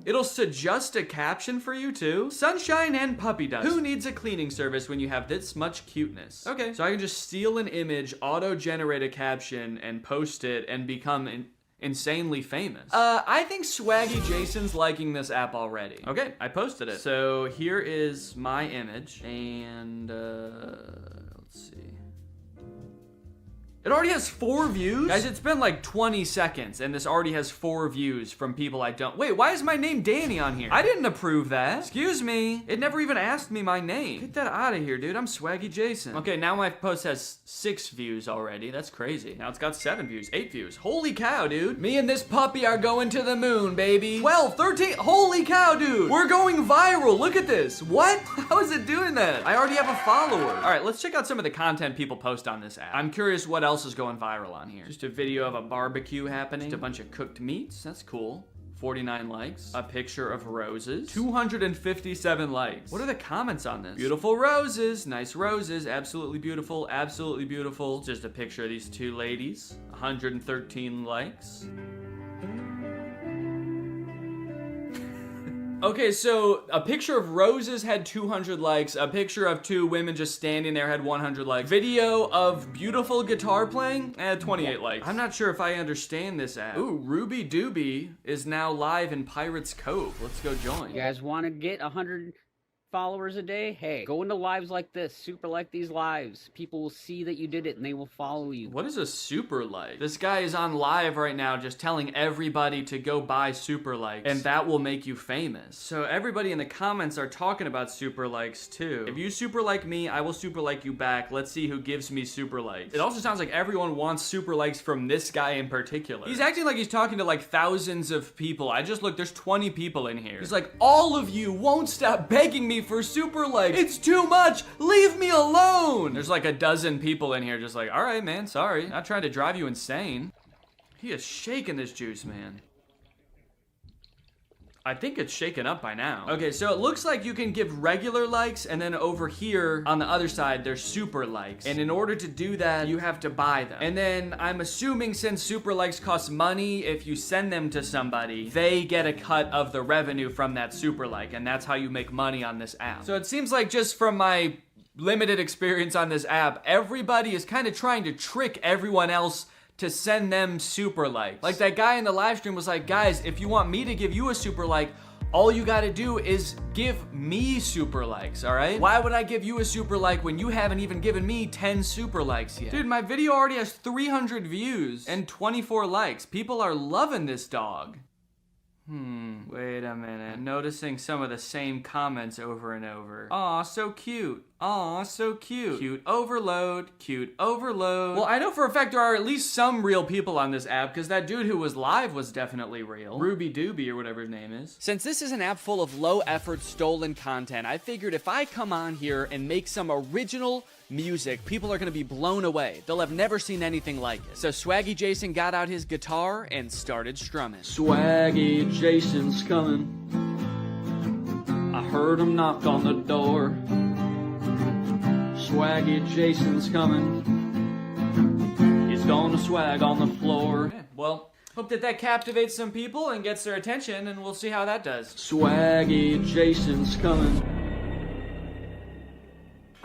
It'll suggest a caption for you too? Sunshine and puppy dust. Who needs a cleaning service when you have this much cuteness? Okay, so I can just steal an image, auto-generate a caption, and post it and become insanely famous. I think Swaggy Jason's liking this app already. Okay, I posted it. So here is my image, and let's see. It already has 4 views? Guys, it's been like 20 seconds and this already has 4 views from people I don't. Wait, why is my name Danny on here? I didn't approve that. Excuse me. It never even asked me my name. Get that out of here, dude. I'm Swaggy Jason. Okay, now my post has 6 views already. That's crazy. Now it's got 7 views, 8 views. Holy cow, dude. Me and this puppy are going to the moon, baby. 12, 13. Holy cow, dude. We're going viral. Look at this. What? How is it doing that? I already have a follower. All right, let's check out some of the content people post on this app. I'm curious what else is going viral on here. Just a video of a barbecue happening. Just a bunch of cooked meats. That's cool. 49 likes. A picture of roses. 257 likes. What are the comments on this? Beautiful roses. Nice roses. Absolutely beautiful. Absolutely beautiful. Just a picture of these 2 ladies. 113 likes. Okay, so a picture of roses had 200 likes. A picture of 2 women just standing there had 100 likes. Video of beautiful guitar playing, 28 likes. I'm not sure if I understand this app. Ooh, Ruby Doobie is now live in Pirates Cove. Let's go join. You guys want to get 100 followers a day? Hey, go into lives like this. Super like these lives. People will see that you did it and they will follow you. What is a super like? This guy is on live right now just telling everybody to go buy super likes and that will make you famous. So everybody in the comments are talking about super likes too. If you super like me, I will super like you back. Let's see who gives me super likes. It also sounds like everyone wants super likes from this guy in particular. He's acting like he's talking to like thousands of people. I just looked, there's 20 people in here. He's like, all of you won't stop begging me for super likes. It's too much. Leave me alone. There's like a dozen people in here just like, all right, man, sorry. Not trying to drive you insane. He is shaking this juice, man. I think it's shaken up by now. Okay, so it looks like you can give regular likes, and then over here on the other side, there's super likes. And in order to do that, you have to buy them. And then I'm assuming since super likes cost money, if you send them to somebody, they get a cut of the revenue from that super like, and that's how you make money on this app. So it seems like just from my limited experience on this app, everybody is kind of trying to trick everyone else to send them super likes. Like that guy in the live stream was like, guys, if you want me to give you a super like, All you gotta do is give me super likes, all right? Why would I give you a super like when you haven't even given me 10 super likes yet? Dude, my video already has 300 views and 24 likes. People are loving this dog. Wait a minute. Noticing some of the same comments over and over. Aw, so cute. Aw, so cute. Cute overload. Cute overload. Well, I know for a fact there are at least some real people on this app because that dude who was live was definitely real. Ruby Doobie or whatever his name is. Since this is an app full of low effort stolen content, I figured if I come on here and make some original music, people are gonna be blown away. They'll have never seen anything like it. So Swaggy Jason got out his guitar and started strumming. Swaggy Jason's coming. I heard him knock on the door. Swaggy Jason's coming. He's gonna swag on the floor. Well, hope that captivates some people and gets their attention, and we'll see how that does. Swaggy Jason's coming.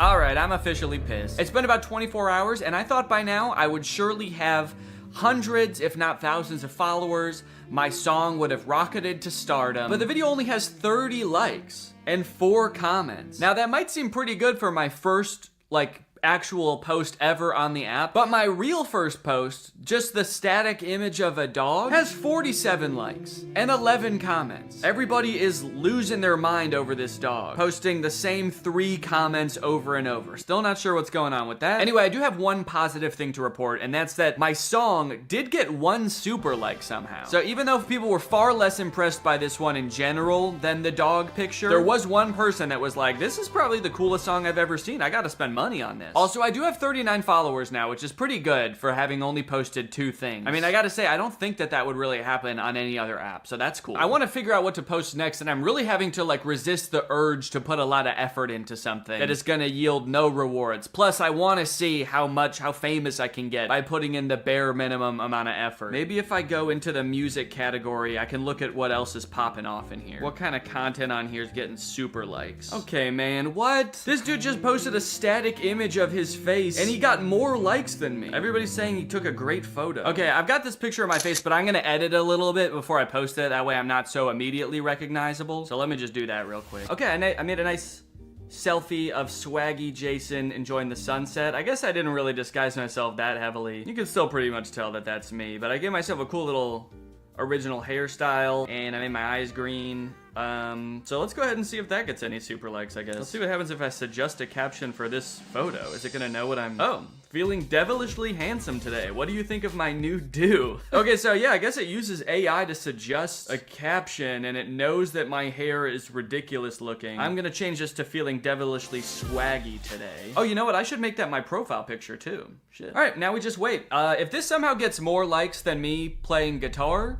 Alright, I'm officially pissed. It's been about 24 hours, and I thought by now I would surely have hundreds, if not thousands of followers. My song would have rocketed to stardom. But the video only has 30 likes and 4 comments. Now that might seem pretty good for my first, actual post ever on the app, but my real first post, just the static image of a dog, has 47 likes and 11 comments. Everybody is losing their mind over this dog, posting the same 3 comments over and over. Still not sure what's going on with that. Anyway, I do have one positive thing to report, and that's that my song did get 1 super like somehow. So even though people were far less impressed by this one in general than the dog picture, there was one person that was like, this is probably the coolest song I've ever seen. I gotta spend money on this. Also, I do have 39 followers now, which is pretty good for having only posted 2 things. I mean, I gotta say, I don't think that would really happen on any other app, so that's cool. I want to figure out what to post next, and I'm really having to resist the urge to put a lot of effort into something that is gonna yield no rewards. Plus, I want to see how famous I can get by putting in the bare minimum amount of effort. Maybe if I go into the music category, I can look at what else is popping off in here. What kind of content on here is getting super likes? Okay, man, what? This dude just posted a static image of his face, and he got more likes than me. Everybody's saying he took a great photo. Okay, I've got this picture of my face, but I'm gonna edit a little bit before I post it. That way I'm not so immediately recognizable. So let me just do that real quick. Okay, I made a nice selfie of Swaggy Jason enjoying the sunset. I guess I didn't really disguise myself that heavily. You can still pretty much tell that that's me, but I gave myself a cool little original hairstyle, and I made my eyes green. So let's go ahead and see if that gets any super likes, I guess. Let's see what happens if I suggest a caption for this photo. Is it gonna know what I'm... Oh, feeling devilishly handsome today. What do you think of my new do? Okay, so yeah, I guess it uses AI to suggest a caption, and it knows that my hair is ridiculous looking. I'm gonna change this to feeling devilishly swaggy today. Oh, you know what? I should make that my profile picture too. Shit. All right, now we just wait. If this somehow gets more likes than me playing guitar,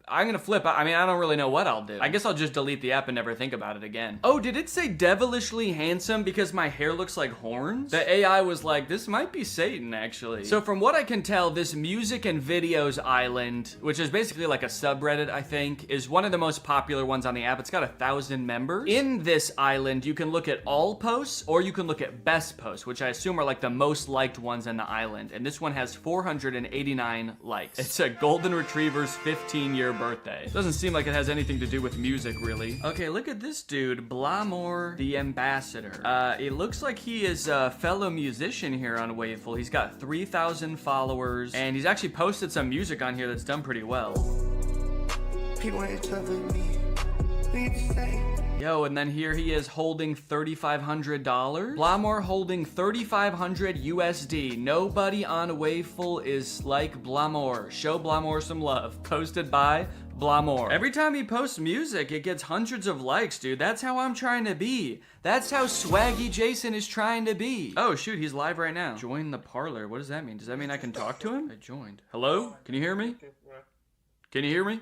I'm gonna flip. I mean, I don't really know what I'll do. I guess I'll just delete the app and never think about it again. Oh, did it say devilishly handsome because my hair looks like horns? The AI was like, this might be Satan, actually. So from what I can tell, this music and videos island, which is basically like a subreddit, I think, is one of the most popular ones on the app. It's got 1,000 members. In this island, you can look at all posts, or you can look at best posts, which I assume are like the most liked ones in the island. And this one has 489 likes. It's a golden retriever's 15-year birthday. Doesn't seem like it has anything to do with music, really. Okay, look at this dude, Blamore the Ambassador. It looks like he is a fellow musician here on Waveful. He's got 3,000 followers, and he's actually posted some music on here that's done pretty well. Yo, and then here he is holding $3,500. Blamore holding $3,500 USD. Nobody on Waveful is like Blamore. Show Blamore some love. Posted by Blamore. Every time he posts music, it gets hundreds of likes, dude. That's how I'm trying to be. That's how Swaggy Jason is trying to be. Oh, shoot, he's live right now. Join the parlor. What does that mean? Does that mean I can talk to him? I joined. Hello? Can you hear me? Can you hear me?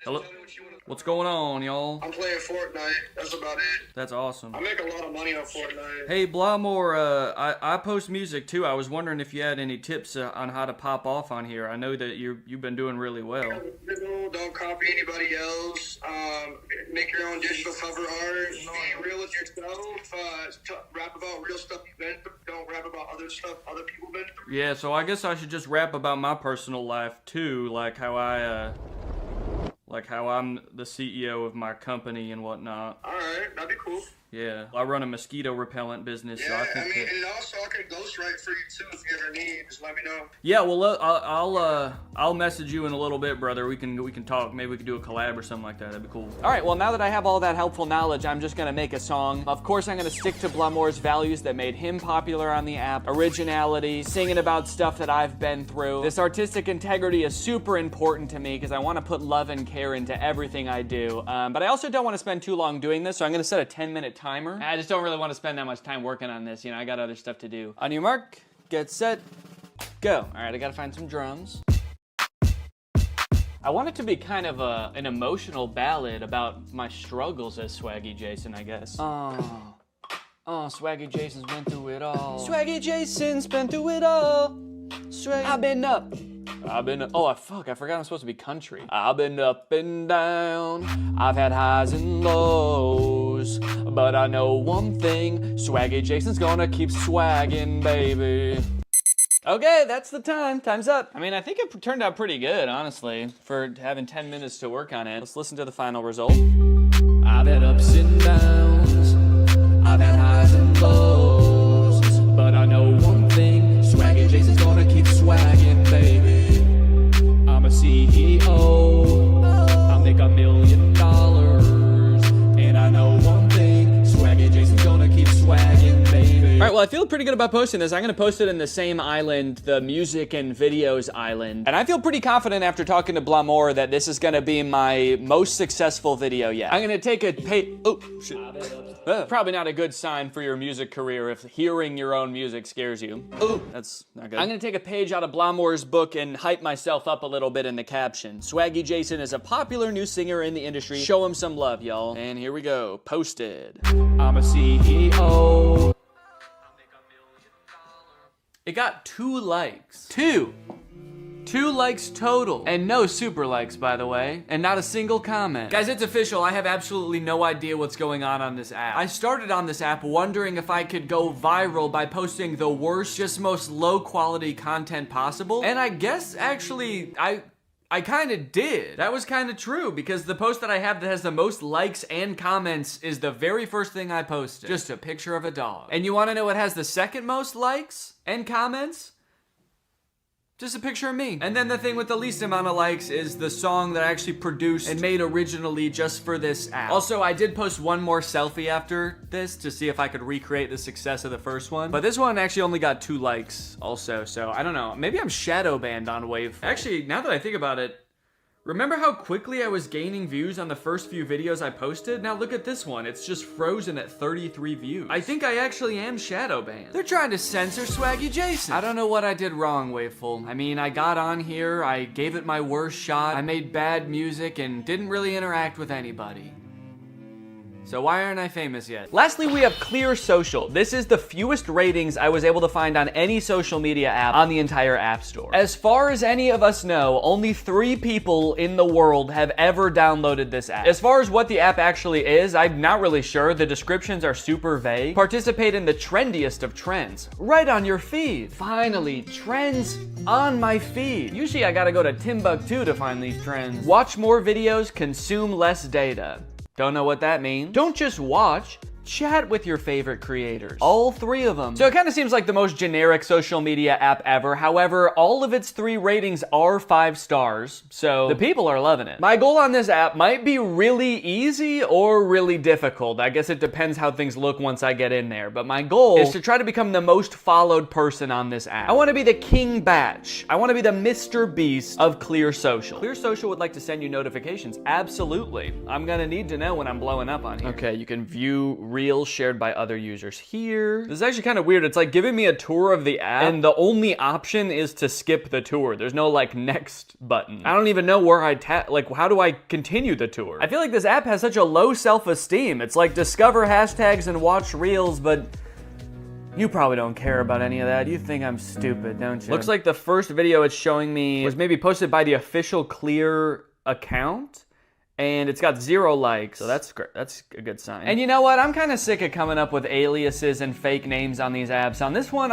Hello? What's going on, y'all? I'm playing Fortnite. That's about it. That's awesome. I make a lot of money on Fortnite. Hey, Blamore, I post music too. I was wondering if you had any tips on how to pop off on here. I know that you've been doing really well. The Don't copy anybody else. Make your own digital cover art. Be real with yourself. Rap about real stuff you've been through. Don't rap about other stuff other people been through. Yeah, so I guess I should just rap about my personal life too, like how I'm the CEO of my company and whatnot. Alright, that'd be cool. Yeah, I run a mosquito repellent business, so I think that... and also I can ghostwrite for you too if you ever need. Just let me know. Yeah, well, I'll message you in a little bit, brother. We can talk. Maybe we could do a collab or something like that. That'd be cool. All right, well, now that I have all that helpful knowledge, I'm just gonna make a song. Of course, I'm gonna stick to Blamore's values that made him popular on the app: originality, singing about stuff that I've been through. This artistic integrity is super important to me because I want to put love and care into everything I do. But I also don't want to spend too long doing this, so I'm gonna set a 10-minute timer. I just don't really want to spend that much time working on this. You know, I got other stuff to do. On your mark, get set, go. All right, I gotta find some drums. I want it to be kind of an emotional ballad about my struggles as Swaggy Jason, I guess. Oh, Swaggy Jason's been through it all. Swaggy Jason's been through it all. I've been up. Oh, fuck, I forgot I'm supposed to be country. I've been up and down. I've had highs and lows. But I know one thing, Swaggy Jason's gonna keep swagging, baby. Okay, that's the time. Time's up. I mean, I think it turned out pretty good, honestly, for having 10 minutes to work on it. Let's listen to the final result. I've had ups and downs. I've had highs and lows. But I know one thing, Swaggy Jason's gonna keep swagging, baby. I'm a CEO. I'll make $1 million. And I know one thing, Swaggy Jason's gonna keep swagging, baby. All right, well, I feel pretty good about posting this. I'm gonna post it in the same island, the music and videos island. And I feel pretty confident after talking to Blamore that this is gonna be my most successful video yet. I'm gonna take a oh, shit. Probably not a good sign for your music career if hearing your own music scares you. Oh, that's not good. I'm gonna take a page out of Blamore's book and hype myself up a little bit in the caption. Swaggy Jason is a popular new singer in the industry. Show him some love, y'all. And here we go. Posted. I'm a CEO. It got 2 likes. 2 likes total. And no super likes, by the way. And not a single comment. Guys, it's official. I have absolutely no idea what's going on this app. I started on this app wondering if I could go viral by posting the worst, just most low quality content possible. And I guess actually, I kind of did. That was kind of true because the post that I have that has the most likes and comments is the very first thing I posted. Just a picture of a dog. And you want to know what has the second most likes and comments? Just a picture of me. And then the thing with the least amount of likes is the song that I actually produced and made originally just for this app. Also, I did post one more selfie after this to see if I could recreate the success of the first one. But this one actually only got 2 likes also, so I don't know. Maybe I'm shadow banned on Wave. Actually, now that I think about it, remember how quickly I was gaining views on the first few videos I posted? Now look at this one, it's just frozen at 33 views. I think I actually am shadow banned. They're trying to censor Swaggy Jason. I don't know what I did wrong, Waveful. I mean, I got on here, I gave it my worst shot, I made bad music and didn't really interact with anybody. So why aren't I famous yet? Lastly, we have Clear Social. This is the fewest ratings I was able to find on any social media app on the entire App Store. As far as any of us know, only 3 people in the world have ever downloaded this app. As far as what the app actually is, I'm not really sure. The descriptions are super vague. Participate in the trendiest of trends. Right on your feed. Finally, trends on my feed. Usually I gotta go to Timbuktu to find these trends. Watch more videos, consume less data. Don't know what that means. Don't just watch, chat with your favorite creators. All 3 of them. So it kind of seems like the most generic social media app ever. However, all of its 3 ratings are 5 stars, so the people are loving it. My goal on this app might be really easy or really difficult. I guess it depends how things look once I get in there. But my goal is to try to become the most followed person on this app. I want to be the King Batch. I want to be the Mr. Beast of Clear Social. Clear Social would like to send you notifications. Absolutely. I'm gonna need to know when I'm blowing up on here. Okay, you can view reels shared by other users here. This is actually kind of weird. It's like giving me a tour of the app and the only option is to skip the tour. There's no like next button. I don't even know where I tap, like how do I continue the tour? I feel like this app has such a low self-esteem. It's like discover hashtags and watch reels, but you probably don't care about any of that. You think I'm stupid, don't you? Looks like the first video it's showing me was maybe posted by the official Clear account, and it's got 0 likes, so that's great. That's a good sign. And you know what? I'm kind of sick of coming up with aliases and fake names on these apps. On this one,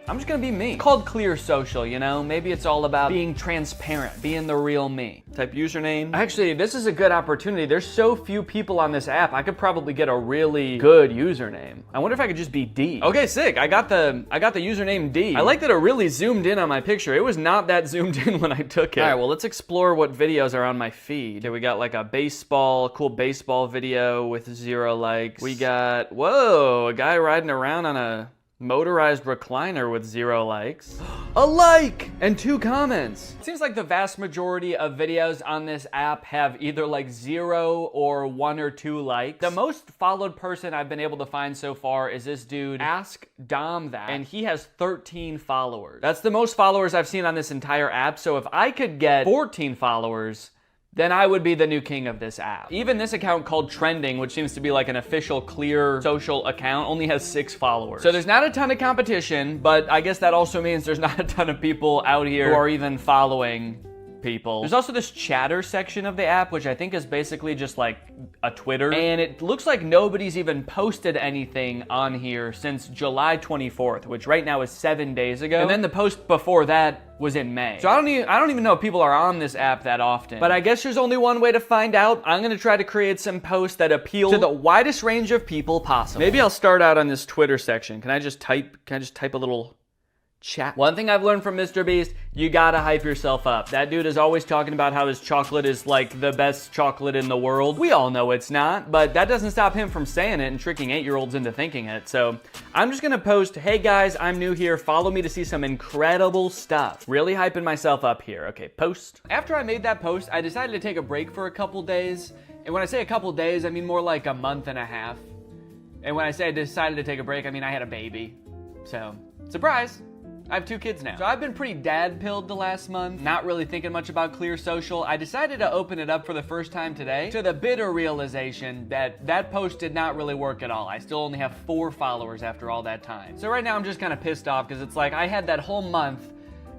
I'm just gonna be me. It's called Clear Social, you know? Maybe it's all about being transparent, being the real me. Type username. Actually, this is a good opportunity. There's so few people on this app, I could probably get a really good username. I wonder if I could just be D. Okay, sick. I got the username D. I like that it really zoomed in on my picture. It was not that zoomed in when I took it. All right, well, let's explore what videos are on my feed. Okay, we got like a cool baseball video with 0 likes. We got, whoa, a guy riding around on a motorized recliner with 0 likes. A like and 2 comments. It seems like the vast majority of videos on this app have either like 0 or 1 or 2 likes. The most followed person I've been able to find so far is this dude, Ask Dom That, and he has 13 followers. That's the most followers I've seen on this entire app, so if I could get 14 followers, then I would be the new king of this app. Even this account called Trending, which seems to be like an official Clear Social account, only has 6 followers. So there's not a ton of competition, but I guess that also means there's not a ton of people out here who are even following people. There's also this chatter section of the app, which I think is basically just like a Twitter. And it looks like nobody's even posted anything on here since July 24th, which right now is 7 days ago. And then the post before that was in May. So I don't even know if people are on this app that often. But I guess there's only one way to find out. I'm gonna try to create some posts that appeal to the widest range of people possible. Maybe I'll start out on this Twitter section. Can I just type a little chat? One thing I've learned from Mr. Beast, you gotta hype yourself up. That dude is always talking about how his chocolate is like the best chocolate in the world. We all know it's not, but that doesn't stop him from saying it and tricking 8-year-olds into thinking it. So I'm just gonna post, hey guys, I'm new here. Follow me to see some incredible stuff. Really hyping myself up here. Okay, post. After I made that post, I decided to take a break for a couple days. And when I say a couple days, I mean more like a month and a half. And when I say I decided to take a break, I mean I had a baby. So, surprise. I have 2 kids now. So I've been pretty dad-pilled the last month, not really thinking much about Clear Social. I decided to open it up for the first time today to the bitter realization that that post did not really work at all. I still only have 4 followers after all that time. So right now I'm just kind of pissed off because it's like I had that whole month,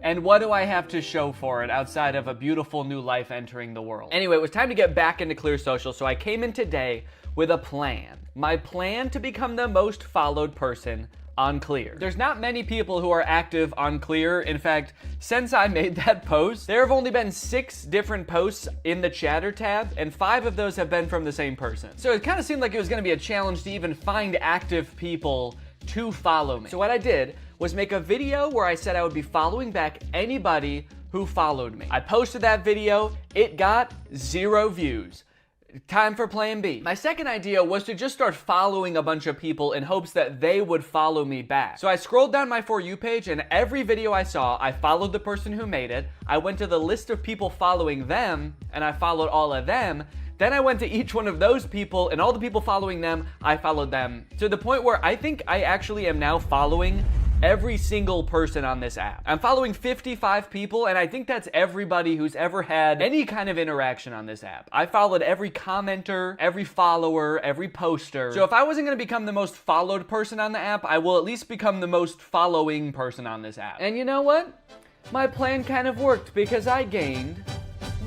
and what do I have to show for it outside of a beautiful new life entering the world? Anyway, it was time to get back into Clear Social, so I came in today with a plan. My plan to become the most followed person on Clear. There's not many people who are active on Clear. In fact, since I made that post, there have only been 6 different posts in the chatter tab, and 5 of those have been from the same person. So it kind of seemed like it was gonna be a challenge to even find active people to follow me. So what I did was make a video where I said I would be following back anybody who followed me. I posted that video, it got 0 views. Time for plan B. My second idea was to just start following a bunch of people in hopes that they would follow me back. So I scrolled down my For You page, and every video I saw, I followed the person who made it. I went to the list of people following them, and I followed all of them. Then I went to each one of those people, and all the people following them, I followed them. To the point where I think I actually am now following every single person on this app. I'm following 55 people, and I think that's everybody who's ever had any kind of interaction on this app. I followed every commenter, every follower, every poster. So if I wasn't gonna become the most followed person on the app, I will at least become the most following person on this app. And you know what? My plan kind of worked because I gained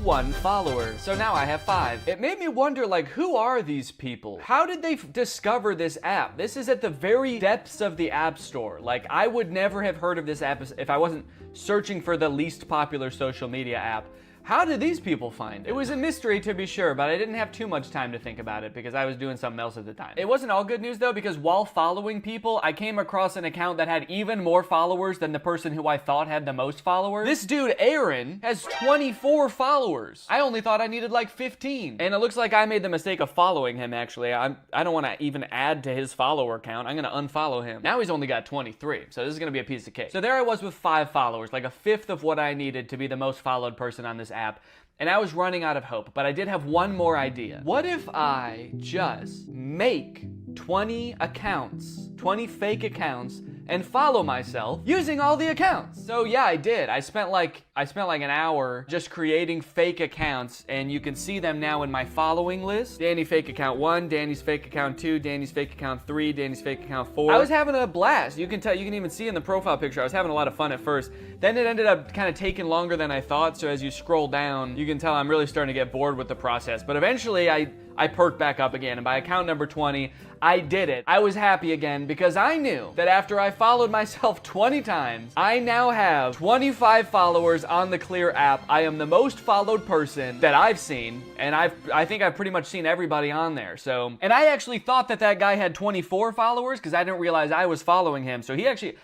1 follower. So now I have 5. It made me wonder, like, who are these people? How did they discover this app? This is at the very depths of the App Store. Like, I would never have heard of this app if I wasn't searching for the least popular social media app. How did these people find it? It was a mystery, to be sure, but I didn't have too much time to think about it because I was doing something else at the time. It wasn't all good news though, because while following people, I came across an account that had even more followers than the person who I thought had the most followers. This dude, Aaron, has 24 followers. I only thought I needed like 15. And it looks like I made the mistake of following him, actually. I don't want to even add to his follower count. I'm going to unfollow him. Now he's only got 23, so this is going to be a piece of cake. So there I was with 5 followers, like a 1/5 of what I needed to be the most followed person on this app, and I was running out of hope, but I did have one more idea. What if I just make 20 accounts, 20 fake accounts, and follow myself using all the accounts. So yeah, I did. I spent like an hour just creating fake accounts, and you can see them now in my following list. Danny fake account 1, Danny's fake account 2, Danny's fake account 3, Danny's fake account 4. I was having a blast. You can tell, you can even see in the profile picture, I was having a lot of fun at first. Then it ended up kind of taking longer than I thought, so as you scroll down, you can tell I'm really starting to get bored with the process. But eventually I perked back up again, and by account number 20, I did it. I was happy again because I knew that after I followed myself 20 times, I now have 25 followers on the Clear app. I am the most followed person that I've seen, and I think I've pretty much seen everybody on there. So, and I actually thought that guy had 24 followers because I didn't realize I was following him. So I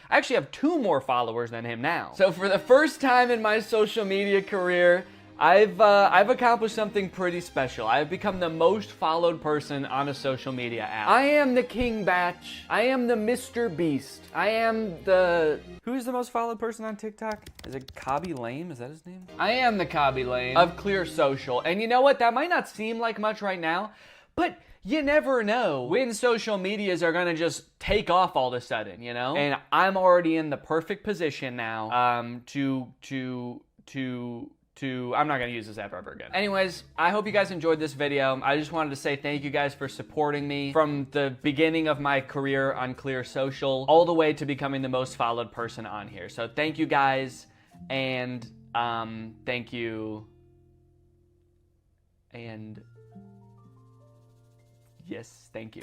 actually have 2 more followers than him now. So for the first time in my social media career, I've accomplished something pretty special. I've become the most followed person on a social media app. I am the King Batch. I am the Mr. Beast. I am the... Who's the most followed person on TikTok? Is it Cobby Lame? Is that his name? I am the Cobby Lame of Clear Social. And you know what? That might not seem like much right now, but you never know when social medias are gonna just take off all of a sudden, you know? And I'm already in the perfect position now I'm not gonna use this app ever again. Anyways, I hope you guys enjoyed this video. I just wanted to say thank you guys for supporting me from the beginning of my career on Clear Social all the way to becoming the most followed person on here. So thank you guys, and thank you, and yes, thank you.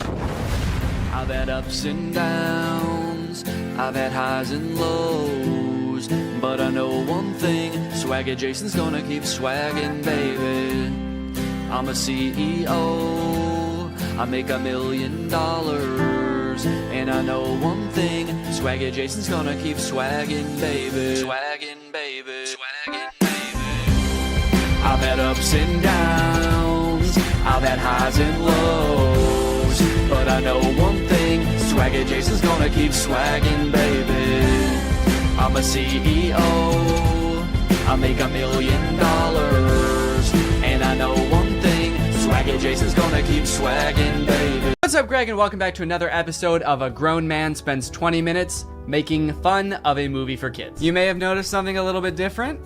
I've had ups and downs, I've had highs and lows, but I know one thing, Swagger Jason's gonna keep swagging, baby. I'm a CEO, I make $1 million, and I know one thing, Swagger Jason's gonna keep swagging, baby. Swagging, baby. Swagging, baby. I've had ups and downs, I've had highs and lows, but I know one thing, Swagger Jason's gonna keep swagging, baby. I'm a CEO, I make $1 million, and I know one thing, Swagger Jason's gonna keep swagging, baby. What's up, Greg, and welcome back to another episode of A Grown Man Spends 20 Minutes Making Fun of a Movie for Kids. You may have noticed something a little bit different.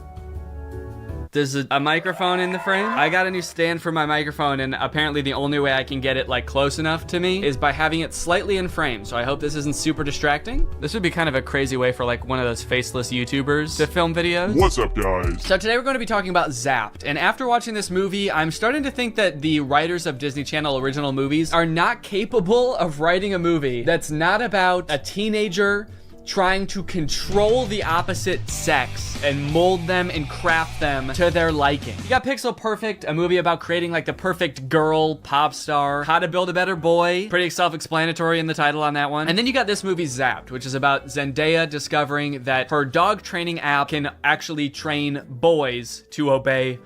There's a microphone in the frame. I got a new stand for my microphone, and apparently the only way I can get it like close enough to me is by having it slightly in frame. So I hope this isn't super distracting. This would be kind of a crazy way for like one of those faceless YouTubers to film videos. What's up, guys? So today we're going to be talking about Zapped. And after watching this movie, I'm starting to think that the writers of Disney Channel original movies are not capable of writing a movie that's not about a teenager trying to control the opposite sex and mold them and craft them to their liking. You got Pixel Perfect, a movie about creating like the perfect girl pop star, How to Build a Better Boy, pretty self-explanatory in the title on that one. And then you got this movie Zapped, which is about Zendaya discovering that her dog training app can actually train boys to obey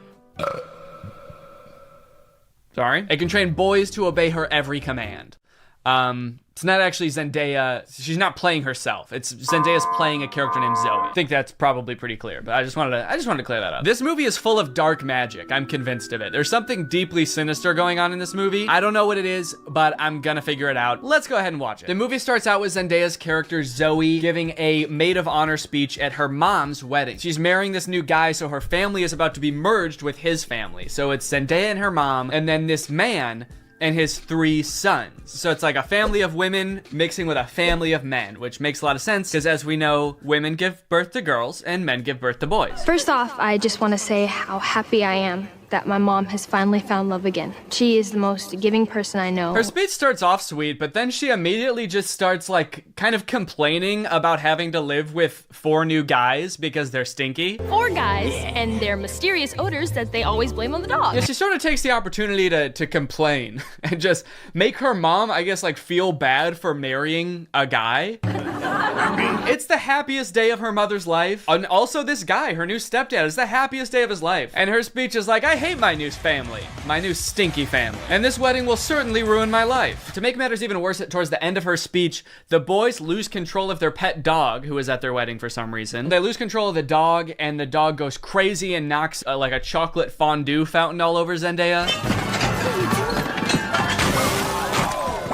it can train boys to obey her every command. It's not actually Zendaya. She's not playing herself. It's Zendaya's playing a character named Zoe. I think that's probably pretty clear, but I just wanted to clear that up. This movie is full of dark magic. I'm convinced of it. There's something deeply sinister going on in this movie. I don't know what it is, but I'm gonna figure it out. Let's go ahead and watch it. The movie starts out with Zendaya's character Zoe giving a maid of honor speech at her mom's wedding. She's marrying this new guy, so her family is about to be merged with his family. So it's Zendaya and her mom, and then this man and his 3 sons. So it's like a family of women mixing with a family of men, which makes a lot of sense because, as we know, women give birth to girls and men give birth to boys. First off, I just want to say how happy I am that my mom has finally found love again. She is the most giving person I know. Her speech starts off sweet, but then she immediately just starts like kind of complaining about having to live with 4 new guys because they're stinky. 4 guys and their mysterious odors that they always blame on the dog. Yeah, she sort of takes the opportunity to complain and just make her mom, I guess, like feel bad for marrying a guy. It's the happiest day of her mother's life. And also this guy, her new stepdad, is the happiest day of his life. And her speech is like, I hate my new family, my new stinky family. And this wedding will certainly ruin my life. To make matters even worse, towards the end of her speech, the boys lose control of their pet dog, who is at their wedding for some reason. They lose control of the dog, and the dog goes crazy and knocks like a chocolate fondue fountain all over Zendaya.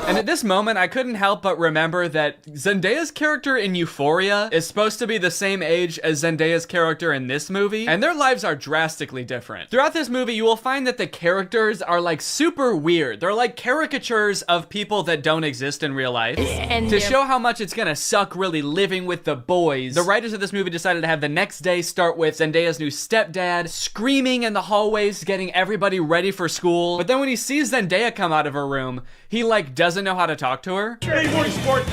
And at this moment, I couldn't help but remember that Zendaya's character in Euphoria is supposed to be the same age as Zendaya's character in this movie, and their lives are drastically different. Throughout this movie, you will find that the characters are like super weird. They're like caricatures of people that don't exist in real life. And to show how much it's gonna suck really living with the boys, the writers of this movie decided to have the next day start with Zendaya's new stepdad screaming in the hallways, getting everybody ready for school. But then when he sees Zendaya come out of her room, he like doesn't know how to talk to her. Hey, morning, sport.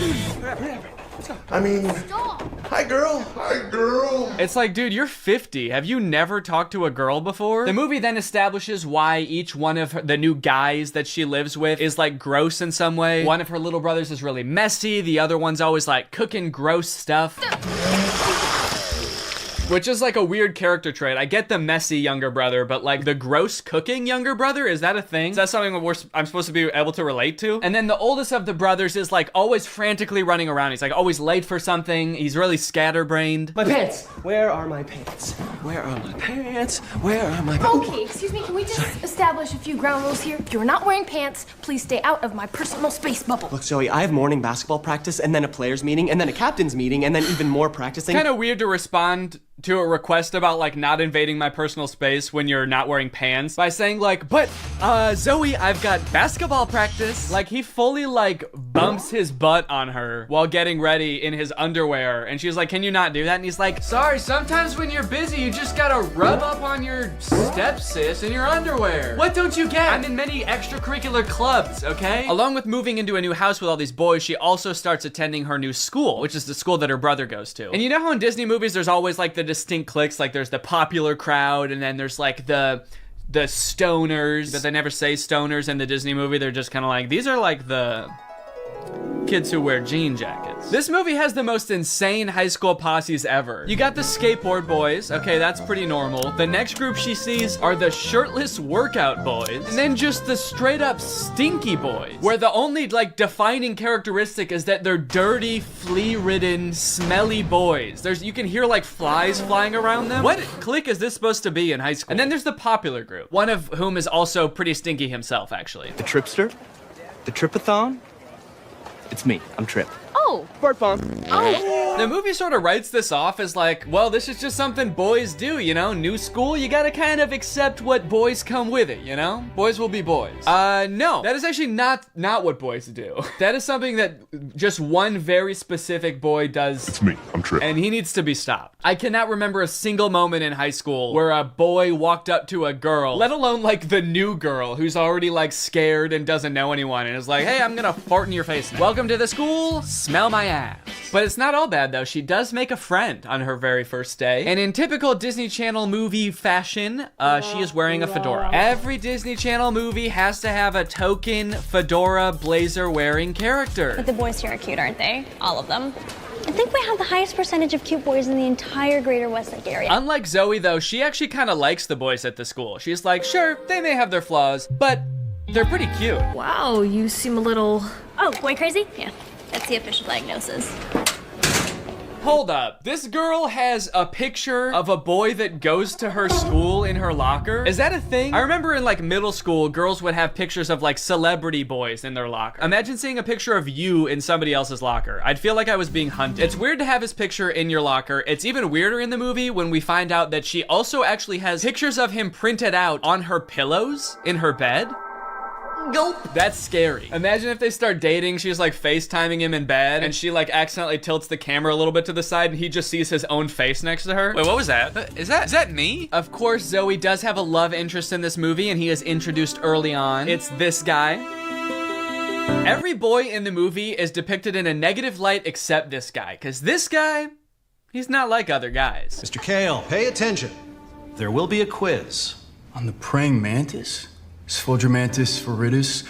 I mean, hi, girl. Hi, girl. It's like, dude, you're 50. Have you never talked to a girl before? The movie then establishes why each one of the new guys that she lives with is like gross in some way. One of her little brothers is really messy. The other one's always like cooking gross stuff. Which is like a weird character trait. I get the messy younger brother, but like the gross cooking younger brother, is that a thing? Is that something I'm supposed to be able to relate to? And then the oldest of the brothers is like always frantically running around. He's like always late for something. He's really scatterbrained. My pants. Where are my pants? Where are my pants? Where are my pants? Okay, excuse me, can we just establish a few ground rules here? You're not wearing pants. Please stay out of my personal space bubble. Look, Zoe, I have morning basketball practice, and then a players meeting, and then a captain's meeting, and then even more practicing. Kind of weird to respond to a request about like not invading my personal space when you're not wearing pants by saying like, but Zoe, I've got basketball practice. Like he fully like bumps his butt on her while getting ready in his underwear, and she's like, can you not do that? And he's like, sorry, sometimes when you're busy you just gotta rub up on your stepsis in your underwear. What don't you get? I'm in many extracurricular clubs, okay? Along with moving into a new house with all these boys, she also starts attending her new school, which is the school that her brother goes to. And you know how in Disney movies there's always like the distinct cliques, like there's the popular crowd and then there's like the stoners, but they never say stoners in the Disney movie. They're just kind of like, these are like the kids who wear jean jackets. This movie has the most insane high school posses ever. You got the skateboard boys. Okay, that's pretty normal. The next group she sees are the shirtless workout boys. And then just the straight up stinky boys, where the only like defining characteristic is that they're dirty, flea-ridden, smelly boys. You can hear like flies flying around them. What clique is this supposed to be in high school? And then there's the popular group, one of whom is also pretty stinky himself, actually. The Tripster? The Tripathon? It's me. I'm Trip. Oh. Bart Bomb. Oh. The movie sort of writes this off as like, well, this is just something boys do, you know? New school, you gotta kind of accept what boys come with it, you know? Boys will be boys. No, that is actually not what boys do. That is something that just one very specific boy does. It's me, I'm Trip. And he needs to be stopped. I cannot remember a single moment in high school where a boy walked up to a girl, let alone like the new girl who's already like scared and doesn't know anyone and is like, hey, I'm gonna fart in your face now. Welcome to the school, smell my ass. But it's not all bad though. She does make a friend on her very first day. And in typical Disney Channel movie fashion, she is wearing a fedora. Every Disney Channel movie has to have a token fedora blazer wearing character. But the boys here are cute, aren't they? All of them. I think we have the highest percentage of cute boys in the entire greater Westlake area. Unlike Zoe though, she actually kind of likes the boys at the school. She's like, sure, they may have their flaws, but they're pretty cute. Wow, you seem a little... Oh, boy crazy? Yeah, that's the official diagnosis. Hold up, this girl has a picture of a boy that goes to her school in her locker? Is that a thing? I remember in like middle school, girls would have pictures of like celebrity boys in their locker. Imagine seeing a picture of you in somebody else's locker. I'd feel like I was being hunted. It's weird to have his picture in your locker. It's even weirder in the movie when we find out that she also actually has pictures of him printed out on her pillows in her bed. Gulp. That's scary. Imagine if they start dating, she's like FaceTiming him in bed, and she like accidentally tilts the camera a little bit to the side, and he just sees his own face next to her. Wait, what was that? Is that me? Of course, Zoe does have a love interest in this movie, and he is introduced early on. It's this guy. Every boy in the movie is depicted in a negative light except this guy, because this guy, he's not like other guys. Mr. Kale, pay attention. There will be a quiz. On the praying mantis? Sphodromantis viridis,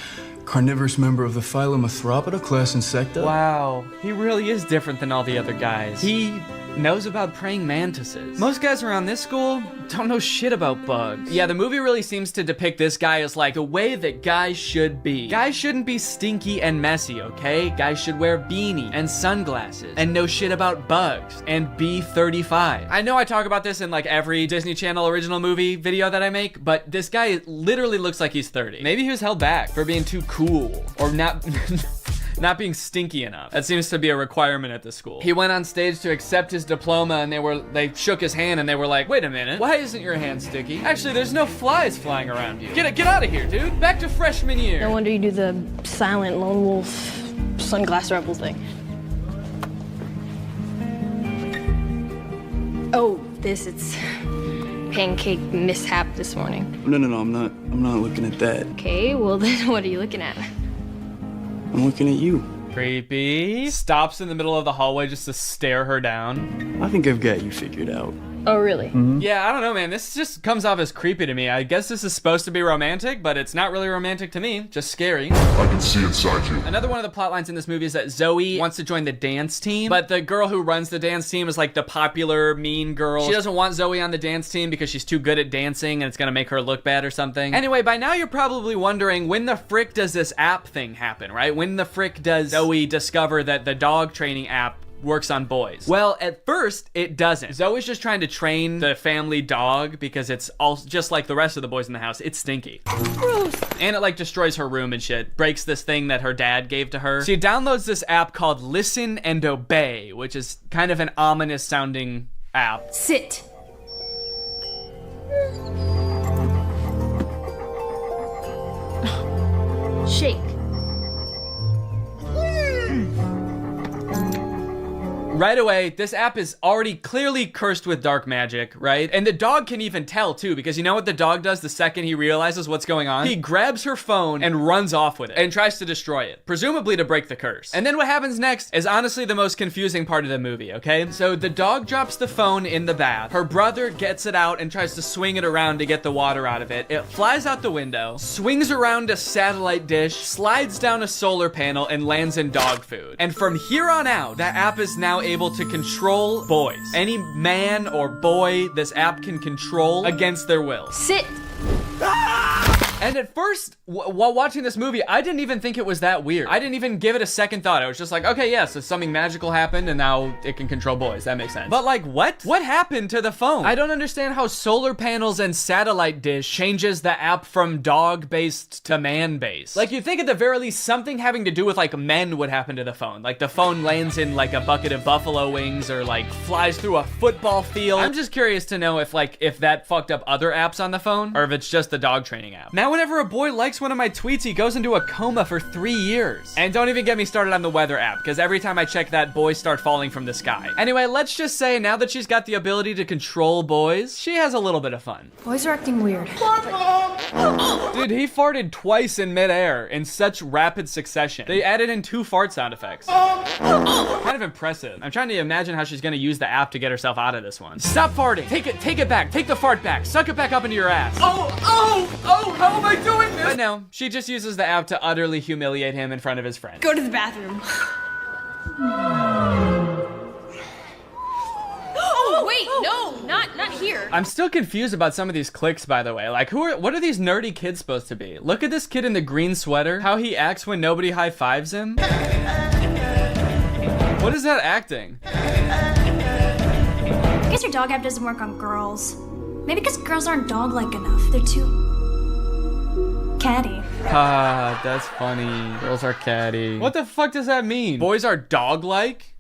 carnivorous member of the phylum Arthropoda, class Insecta. Wow, he really is different than all the other guys. He knows about praying mantises. Most guys around this school don't know shit about bugs. Yeah, the movie really seems to depict this guy as like the way that guys should be. Guys shouldn't be stinky and messy, okay? Guys should wear beanies and sunglasses and know shit about bugs and be 35. I know I talk about this in like every Disney Channel original movie video that I make, but this guy literally looks like he's 30. Maybe he was held back for being too cool or not not being stinky enough. That seems to be a requirement at the school. He went on stage to accept his diploma and they shook his hand and they were like, wait a minute, why isn't your hand sticky? Actually, there's no flies flying around you. Get out of here, dude. Back to freshman year. No wonder you do the silent lone wolf sunglass rebel thing. Oh, it's pancake mishap this morning. No, I'm not looking at that. Okay, well then what are you looking at? I'm looking at you. Creepy. Stops in the middle of the hallway just to stare her down. I think I've got you figured out. Oh, really? Yeah, I don't know, man. This just comes off as creepy to me. I guess this is supposed to be romantic, but it's not really romantic to me. Just scary. I can see inside you. Another one of the plot lines in this movie is that Zoe wants to join the dance team, but the girl who runs the dance team is like the popular mean girl. She doesn't want Zoe on the dance team because she's too good at dancing and it's gonna make her look bad or something. Anyway, by now you're probably wondering, when the frick does this app thing happen, right? When the frick does Zoe discover that the dog training app works on boys? Well, at first, it doesn't. Zoe's just trying to train the family dog because it's all just like the rest of the boys in the house. It's stinky. Gross. And it like destroys her room and shit. Breaks this thing that her dad gave to her. She downloads this app called Listen and Obey, which is kind of an ominous sounding app. Sit. Shake. Right away, this app is already clearly cursed with dark magic, right? And the dog can even tell too, because you know what the dog does the second he realizes what's going on? He grabs her phone and runs off with it and tries to destroy it, presumably to break the curse. And then what happens next is honestly the most confusing part of the movie, okay? So the dog drops the phone in the bath. Her brother gets it out and tries to swing it around to get the water out of it. It flies out the window, swings around a satellite dish, slides down a solar panel, and lands in dog food. And from here on out, that app is now able to control boys. Any man or boy this app can control against their will. Sit. And at first, while watching this movie, I didn't even think it was that weird. I didn't even give it a second thought. I was just like, okay, yeah, so something magical happened and now it can control boys. That makes sense. But like, what? What happened to the phone? I don't understand how solar panels and satellite dish changes the app from dog-based to man-based. Like, you'd think at the very least something having to do with like men would happen to the phone. Like the phone lands in like a bucket of buffalo wings or like flies through a football field. I'm just curious to know if that fucked up other apps on the phone or if it's just the dog training app. Now, whenever a boy likes one of my tweets, he goes into a coma for 3 years. And don't even get me started on the weather app, because every time I check that, boys start falling from the sky. Anyway, let's just say now that she's got the ability to control boys, she has a little bit of fun. Boys are acting weird. Dude, he farted twice in midair in such rapid succession. They added in 2 fart sound effects. Kind of impressive. I'm trying to imagine how she's gonna use the app to get herself out of this one. Stop farting. Take it back. Take the fart back. Suck it back up into your ass. Oh, how am I doing this? But no, she just uses the app to utterly humiliate him in front of his friends. Go to the bathroom. Oh, wait, no, not here. I'm still confused about some of these clicks, by the way. Like, what are these nerdy kids supposed to be? Look at this kid in the green sweater. How he acts when nobody high-fives him. What is that acting? I guess your dog app doesn't work on girls. Maybe because girls aren't dog-like enough. They're too catty. Ah, that's funny. Girls are catty. What the fuck does that mean? Boys are dog-like?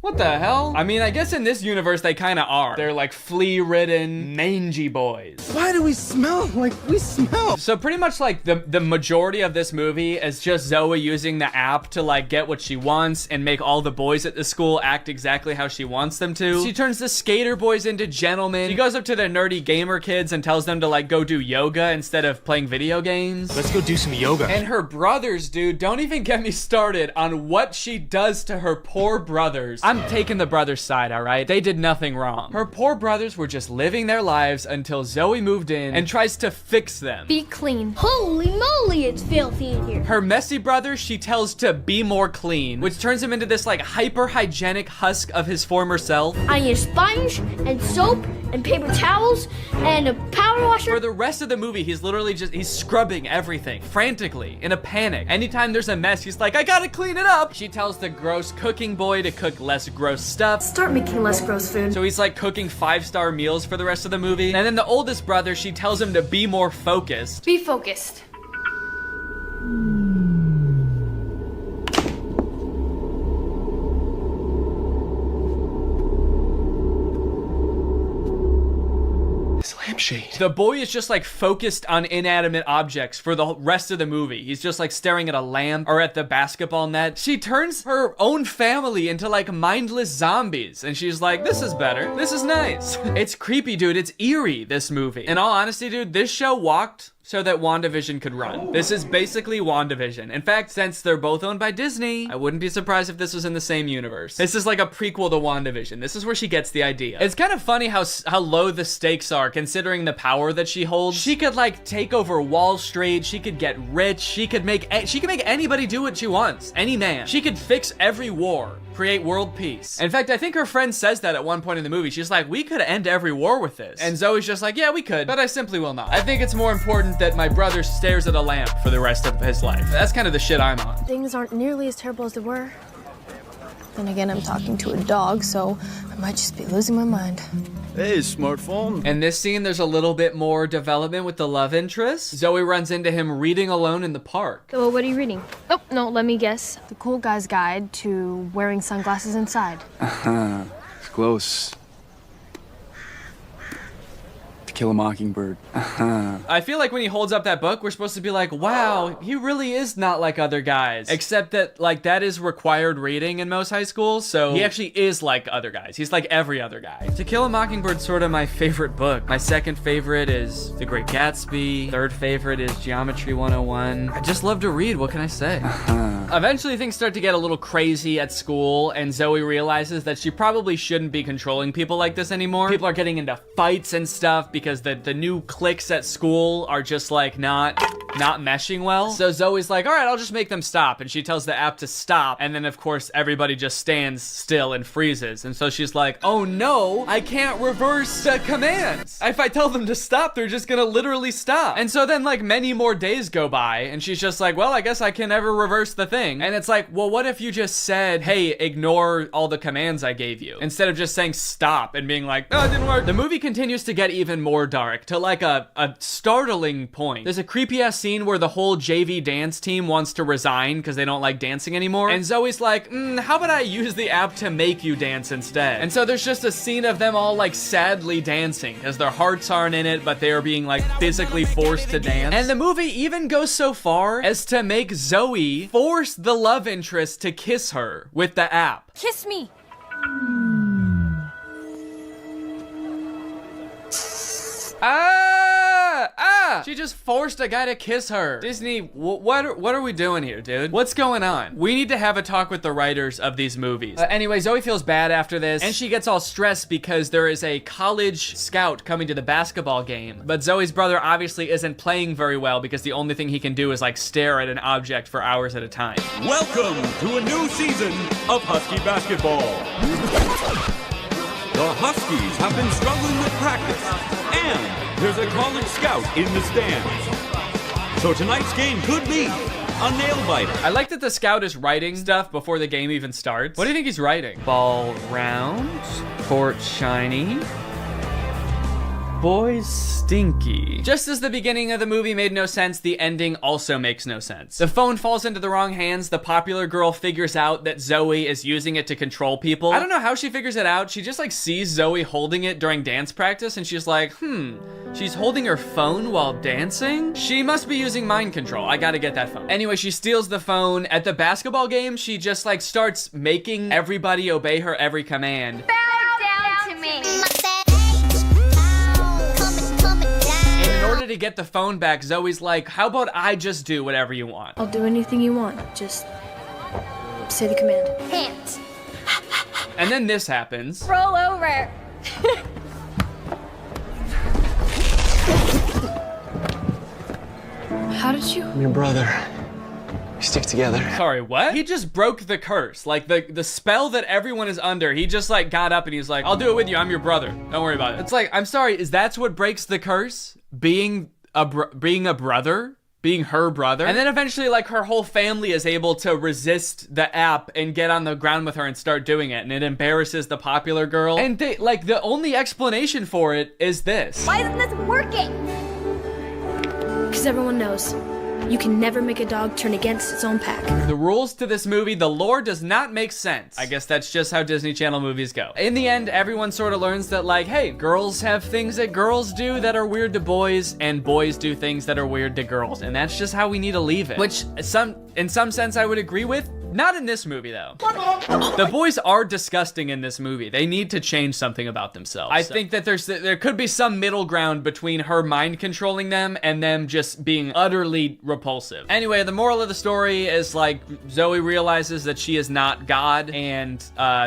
What the hell? I mean, I guess in this universe they kind of are. They're like flea-ridden, mangy boys. Why do we smell like we smell? So pretty much like the majority of this movie is just Zoe using the app to like get what she wants and make all the boys at the school act exactly how she wants them to. She turns the skater boys into gentlemen. She goes up to the nerdy gamer kids and tells them to like go do yoga instead of playing video games. Let's go do some yoga. And her brothers, dude, don't even get me started on what she does to her poor brothers. I'm taking the brothers' side, all right? They did nothing wrong. Her poor brothers were just living their lives until Zoe moved in and tries to fix them. Be clean. Holy moly, it's filthy in here. Her messy brother, she tells to be more clean, which turns him into this like hyper-hygienic husk of his former self. I need a sponge and soap and paper towels and a power washer. For the rest of the movie, he's literally he's scrubbing everything frantically in a panic. Anytime there's a mess, he's like, I gotta clean it up. She tells the gross cooking boy to cook less gross stuff. Start making less gross food. So he's like cooking 5-star meals for the rest of the movie. And then the oldest brother, she tells him to be more focused. Be focused. shade. The boy is just like focused on inanimate objects for the rest of the movie. He's just like staring at a lamp or at the basketball net. She turns her own family into like mindless zombies, and she's like, this is better. This is nice. It's creepy, dude. It's eerie, this movie. In all honesty, dude, this show walked so that WandaVision could run. This is basically WandaVision. In fact, since they're both owned by Disney, I wouldn't be surprised if this was in the same universe. This is like a prequel to WandaVision. This is where she gets the idea. It's kind of funny how low the stakes are considering the power that she holds. She could like take over Wall Street. She could get rich. She could make anybody do what she wants. Any man. She could fix every war. Create world peace. In fact, I think her friend says that at one point in the movie. She's like, we could end every war with this. And Zoe's just like, yeah, we could, but I simply will not. I think it's more important that my brother stares at a lamp for the rest of his life. That's kind of the shit I'm on. Things aren't nearly as terrible as they were. Then again, I'm talking to a dog, so I might just be losing my mind. Hey, smartphone. In this scene, there's a little bit more development with the love interest. Zoe runs into him reading alone in the park. So what are you reading? Oh, no, let me guess. The Cool Guy's Guide to Wearing Sunglasses Inside. It's close. To Kill a Mockingbird. I feel like when he holds up that book, we're supposed to be like, wow, he really is not like other guys. Except that, like, that is required reading in most high schools, so he actually is like other guys. He's like every other guy. To Kill a Mockingbird's sort of my favorite book. My second favorite is The Great Gatsby. Third favorite is Geometry 101. I just love to read, what can I say? Eventually things start to get a little crazy at school, and Zoe realizes that she probably shouldn't be controlling people like this anymore. People are getting into fights and stuff because the new cliques at school are just like not meshing well. So Zoe's like, all right, I'll just make them stop. And she tells the app to stop. And then of course, everybody just stands still and freezes. And so she's like, oh no, I can't reverse the commands. If I tell them to stop, they're just gonna literally stop. And so then like many more days go by and she's just like, well, I guess I can never reverse the thing. And it's like, well, what if you just said, hey, ignore all the commands I gave you, instead of just saying stop and being like, oh, it didn't work. The movie continues to get even more dark to like a startling point. There's a creepy ass scene where the whole JV dance team wants to resign because they don't like dancing anymore. And Zoe's like, how about I use the app to make you dance instead? And so there's just a scene of them all like sadly dancing because their hearts aren't in it, but they are being like physically forced to dance. And the movie even goes so far as to make Zoe force the love interest to kiss her with the app. Kiss me. She just forced a guy to kiss her. Disney, what are we doing here, dude? What's going on? We need to have a talk with the writers of these movies. Anyway, Zoe feels bad after this, and she gets all stressed because there is a college scout coming to the basketball game. But Zoe's brother obviously isn't playing very well because the only thing he can do is like stare at an object for hours at a time. Welcome to a new season of Husky basketball. The Huskies have been struggling with practice, and there's a college scout in the stands. So tonight's game could be a nail-biter. I like that the scout is writing stuff before the game even starts. What do you think he's writing? Ball round, court shiny, boys stinky. Just as the beginning of the movie made no sense, the ending also makes no sense. The phone falls into the wrong hands. The popular girl figures out that Zoe is using it to control people. I don't know how she figures it out. She just like sees Zoe holding it during dance practice and she's like, she's holding her phone while dancing? She must be using mind control. I gotta get that phone. Anyway, she steals the phone. At the basketball game, she just like starts making everybody obey her every command. Bow down to me. In order to get the phone back, Zoe's like, how about I just do whatever you want? I'll do anything you want. Just say the command. Hands. And then this happens. Roll over. How did you? I'm your brother. We stick together. Sorry, what? He just broke the curse. Like the spell that everyone is under. He just like got up and he's like, I'll do it with you. I'm your brother. Don't worry about it. It's like, I'm sorry, is that what breaks the curse? Being a brother? Being her brother? And then eventually like her whole family is able to resist the app and get on the ground with her and start doing it. And it embarrasses the popular girl. And they, like the only explanation for it is this. Why isn't this working? Because everyone knows You can never make a dog turn against its own pack. The rules to this movie, the lore does not make sense. I guess that's just how Disney Channel movies go. In the end, everyone sort of learns that, like, hey, girls have things that girls do that are weird to boys, and boys do things that are weird to girls. And that's just how we need to leave it. Which, in some sense, I would agree with. Not in this movie, though. The boys are disgusting in this movie. They need to change something about themselves. I think that there could be some middle ground between her mind controlling them and them just being utterly repulsive. Anyway, the moral of the story is, like, Zoe realizes that she is not God and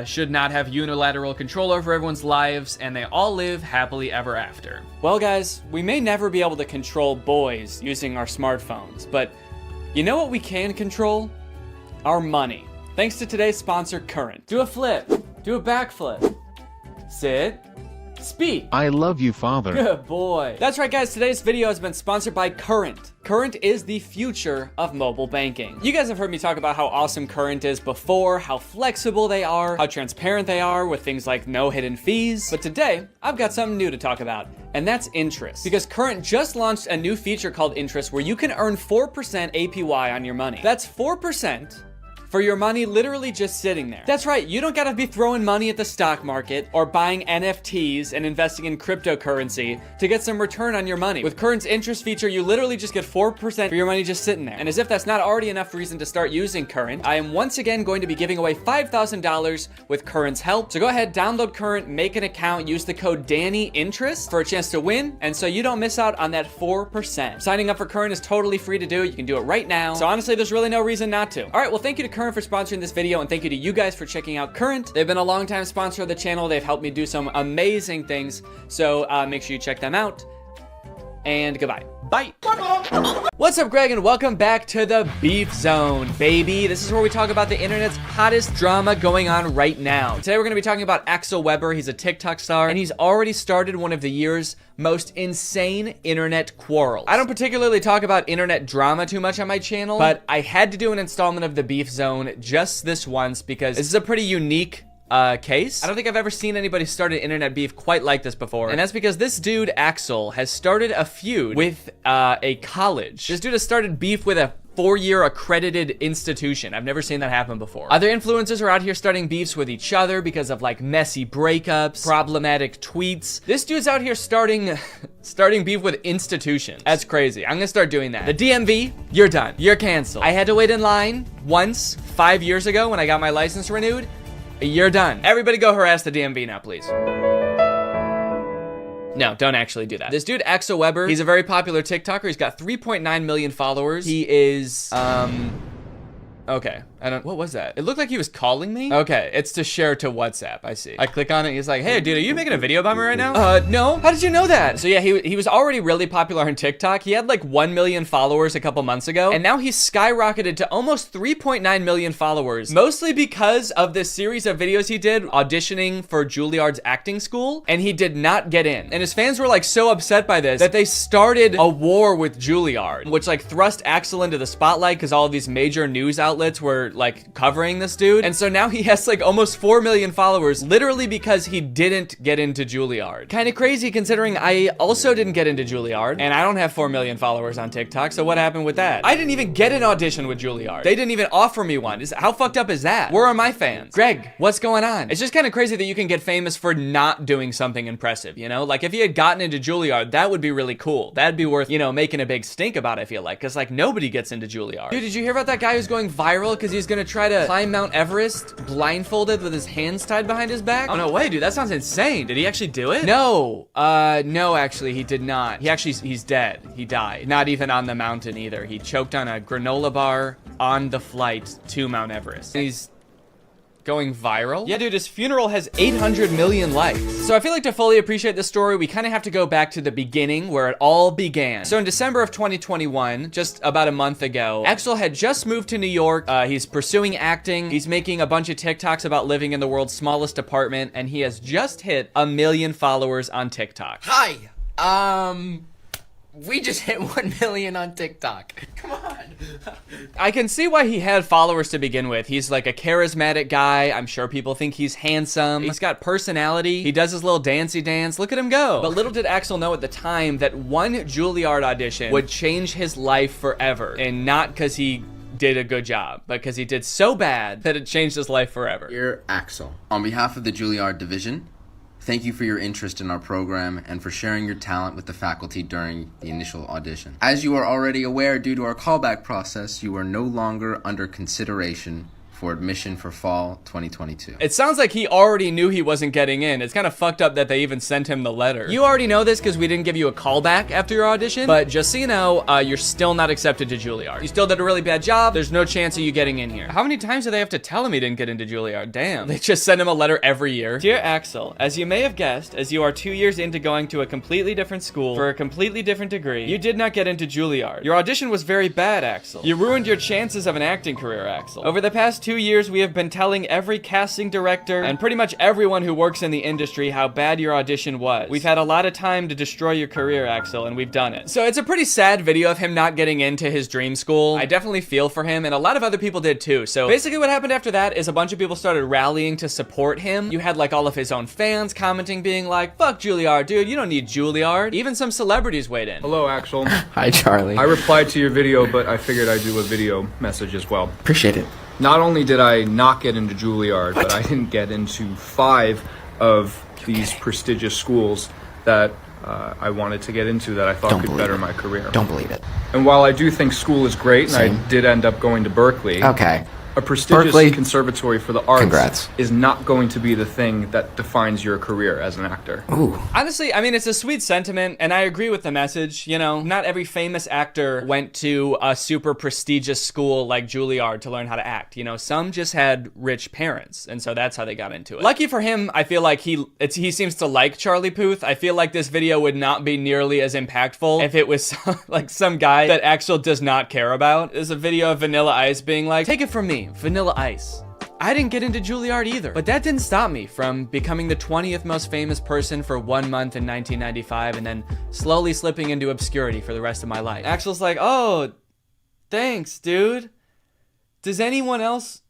should not have unilateral control over everyone's lives, and they all live happily ever after. Well, guys, we may never be able to control boys using our smartphones, but you know what we can control? Our money. Thanks to today's sponsor, Current. Do a flip. Do a backflip. Sit. Speak. I love you, Father. Good boy. That's right, guys. Today's video has been sponsored by Current. Current is the future of mobile banking. You guys have heard me talk about how awesome Current is before, how flexible they are, how transparent they are with things like no hidden fees. But today, I've got something new to talk about, and that's interest. Because Current just launched a new feature called Interest where you can earn 4% APY on your money. That's 4% for your money literally just sitting there. That's right, you don't gotta be throwing money at the stock market or buying NFTs and investing in cryptocurrency to get some return on your money. With Current's interest feature, you literally just get 4% for your money just sitting there. And as if that's not already enough reason to start using Current, I am once again going to be giving away $5,000 with Current's help. So go ahead, download Current, make an account, use the code DANNYINTEREST for a chance to win, and so you don't miss out on that 4%. Signing up for Current is totally free to do. You can do it right now. So honestly, there's really no reason not to. All right, well, thank you to Current for sponsoring this video, and thank you to you guys for checking out Current. They've been a long-time sponsor of the channel. They've helped me do some amazing things, so make sure you check them out, and goodbye. Bye. What's up, Greg, and welcome back to the Beef Zone, baby. This is where we talk about the internet's hottest drama going on right now. Today we're going to be talking about Axel Weber. He's a TikTok star, and he's already started one of the year's most insane internet quarrels. I don't particularly talk about internet drama too much on my channel, but I had to do an installment of the Beef Zone just this once because this is a pretty unique case. I don't think I've ever seen anybody start an internet beef quite like this before, and that's because this dude, Axel, has started a feud with a college. This dude has started beef with a 4-year accredited institution. I've never seen that happen before. Other influencers are out here starting beefs with each other because of like messy breakups, problematic tweets. This dude's out here starting beef with institutions. That's crazy. I'm gonna start doing that. The DMV, you're done. You're canceled. I had to wait in line once 5 years ago when I got my license renewed. You're done. Everybody go harass the DMV now, please. No, don't actually do that. This dude, Axel Weber, he's a very popular TikToker. He's got 3.9 million followers. He is, okay. What was that? It looked like he was calling me. Okay, it's to share to WhatsApp, I see. I click on it, he's like, hey dude, are you making a video about me right now? No, how did you know that? So yeah, he was already really popular on TikTok. He had like 1 million followers a couple months ago, and now he's skyrocketed to almost 3.9 million followers, mostly because of this series of videos he did auditioning for Juilliard's acting school, and he did not get in. And his fans were like so upset by this that they started a war with Juilliard, which like thrust Axel into the spotlight because all of these major news outlets were like covering this dude. And so now he has like almost 4 million followers literally because he didn't get into Juilliard. Kind of crazy considering I also didn't get into Juilliard and I don't have 4 million followers on TikTok. So what happened with that? I didn't even get an audition with Juilliard. They didn't even offer me one. How fucked up is that? Where are my fans? Greg, what's going on? It's just kind of crazy that you can get famous for not doing something impressive, you know? Like if he had gotten into Juilliard, that would be really cool. That'd be worth, you know, making a big stink about, I feel like, because like nobody gets into Juilliard. Dude, did you hear about that guy who's going viral because he's gonna try to climb Mount Everest blindfolded with his hands tied behind his back? Oh no way, dude, that sounds insane. Did he actually do it? No, no, actually he did not. He's dead. He died. Not even on the mountain either. He choked on a granola bar on the flight to Mount Everest. And he's going viral? Yeah, dude, his funeral has 800 million likes. So I feel like to fully appreciate this story, we kind of have to go back to the beginning where it all began. So in December of 2021, just about a month ago, Axel had just moved to New York. He's pursuing acting. He's making a bunch of TikToks about living in the world's smallest apartment, and he has just hit 1 million followers on TikTok. Hi, We just hit 1 million on TikTok. Come on. I can see why he had followers to begin with. He's like a charismatic guy. I'm sure people think he's handsome. He's got personality. He does his little dancey dance. Look at him go. But little did Axel know at the time that one Juilliard audition would change his life forever. And not because he did a good job, but because he did so bad that it changed his life forever. Dear Axel, on behalf of the Juilliard division, thank you for your interest in our program and for sharing your talent with the faculty during the initial audition. As you are already aware, due to our callback process, you are no longer under consideration for admission for fall 2022. It sounds like he already knew he wasn't getting in. It's kind of fucked up that they even sent him the letter. You already know this because we didn't give you a callback after your audition, but just so you know, you're still not accepted to Juilliard. You still did a really bad job. There's no chance of you getting in here. How many times do they have to tell him he didn't get into Juilliard? Damn. They just send him a letter every year. Dear Axel, as you may have guessed, as you are 2 years into going to a completely different school for a completely different degree, you did not get into Juilliard. Your audition was very bad, Axel. You ruined your chances of an acting career, Axel. Over the past 2 years, we have been telling every casting director and pretty much everyone who works in the industry how bad your audition was. We've had a lot of time to destroy your career, Axel, and we've done it. So it's a pretty sad video of him not getting into his dream school. I definitely feel for him, and a lot of other people did too. So basically what happened after that is a bunch of people started rallying to support him. You had like all of his own fans commenting, being like, fuck Juilliard, dude, you don't need Juilliard. Even some celebrities weighed in. Hello, Axel. Hi, Charlie. I replied to your video, but I figured I'd do a video message as well. Appreciate it. Not only did I not get into Juilliard, but I didn't get into 5 of these prestigious schools that I wanted to get into that I thought could better my career. Don't believe it. And while I do think school is great, and I did end up going to Berkeley, a prestigious conservatory for the arts is not going to be the thing that defines your career as an actor. Ooh. Honestly, I mean, it's a sweet sentiment, and I agree with the message. You know, not every famous actor went to a super prestigious school like Juilliard to learn how to act. You know, some just had rich parents, and so that's how they got into it. Lucky for him, I feel like he seems to like Charlie Puth. I feel like this video would not be nearly as impactful if it was like some guy that Axel does not care about. There's a video of Vanilla Ice being like, take it from me, Vanilla Ice. I didn't get into Juilliard either, but that didn't stop me from becoming the 20th most famous person for 1 month in 1995 and then slowly slipping into obscurity for the rest of my life. Axel's like, oh, thanks, dude. Does anyone else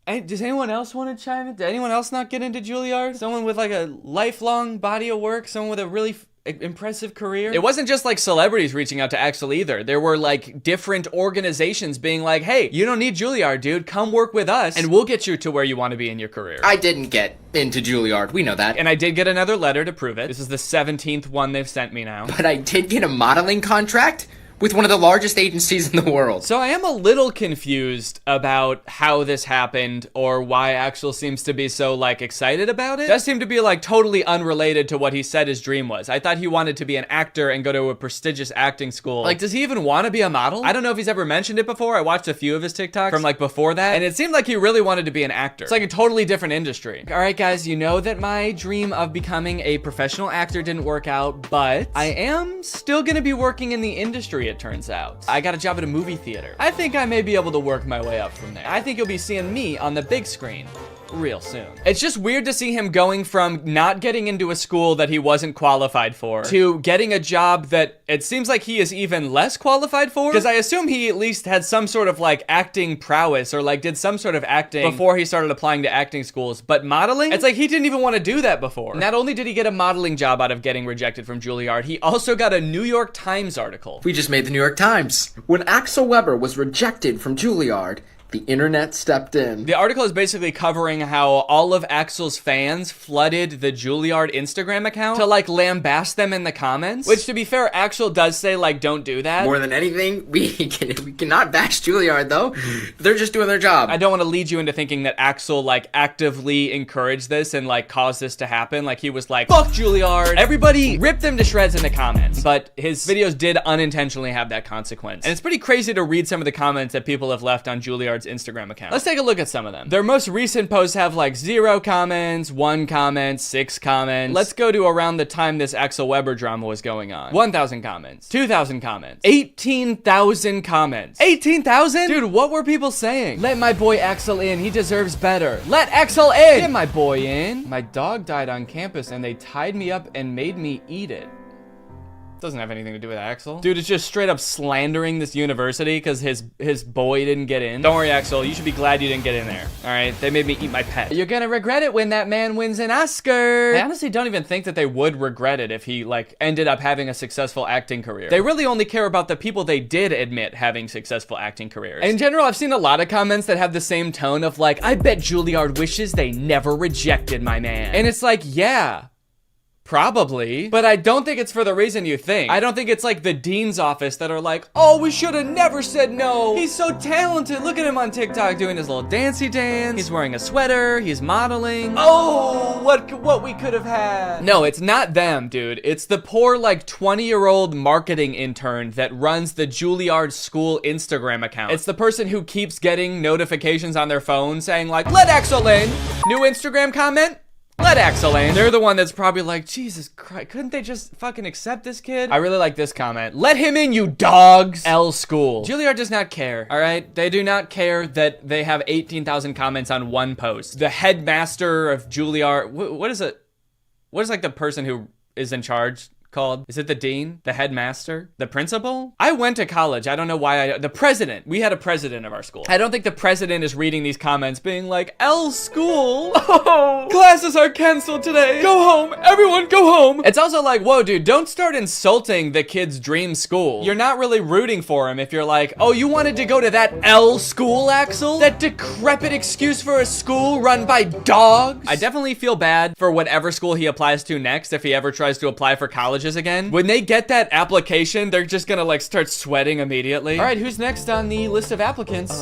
want to chime in? Did anyone else not get into Juilliard? Someone with like a lifelong body of work? Someone with a really impressive career? It wasn't just like celebrities reaching out to Axel either. There were like different organizations being like, hey, you don't need Juilliard, dude. Come work with us and we'll get you to where you want to be in your career. I didn't get into Juilliard. We know that. And I did get another letter to prove it. This is the 17th one they've sent me now. But I did get a modeling contract with one of the largest agencies in the world. So I am a little confused about how this happened or why Axel seems to be so like excited about it. It does seem to be like totally unrelated to what he said his dream was. I thought he wanted to be an actor and go to a prestigious acting school. Like, does he even want to be a model? I don't know if he's ever mentioned it before. I watched a few of his TikToks from like before that, and it seemed like he really wanted to be an actor. It's like a totally different industry. All right, guys, you know that my dream of becoming a professional actor didn't work out, but I am still gonna be working in the industry, it turns out. I got a job at a movie theater. I think I may be able to work my way up from there. I think you'll be seeing me on the big screen real soon. It's just weird to see him going from not getting into a school that he wasn't qualified for to getting a job that it seems like he is even less qualified for, because I assume he at least had some sort of like acting prowess or like did some sort of acting before he started applying to acting schools. But modeling, it's like he didn't even want to do that before. Not only did he get a modeling job out of getting rejected from Juilliard, he also got a New York Times article. We just made the New York Times. When Axel Weber was rejected from Juilliard, the internet stepped in. The article is basically covering how all of Axel's fans flooded the Juilliard Instagram account to like lambast them in the comments, which to be fair, Axel does say like, don't do that. More than anything, we cannot bash Juilliard though. They're just doing their job. I don't want to lead you into thinking that Axel like actively encouraged this and like caused this to happen. Like he was like, fuck Juilliard. Everybody ripped them to shreds in the comments. But his videos did unintentionally have that consequence. And it's pretty crazy to read some of the comments that people have left on Juilliard's Instagram account. Let's take a look at some of them. Their most recent posts have like 0 comments, 1 comment, 6 comments. Let's go to around the time this Axel Weber drama was going on. 1,000 comments, 2,000 comments, 18,000 comments. 18,000? Dude, what were people saying? Let my boy Axel in. He deserves better. Let Axel in. Get my boy in. My dog died on campus and they tied me up and made me eat it. doesn't have anything to do with Axel. Dude is just straight up slandering this university because his boy didn't get in. Don't worry, Axel. You should be glad you didn't get in there. All right? They made me eat my pet. You're gonna regret it when that man wins an Oscar. I honestly don't even think that they would regret it if he, like, ended up having a successful acting career. They really only care about the people they did admit having successful acting careers. In general, I've seen a lot of comments that have the same tone of, like, I bet Juilliard wishes they never rejected my man. And it's like, yeah. Probably, but I don't think it's for the reason you think. I don't think it's like the dean's office that are like, oh, we should have never said no. He's so talented. Look at him on TikTok doing his little dancey dance. He's wearing a sweater. He's modeling. Oh, what we could have had. No, it's not them, dude. It's the poor, like, 20-year-old marketing intern that runs the Juilliard School Instagram account. It's the person who keeps getting notifications on their phone saying, like, let Axel in. New Instagram comment? Let Axel in. They're the one that's probably like, Jesus Christ, couldn't they just fucking accept this kid? I really like this comment. Let him in, you dogs. L school. Juilliard does not care, all right? They do not care that they have 18,000 comments on one post. The headmaster of Juilliard, what is it? What is like the person who is in charge called? Is it the dean? The headmaster? The principal? I went to college. I don't know why the president. We had a president of our school. I don't think the president is reading these comments being like, L school. Oh, classes are canceled today. Go home. Everyone go home. It's also like, whoa, dude, don't start insulting the kid's dream school. You're not really rooting for him if you're like, oh, you wanted to go to that L school, Axel? That decrepit excuse for a school run by dogs? I definitely feel bad for whatever school he applies to next if he ever tries to apply for colleges again. When they get that application, they're just gonna like start sweating immediately. All right, who's next on the list of applicants?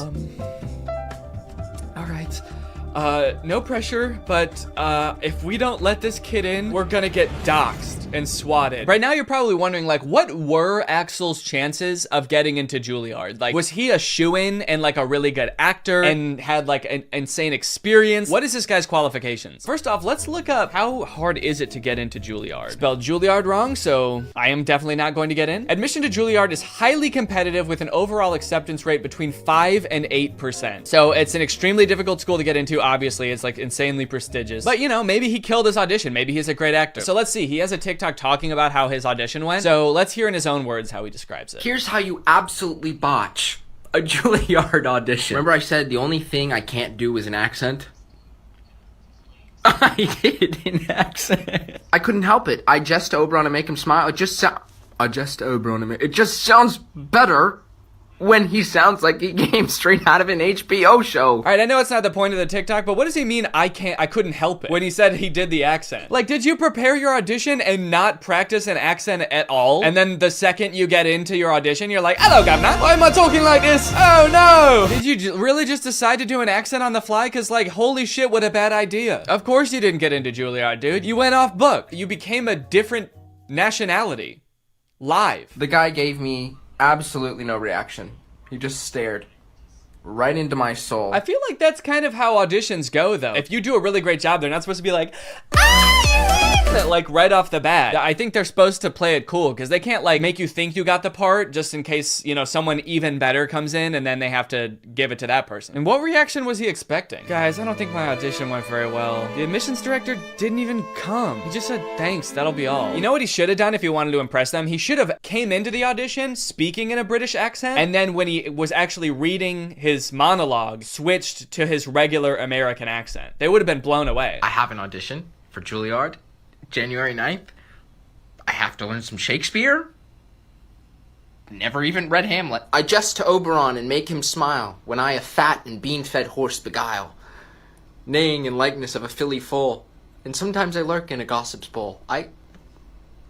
All right. No pressure, but if we don't let this kid in, we're gonna get doxxed and swatted. Right now, you're probably wondering, like, what were Axel's chances of getting into Juilliard? Like, was he a shoo-in and like a really good actor and had like an insane experience? What is this guy's qualifications? First off, let's look up how hard is it to get into Juilliard. Spelled Juilliard wrong, so I am definitely not going to get in. Admission to Juilliard is highly competitive with an overall acceptance rate between 5 and 8%. So it's an extremely difficult school to get into. Obviously, it's like insanely prestigious. But you know, maybe he killed his audition. Maybe he's a great actor. So let's see. He has a TikTok talking about how his audition went. So let's hear in his own words how he describes it. Here's how you absolutely botch a Juilliard audition. Remember I said the only thing I can't do is an accent? I did an accent. I couldn't help it. I jest to Oberon and make him smile. It just sounds better when he sounds like he came straight out of an HBO show. All right, I know it's not the point of the TikTok, but what does he mean I couldn't help it when he said he did the accent? Like, did you prepare your audition and not practice an accent at all? And then the second you get into your audition, you're like, hello, governor. Why am I talking like this? Oh, no. Did you really just decide to do an accent on the fly? Because, like, holy shit, what a bad idea. Of course you didn't get into Juilliard, dude. You went off book. You became a different nationality. Live. The guy gave me absolutely no reaction. He just stared right into my soul. I feel like that's kind of how auditions go, though. If you do a really great job, they're not supposed to be like, like right off the bat. I think they're supposed to play it cool because they can't like make you think you got the part just in case, you know, someone even better comes in and then they have to give it to that person. And what reaction was he expecting? Guys, I don't think my audition went very well. The admissions director didn't even come. He just said, thanks, that'll be all. You know what he should have done if he wanted to impress them? He should have came into the audition speaking in a British accent, and then when he was actually reading his monologue, switched to his regular American accent. They would have been blown away. I have an audition for Juilliard, January 9th. I have to learn some Shakespeare. Never even read Hamlet. I jest to Oberon and make him smile when I a fat and bean-fed horse beguile, neighing in likeness of a filly foal, and sometimes I lurk in a gossip's bowl. I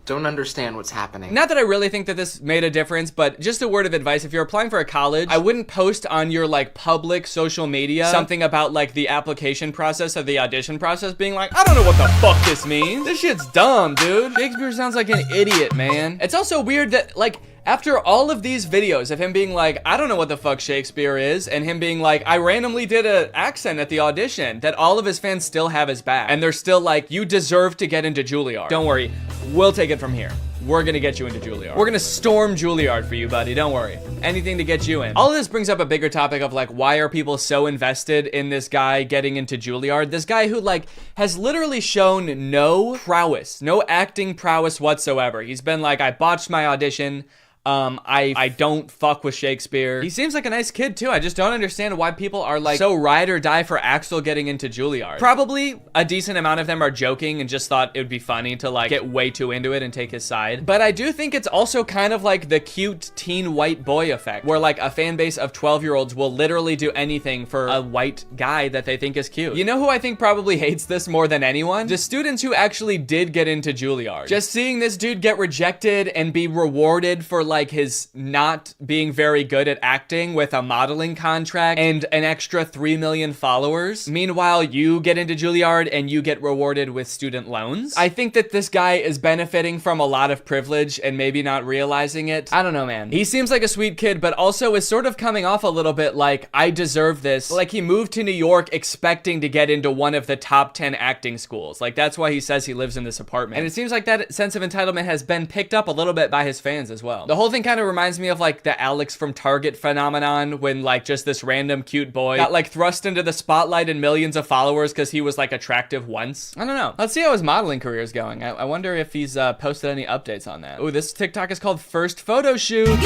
don't understand what's happening. Not that I really think that this made a difference, but just a word of advice. If you're applying for a college, I wouldn't post on your like public social media something about like the application process or the audition process being like, I don't know what the fuck this means. This shit's dumb, dude. Shakespeare sounds like an idiot, man. It's also weird that like, after all of these videos of him being like, I don't know what the fuck Shakespeare is, and him being like, I randomly did an accent at the audition, that all of his fans still have his back. And they're still like, you deserve to get into Juilliard. Don't worry, we'll take it from here. we're gonna get you into Juilliard. We're gonna storm Juilliard for you, buddy. Don't worry. Anything to get you in. All of this brings up a bigger topic of like, why are people so invested in this guy getting into Juilliard? This guy who like has literally shown no prowess, no acting prowess whatsoever. He's been like, I botched my audition. I don't fuck with Shakespeare. He seems like a nice kid too. I just don't understand why people are like so ride or die for Axel getting into Juilliard. Probably a decent amount of them are joking and just thought it would be funny to like get way too into it and take his side. But I do think it's also kind of like the cute teen white boy effect, where like a fan base of 12-year-olds will literally do anything for a white guy that they think is cute. You know who I think probably hates this more than anyone? The students who actually did get into Juilliard. Just seeing this dude get rejected and be rewarded for like his not being very good at acting with a modeling contract and an extra 3 million followers. Meanwhile, you get into Juilliard and you get rewarded with student loans. I think that this guy is benefiting from a lot of privilege and maybe not realizing it. I don't know, man. He seems like a sweet kid, but also is sort of coming off a little bit like, I deserve this. Like he moved to New York expecting to get into one of the top 10 acting schools. Like that's why he says he lives in this apartment. And it seems like that sense of entitlement has been picked up a little bit by his fans as well. The whole thing kind of reminds me of like the Alex from Target phenomenon, when like just this random cute boy got like thrust into the spotlight and millions of followers because he was like attractive once. I don't know. Let's see how his modeling career is going. I wonder if he's posted any updates on that. Oh, this TikTok is called First Photo Shoot.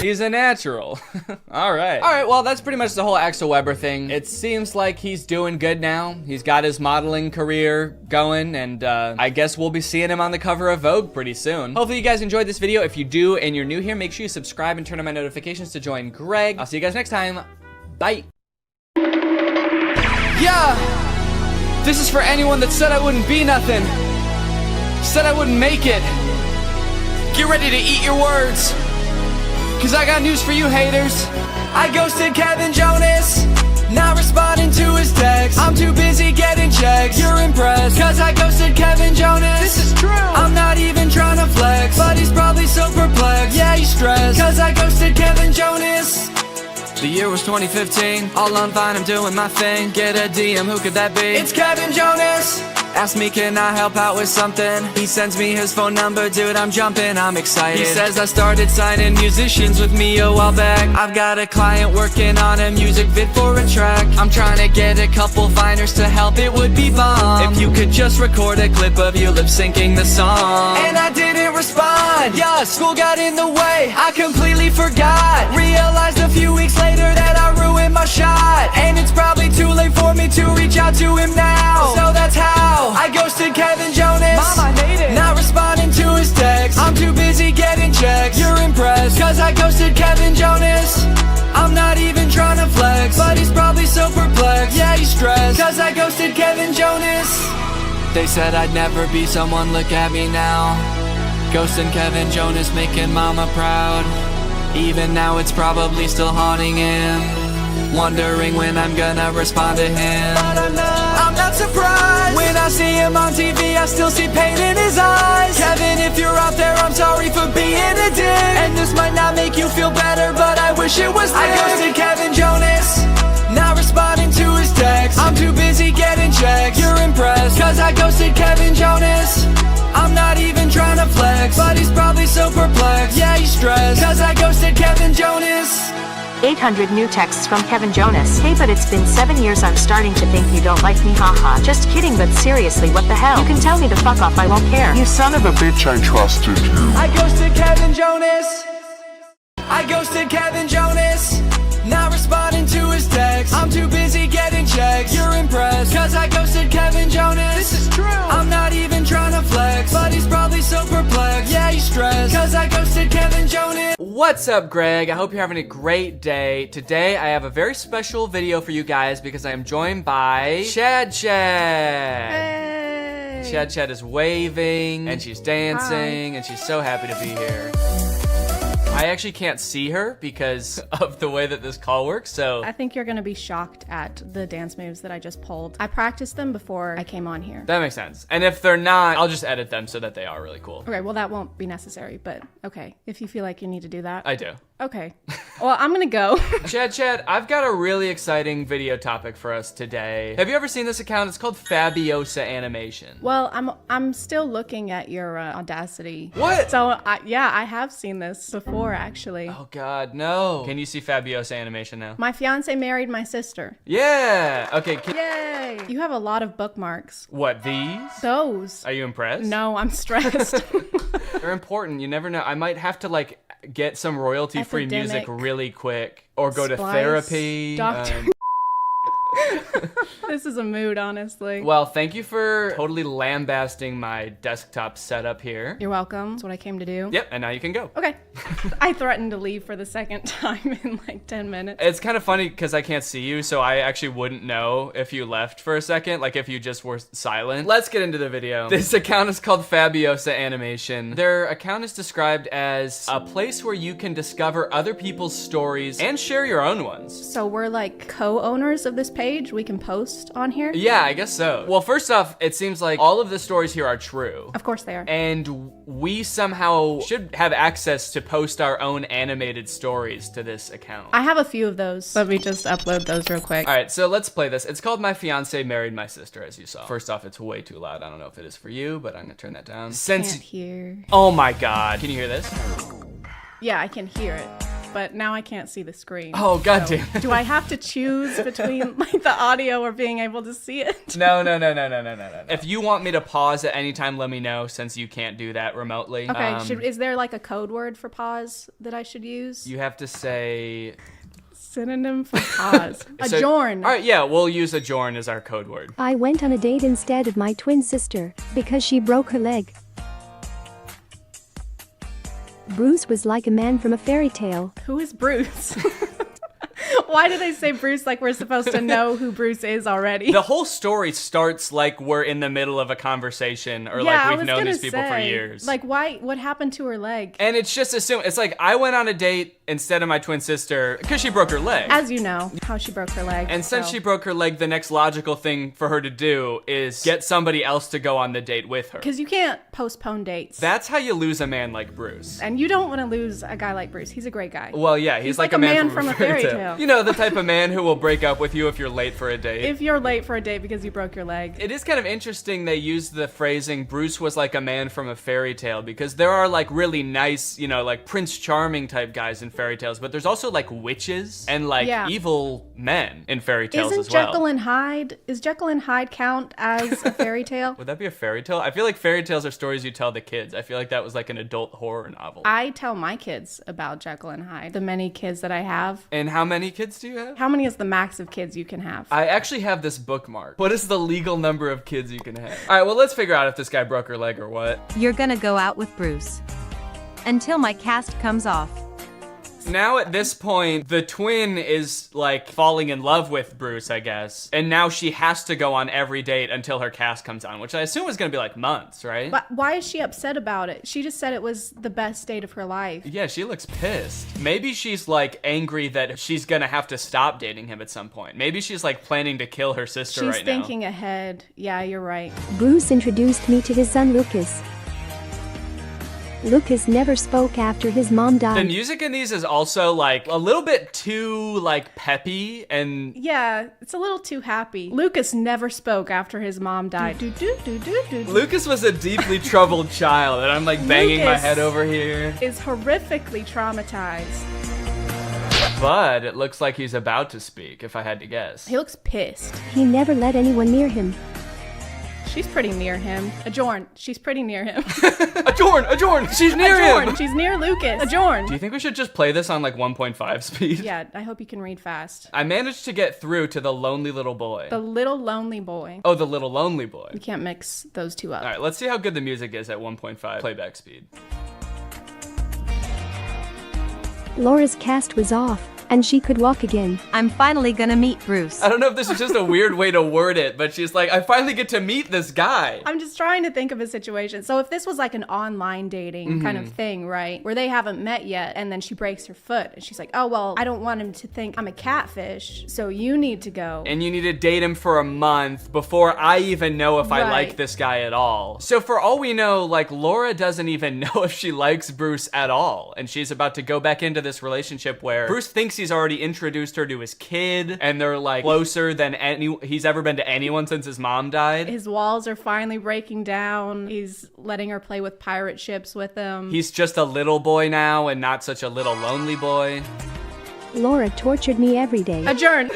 He's a natural. All right. All right, well, that's pretty much the whole Axel Weber thing. It seems like he's doing good now. He's got his modeling career going, and I guess we'll be seeing him on the cover of Vogue pretty soon. Hopefully you guys enjoyed this video. If you do and you're new here, make sure you subscribe and turn on my notifications to join Greg. I'll see you guys next time. Bye. Yeah! This is for anyone that said I wouldn't be nothing. Said I wouldn't make it. Get ready to eat your words. Cause I got news for you haters. I ghosted Kevin Jonas, not responding to his text. I'm too busy getting checks. You're impressed, cause I ghosted Kevin Jonas. This is true. I'm not even trying to flex, but he's probably so perplexed. Yeah, he's stressed, cause I ghosted Kevin Jonas. The year was 2015, all on Vine, I'm doing my thing. Get a DM, who could that be? It's Kevin Jonas. Ask me, can I help out with something? He sends me his phone number, dude, I'm jumping, I'm excited. He says I started signing musicians with me a while back. I've got a client working on a music vid for a track. I'm trying to get a couple Viners to help, it would be bomb if you could just record a clip of you lip syncing the song. And I didn't respond, yeah, school got in the way, I completely forgot. Realized a few weeks later that I ruined my shot. And it's probably too late for me to reach out to him now. So that's how I ghosted Kevin Jonas. Mom, I hate it. Not responding to his text. I'm too busy getting checks. You're impressed, cause I ghosted Kevin Jonas. I'm not even trying to flex, but he's probably so perplexed. Yeah, he's stressed, cause I ghosted Kevin Jonas. They said I'd never be someone, look at me now. Ghosting Kevin Jonas, making mama proud. Even now it's probably still haunting him, wondering when I'm gonna respond to him. I'm not surprised when I see him on TV, I still see pain in his eyes. Kevin, if you're out there, I'm sorry for being a dick. And this might not make you feel better, but I wish it was this. I ghosted Kevin Jonas, not responding to his text. I'm too busy getting checks. You're impressed, cause I ghosted Kevin Jonas. I'm not even trying to flex, but he's probably so perplexed. Yeah, he's stressed, cause I ghosted Kevin Jonas. 800 new texts from Kevin Jonas. Hey, but it's been 7 years, I'm starting to think you don't like me, haha. Just kidding, but seriously, what the hell? You can tell me to fuck off, I won't care. You son of a bitch, I trusted you. I ghosted Kevin Jonas. I ghosted Kevin Jonas, not responding to his text. I'm too busy getting checks. You're impressed, cause I ghosted Kevin Jonas. This is true. I'm not even trying to flex, but he's probably so perplexed. Yeah, he's stressed, cause I ghosted Kevin Jonas. What's up, Greg? I hope you're having a great day. Today, I have a very special video for you guys because I am joined by Chad Chad. Hey. Chad Chad is waving, and she's dancing, and she's so happy to be here. I actually can't see her because of the way that this call works, so... I think you're gonna be shocked at the dance moves that I just pulled. I practiced them before I came on here. That makes sense. And if they're not, I'll just edit them so that they are really cool. Okay, well that won't be necessary, but okay. If you feel like you need to do that. I do. Okay. Well, I'm gonna go. Chad, I've got a really exciting video topic for us today. Have you ever seen this account? It's called Fabiosa Animation. Well, I'm still looking at your Audacity. What? So, yeah, I have seen this before, actually. Oh God, no. Can you see Fabiosa Animation now? My fiance married my sister. Yeah. Okay. Yay! You have a lot of bookmarks. What, these? Those. Are you impressed? No, I'm stressed. They're important. You never know. I might have to like get some royalty-free music really quick, or go to therapy. Doctor. This is a mood, honestly. Well, thank you for totally lambasting my desktop setup here. You're welcome. That's what I came to do. Yep, and now you can go. Okay. I threatened to leave for the second time in like 10 minutes. It's kind of funny because I can't see you, so I actually wouldn't know if you left for a second, like if you just were silent. Let's get into the video. This account is called Fabiosa Animation. Their account is described as a place where you can discover other people's stories and share your own ones. So we're like co-owners of this page? We can post on here? Yeah, I guess so. Well, first off, it seems like all of the stories here are true. Of course they are. And we somehow should have access to post our own animated stories to this account. I have a few of those. Let me just upload those real quick. All right, so let's play this. It's called My Fiance Married My Sister, as you saw. First off, it's way too loud. I don't know if it is for you, but I'm gonna turn that down. Can't hear. Oh my God, can you hear this? Yeah, I can hear it. But now I can't see the screen. Oh, goddamn. So, do I have to choose between like the audio or being able to see it? No. If you want me to pause at any time, let me know, since you can't do that remotely. Okay, is there like a code word for pause that I should use? You have to say... Synonym for pause. Adjourn. All right, yeah, we'll use adjourn as our code word. I went on a date instead of my twin sister because she broke her leg. Bruce was like a man from a fairy tale. Who is Bruce? Why do they say Bruce like we're supposed to know who Bruce is already? The whole story starts like we're in the middle of a conversation, or like we've known these people for years. Like, why? What happened to her leg? And it's just assumed. It's like I went on a date instead of my twin sister because she broke her leg. As you know, how she broke her leg. And since she broke her leg, the next logical thing for her to do is get somebody else to go on the date with her. Because you can't postpone dates. That's how you lose a man like Bruce. And you don't want to lose a guy like Bruce. He's a great guy. Well, yeah, he's like a man from a fairy tale. You know, the type of man who will break up with you if you're late for a date. If you're late for a date because you broke your leg. It is kind of interesting they use the phrasing, Bruce was like a man from a fairy tale, because there are like really nice, you know, like Prince Charming type guys in fairy tales, but there's also like witches and like evil men in fairy tales as well. Is Jekyll and Hyde count as a fairy tale? Would that be a fairy tale? I feel like fairy tales are stories you tell the kids. I feel like that was like an adult horror novel. I tell my kids about Jekyll and Hyde, the many kids that I have. And how many kids do you have? How many is the max of kids you can have? I actually have this bookmark. What is the legal number of kids you can have? All right, well, let's figure out if this guy broke her leg or what. You're gonna go out with Bruce until my cast comes off. Now at this point, the twin is like falling in love with Bruce, I guess. And now she has to go on every date until her cast comes on, which I assume is going to be like months, right? But why is she upset about it? She just said it was the best date of her life. Yeah, she looks pissed. Maybe she's like angry that she's going to have to stop dating him at some point. Maybe she's like planning to kill her sister right now. She's thinking ahead. Yeah, you're right. Bruce introduced me to his son Lucas. Lucas never spoke after his mom died. The music in these is also like a little bit too like peppy and... Yeah, it's a little too happy. Lucas never spoke after his mom died. Lucas was a deeply troubled child, and I'm like banging my head over here. Is horrifically traumatized. But it looks like he's about to speak, if I had to guess. He looks pissed. He never let anyone near him. She's pretty near him. Adjourn. She's pretty near him. Adjourn! She's near him! She's near Lucas. Adjourn! Do you think we should just play this on like 1.5 speed? Yeah, I hope you can read fast. I managed to get through to the lonely little boy. The little lonely boy. Oh, the little lonely boy. You can't mix those two up. All right, let's see how good the music is at 1.5 playback speed. Laura's cast was off. and she could walk again. I'm finally gonna meet Bruce. I don't know if this is just a weird way to word it, but she's like, I finally get to meet this guy. I'm just trying to think of a situation. So if this was like an online dating kind of thing, right? Where they haven't met yet and then she breaks her foot and she's like, oh, well, I don't want him to think I'm a catfish, so you need to go. And you need to date him for a month before I even know if I like this guy at all. So for all we know, like, Laura doesn't even know if she likes Bruce at all. And she's about to go back into this relationship where Bruce thinks he's already introduced her to his kid and they're like closer than he's ever been to anyone since his mom died. His walls are finally breaking down. He's letting her play with pirate ships with him. He's just a little boy now and not such a little lonely boy. Laura tortured me every day. Adjourn.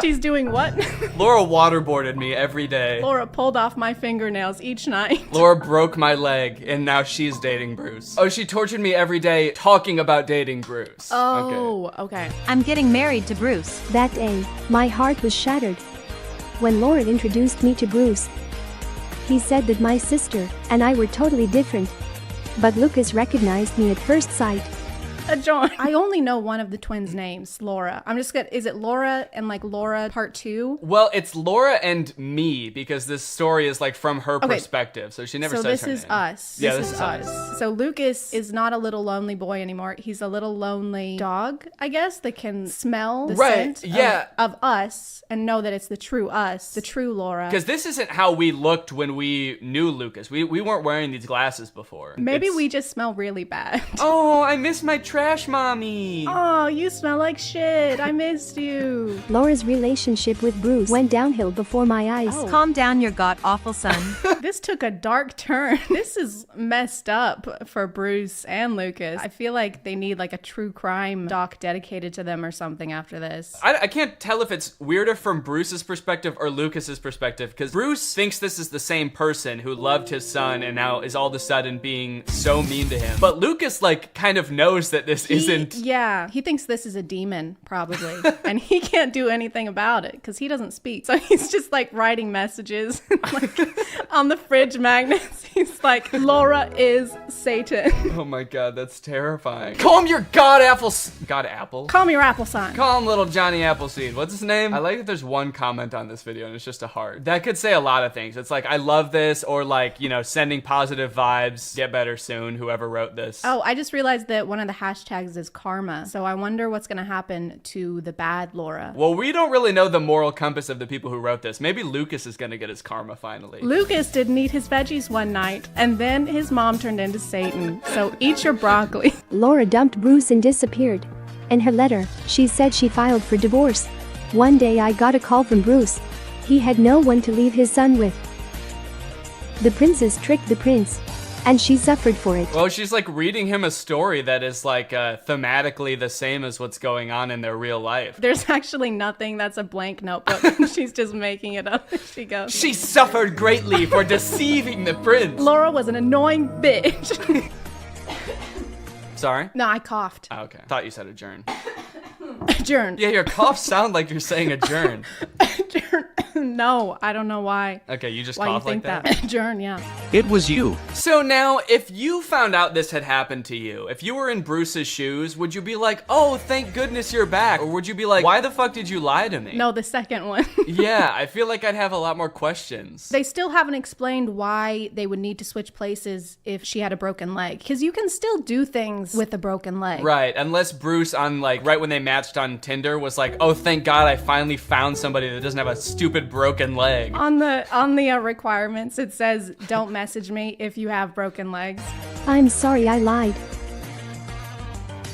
She's doing what? Laura waterboarded me every day. Laura pulled off my fingernails each night. Laura broke my leg, and now she's dating Bruce. Oh, she tortured me every day talking about dating Bruce. Oh, okay. I'm getting married to Bruce. That day, my heart was shattered. When Laura introduced me to Bruce, he said that my sister and I were totally different. But Lucas recognized me at first sight. John. I only know one of the twins' names, Laura. I'm just gonna, is it Laura and like Laura part 2? Well, it's Laura and me because this story is like from her perspective. So she never says her name. So this is us. Yeah, this is us. So Lucas is not a little lonely boy anymore. He's a little lonely dog, I guess, that can smell the scent of us and know that it's the true us, the true Laura. Because this isn't how we looked when we knew Lucas. We weren't wearing these glasses before. Maybe we just smell really bad. Oh, I miss my trash mommy. Oh, you smell like shit. I missed you. Laura's relationship with Bruce went downhill before my eyes. Oh. Calm down, your god-awful son. This took a dark turn. This is messed up for Bruce and Lucas. I feel like they need like a true crime doc dedicated to them or something after this. I can't tell if it's weirder from Bruce's perspective or Lucas's perspective, because Bruce thinks this is the same person who loved his son and now is all of a sudden being so mean to him. But Lucas like kind of knows that this isn't. Yeah, he thinks this is a demon probably, and he can't do anything about it because he doesn't speak. So he's just like writing messages like, on the fridge magnets. He's like, Laura is Satan. Oh my god, that's terrifying. Call him your god apple. Call me your apple son. Call him little Johnny Appleseed. What's his name? I like that there's one comment on this video and it's just a heart. That could say a lot of things. It's like, I love this, or like, you know, sending positive vibes. Get better soon, whoever wrote this. Oh, I just realized that one of the hashtags is karma. So I wonder what's gonna happen to the bad Laura. Well, we don't really know the moral compass of the people who wrote this. Maybe Lucas is gonna get his karma finally. Lucas didn't eat his veggies one night, and then his mom turned into Satan. So eat your broccoli. Laura dumped Bruce and disappeared. In her letter, she said she filed for divorce. One day I got a call from Bruce. He had no one to leave his son with. The princess tricked the prince, and she suffered for it. Well, she's like reading him a story that is like thematically the same as what's going on in their real life. There's actually nothing. That's a blank notebook. She's just making it up as she goes. She suffered greatly for deceiving the prince. Laura was an annoying bitch. Sorry? No, I coughed. Oh, okay. Thought you said adjourn. Adjourn. Yeah, your coughs sound like you're saying adjourn. Adjourn. No, I don't know why. Okay, you just why cough you think like that? Adjourn, yeah. It was you. So now, if you found out this had happened to you, if you were in Bruce's shoes, would you be like, oh, thank goodness you're back? Or would you be like, why the fuck did you lie to me? No, the second one. Yeah, I feel like I'd have a lot more questions. They still haven't explained why they would need to switch places if she had a broken leg. Because you can still do things with a broken leg. Right, unless Bruce on like, right when they matched on Tinder was like, oh, thank God I finally found somebody that doesn't have a stupid broken leg. On the requirements, it says, don't message me if you have broken legs. I'm sorry I lied.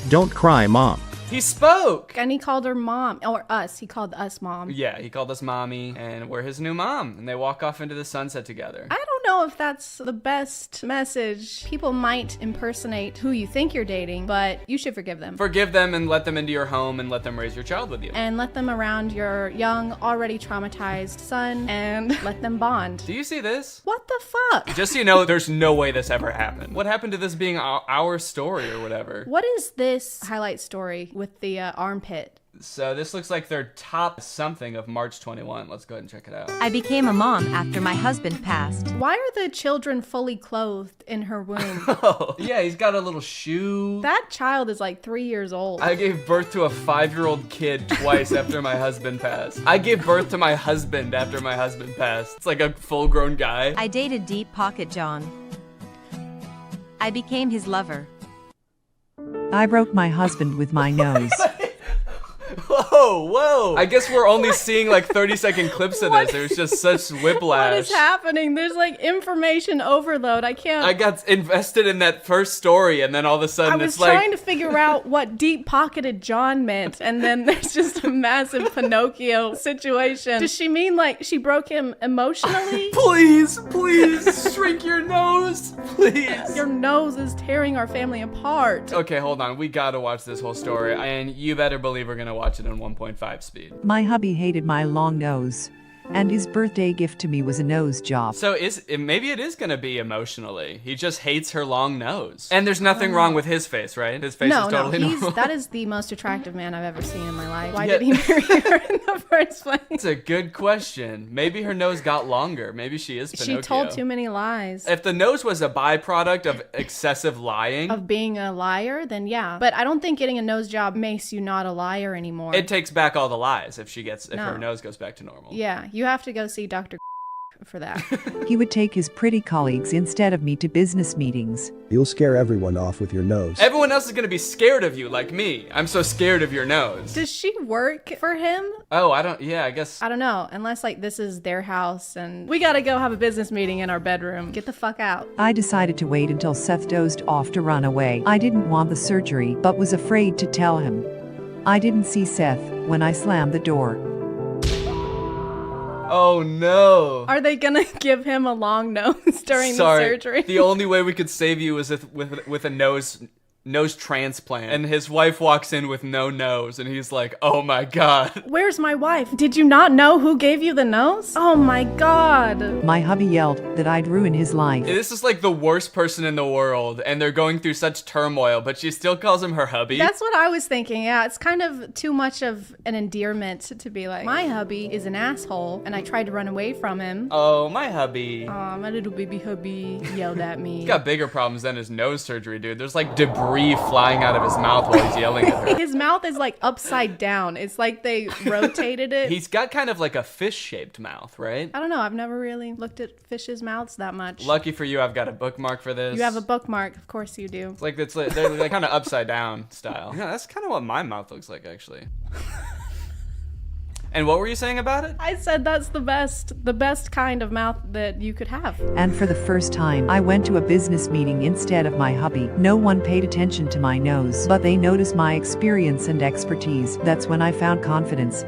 Don't cry, Mom. He spoke! And he called her mom, or us. He called us mom. Yeah, he called us mommy, and we're his new mom. And they walk off into the sunset together. I don't know if that's the best message. People might impersonate who you think you're dating, but you should forgive them. Forgive them and let them into your home and let them raise your child with you. And let them around your young, already traumatized son, and let them bond. Do you see this? What the fuck? Just so you know, there's no way this ever happened. What happened to this being our story or whatever? What is this highlight story with the armpit? So this looks like their top something of March 21. Let's go ahead and check it out. I became a mom after my husband passed. Why are the children fully clothed in her womb? Oh, yeah, he's got a little shoe. That child is like 3 years old. I gave birth to a 5-year-old kid twice after my husband passed. I gave birth to my husband after my husband passed. It's like a full-grown guy. I dated Deep Pocket John. I became his lover. I broke my husband with my nose. Whoa. I guess we're only seeing like 30-second clips of this. There's just such whiplash. What is happening? There's like information overload. I can't. I got invested in that first story, and then all of a sudden I was it's like... trying to figure out what deep-pocketed John meant, and then there's just a massive Pinocchio situation. Does she mean like she broke him emotionally? Please shrink your nose, please. Your nose is tearing our family apart. Okay, hold on. We gotta watch this whole story, and you better believe we're gonna watch it in 1.5 speed. My hubby hated my long nose, and his birthday gift to me was a nose job. So maybe it is gonna be emotionally. He just hates her long nose. And there's nothing wrong with his face, right? His face is totally normal. That is the most attractive man I've ever seen in my life. Why did he marry her in the first place? That's a good question. Maybe her nose got longer. Maybe she is Pinocchio. She told too many lies. If the nose was a byproduct of excessive lying, of being a liar, then yeah. But I don't think getting a nose job makes you not a liar anymore. It takes back all the lies if her nose goes back to normal. Yeah, you have to go see Dr. for that. He would take his pretty colleagues instead of me to business meetings. You'll scare everyone off with your nose. Everyone else is gonna be scared of you, like me. I'm so scared of your nose. Does she work for him? Oh, I guess. I don't know, unless like this is their house and we gotta go have a business meeting in our bedroom. Get the fuck out. I decided to wait until Seth dozed off to run away. I didn't want the surgery, but was afraid to tell him. I didn't see Seth when I slammed the door. Oh no. Are they gonna give him a long nose during the surgery? The only way we could save you is with a nose transplant. And his wife walks in with no nose and he's like, oh my god. Where's my wife? Did you not know who gave you the nose? Oh my god. My hubby yelled that I'd ruin his life. This is like the worst person in the world and they're going through such turmoil, but she still calls him her hubby. That's what I was thinking. Yeah, it's kind of too much of an endearment to be like, my hubby is an asshole and I tried to run away from him. Oh, my hubby. Aw, my little baby hubby yelled at me. He's got bigger problems than his nose surgery, dude. There's like debris flying out of his mouth while he's yelling at her. His mouth is like upside down. It's like they rotated it. He's got kind of like a fish-shaped mouth, right? I don't know. I've never really looked at fishes' mouths that much. Lucky for you, I've got a bookmark for this. You have a bookmark. Of course you do. They're like kind of upside down style. Yeah, that's kind of what my mouth looks like, actually. And what were you saying about it? I said that's the best kind of mouth that you could have. And for the first time, I went to a business meeting instead of my hubby. No one paid attention to my nose, but they noticed my experience and expertise. That's when I found confidence.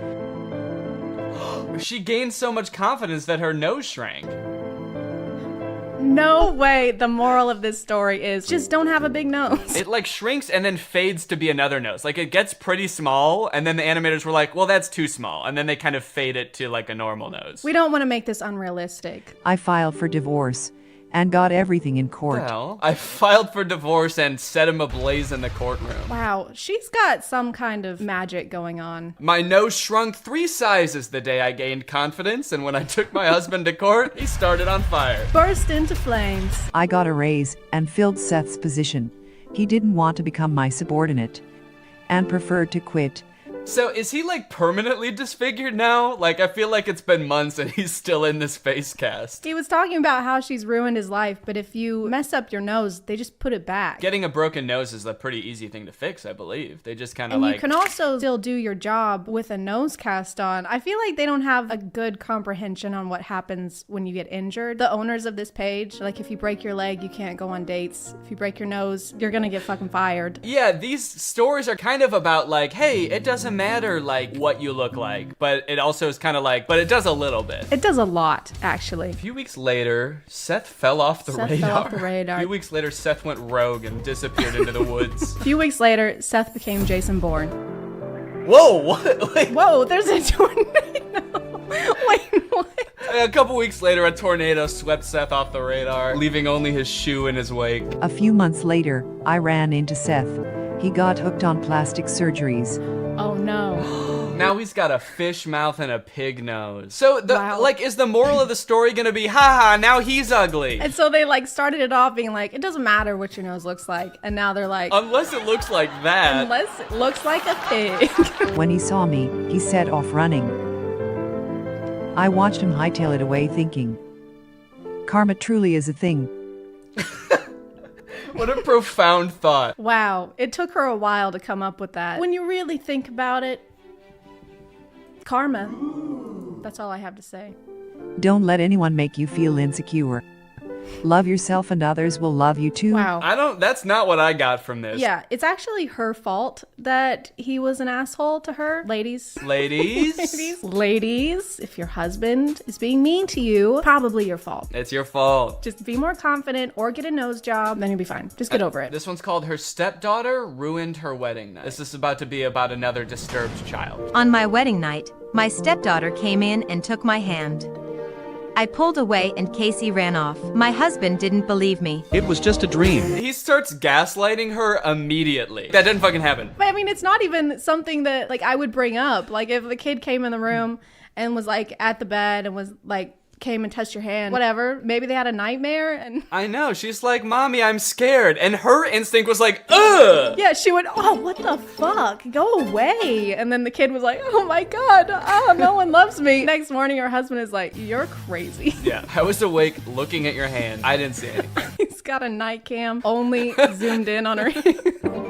She gained so much confidence that her nose shrank. No way. The moral of this story is just don't have a big nose. It like shrinks and then fades to be another nose. Like it gets pretty small and then the animators were like, well, that's too small. And then they kind of fade it to like a normal nose. We don't want to make this unrealistic. I filed for divorce and got everything in court. Well, I filed for divorce and set him ablaze in the courtroom. Wow, she's got some kind of magic going on. My nose shrunk 3 sizes the day I gained confidence, and when I took my husband to court, he started on fire. Burst into flames. I got a raise and filled Seth's position. He didn't want to become my subordinate and preferred to quit. So is he like permanently disfigured now? Like I feel like it's been months and he's still in this face cast. He was talking about how she's ruined his life, but if you mess up your nose, they just put it back. Getting a broken nose is a pretty easy thing to fix, I believe. They just kind of like... And you can also still do your job with a nose cast on. I feel like they don't have a good comprehension on what happens when you get injured. The owners of this page, like if you break your leg, you can't go on dates. If you break your nose, you're gonna get fucking fired. Yeah, these stories are kind of about like, hey, it doesn't matter like what you look like, but it also is kind of like, but it does a little bit. It does a lot, actually. A few weeks later, Seth fell off the radar. Fell off the radar. A few weeks later, Seth went rogue and disappeared into the woods. A few weeks later, Seth became Jason Bourne. Whoa, what? Wait. Whoa, there's a tornado. Wait, what? A couple weeks later, a tornado swept Seth off the radar, leaving only his shoe in his wake. A few months later, I ran into Seth. He got hooked on plastic surgeries. Oh no. Now he's got a fish mouth and a pig nose. So, like, is the moral of the story gonna be, haha, now he's ugly? And so they, like, started it off being like, it doesn't matter what your nose looks like. And now they're like, unless it looks like that. Unless it looks like a pig. When he saw me, he set off running. I watched him hightail it away thinking, karma truly is a thing. What a profound thought. Wow, it took her a while to come up with that. When you really think about it, karma. That's all I have to say. Don't let anyone make you feel insecure. Love yourself and others will love you too. Wow. That's not what I got from this. Yeah, it's actually her fault that he was an asshole to her. Ladies. Ladies, if your husband is being mean to you, probably your fault. It's your fault. Just be more confident or get a nose job, then you'll be fine. Just get over it. This one's called Her Stepdaughter Ruined Her Wedding Night. This is about to be about another disturbed child. On my wedding night, my stepdaughter came in and took my hand. I pulled away and Casey ran off. My husband didn't believe me. It was just a dream. He starts gaslighting her immediately. That didn't fucking happen. But I mean, it's not even something that, like, I would bring up. Like, if the kid came in the room and was, like, at the bed and was, like, came and touched your hand, whatever. Maybe they had a nightmare and... I know. She's like, Mommy, I'm scared. And her instinct was like, ugh! Yeah, she went, oh, what the fuck? Go away. And then the kid was like, oh my God, oh, no one loves me. Next morning, her husband is like, you're crazy. Yeah, I was awake looking at your hand. I didn't see anything. He's got a night cam only zoomed in on her.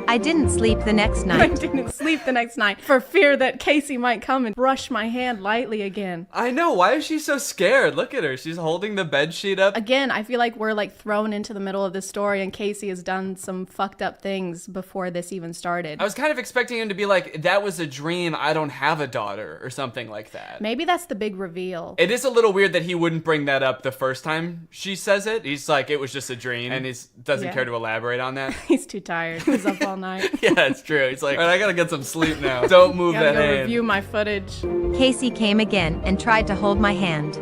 I didn't sleep the next night. I didn't sleep the next night for fear that Casey might come and brush my hand lightly again. I know. Why is she so scared? Look at her. She's holding the bed sheet up. Again, I feel like we're like thrown into the middle of this story and Casey has done some fucked up things before this even started. I was kind of expecting him to be like, that was a dream. I don't have a daughter or something like that. Maybe that's the big reveal. It is a little weird that he wouldn't bring that up the first time she says it. He's like, it was just a dream. And he doesn't care to elaborate on that. He's too tired. He was up all night. Yeah, it's true. He's like, all right, I gotta get some sleep now. Don't move that hand. Review my footage. Casey came again and tried to hold my hand.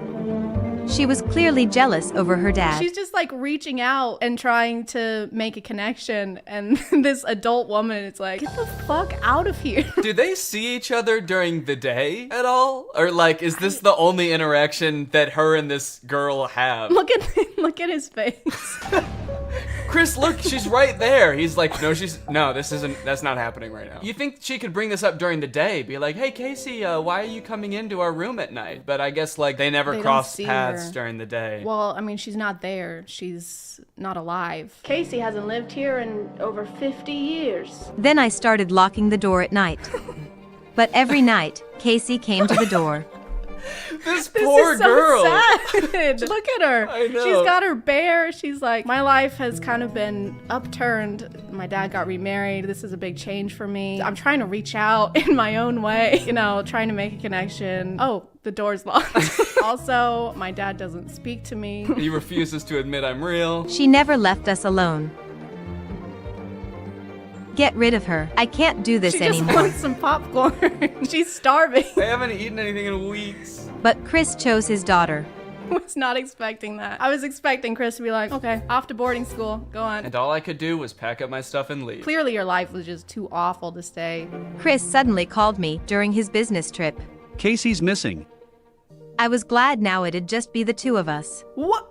She was clearly jealous over her dad. She's just like reaching out and trying to make a connection. And this adult woman is like, get the fuck out of here. Do they see each other during the day at all? Or like, is this the only interaction that her and this girl have? Look at his face. Chris, look, she's right there. He's like, that's not happening right now. You think she could bring this up during the day? Be like, hey, Casey, why are you coming into our room at night? But I guess like they never cross paths during the day. Well, I mean, she's not there. She's not alive. Casey hasn't lived here in over 50 years. Then I started locking the door at night. But every night, Casey came to the door. This poor girl. Sad. Look at her. I know. She's got her bear. She's like, my life has kind of been upturned. My dad got remarried. This is a big change for me. I'm trying to reach out in my own way, trying to make a connection. Oh, the door's locked. Also, my dad doesn't speak to me. He refuses to admit I'm real. She never left us alone. Get rid of her. I can't do this anymore. She just wants some popcorn. She's starving. I haven't eaten anything in weeks. But Chris chose his daughter. I was not expecting that. I was expecting Chris to be like, okay, off to boarding school. Go on. And all I could do was pack up my stuff and leave. Clearly your life was just too awful to stay. Chris suddenly called me during his business trip. Casey's missing. I was glad now it'd just be the two of us. What?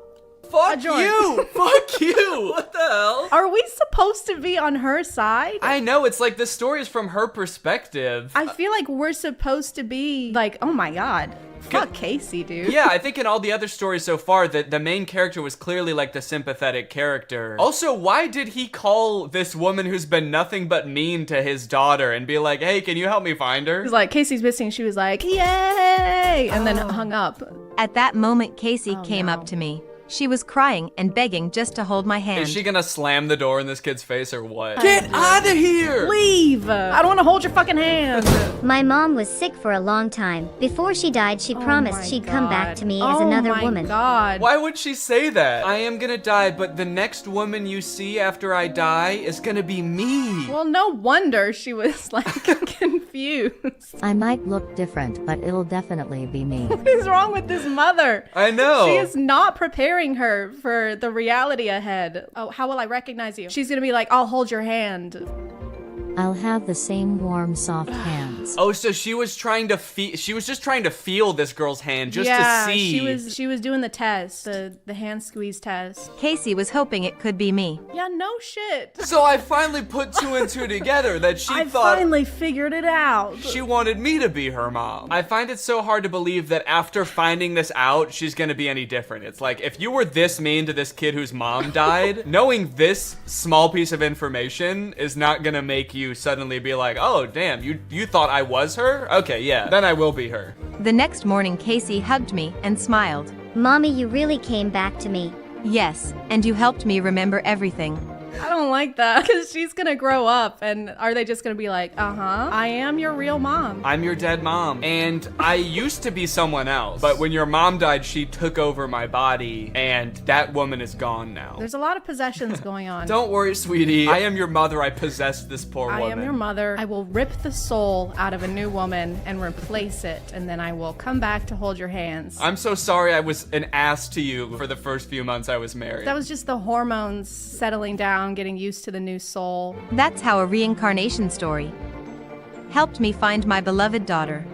Fuck you! Fuck you! What the hell? Are we supposed to be on her side? I know, it's like the story is from her perspective. I feel like we're supposed to be like, oh my God. Fuck Casey, dude. Yeah, I think in all the other stories so far, that the main character was clearly like the sympathetic character. Also, why did he call this woman who's been nothing but mean to his daughter and be like, hey, can you help me find her? He's like, Casey's missing. She was like, yay! And then hung up. At that moment, Casey came up to me. She was crying and begging just to hold my hand. Is she gonna slam the door in this kid's face or what? Get out of here! Leave! I don't want to hold your fucking hand. My mom was sick for a long time. Before she died, she promised she'd come back to me as another woman. God. Why would she say that? I am gonna die, but the next woman you see after I die is gonna be me. Well, no wonder she was like confused. I might look different, but it'll definitely be me. What is wrong with this mother? I know. She is not preparing her for the reality ahead. Oh, how will I recognize you? She's gonna be like, I'll hold your hand. I'll have the same warm, soft hands. Oh, so she was trying to she was just trying to feel this girl's hand just yeah, to see. she was doing the test, the hand squeeze test. Casey was hoping it could be me. Yeah, no shit. So I finally put two and two together that she I thought finally figured it out. she wanted me to be her mom. I find it so hard to believe that after finding this out, she's gonna be any different. It's like, if you were this mean to this kid whose mom died, knowing this small piece of information is not gonna make you suddenly be like, oh damn, you thought I was her? Okay, yeah, then I will be her. The next morning, Casey hugged me and smiled. Mommy, you really came back to me. Yes, and you helped me remember everything. I don't like that, because she's gonna grow up, and are they just gonna be like, I am your real mom. I'm your dead mom, and I used to be someone else, but when your mom died, she took over my body, and that woman is gone now. There's a lot of possessions going on. Don't worry, sweetie. I am your mother. I possessed this poor woman. I am your mother. I will rip the soul out of a new woman and replace it, and then I will come back to hold your hands. I'm so sorry I was an ass to you for the first few months I was married. That was just the hormones settling down, getting used to the new soul. That's how a reincarnation story helped me find my beloved daughter.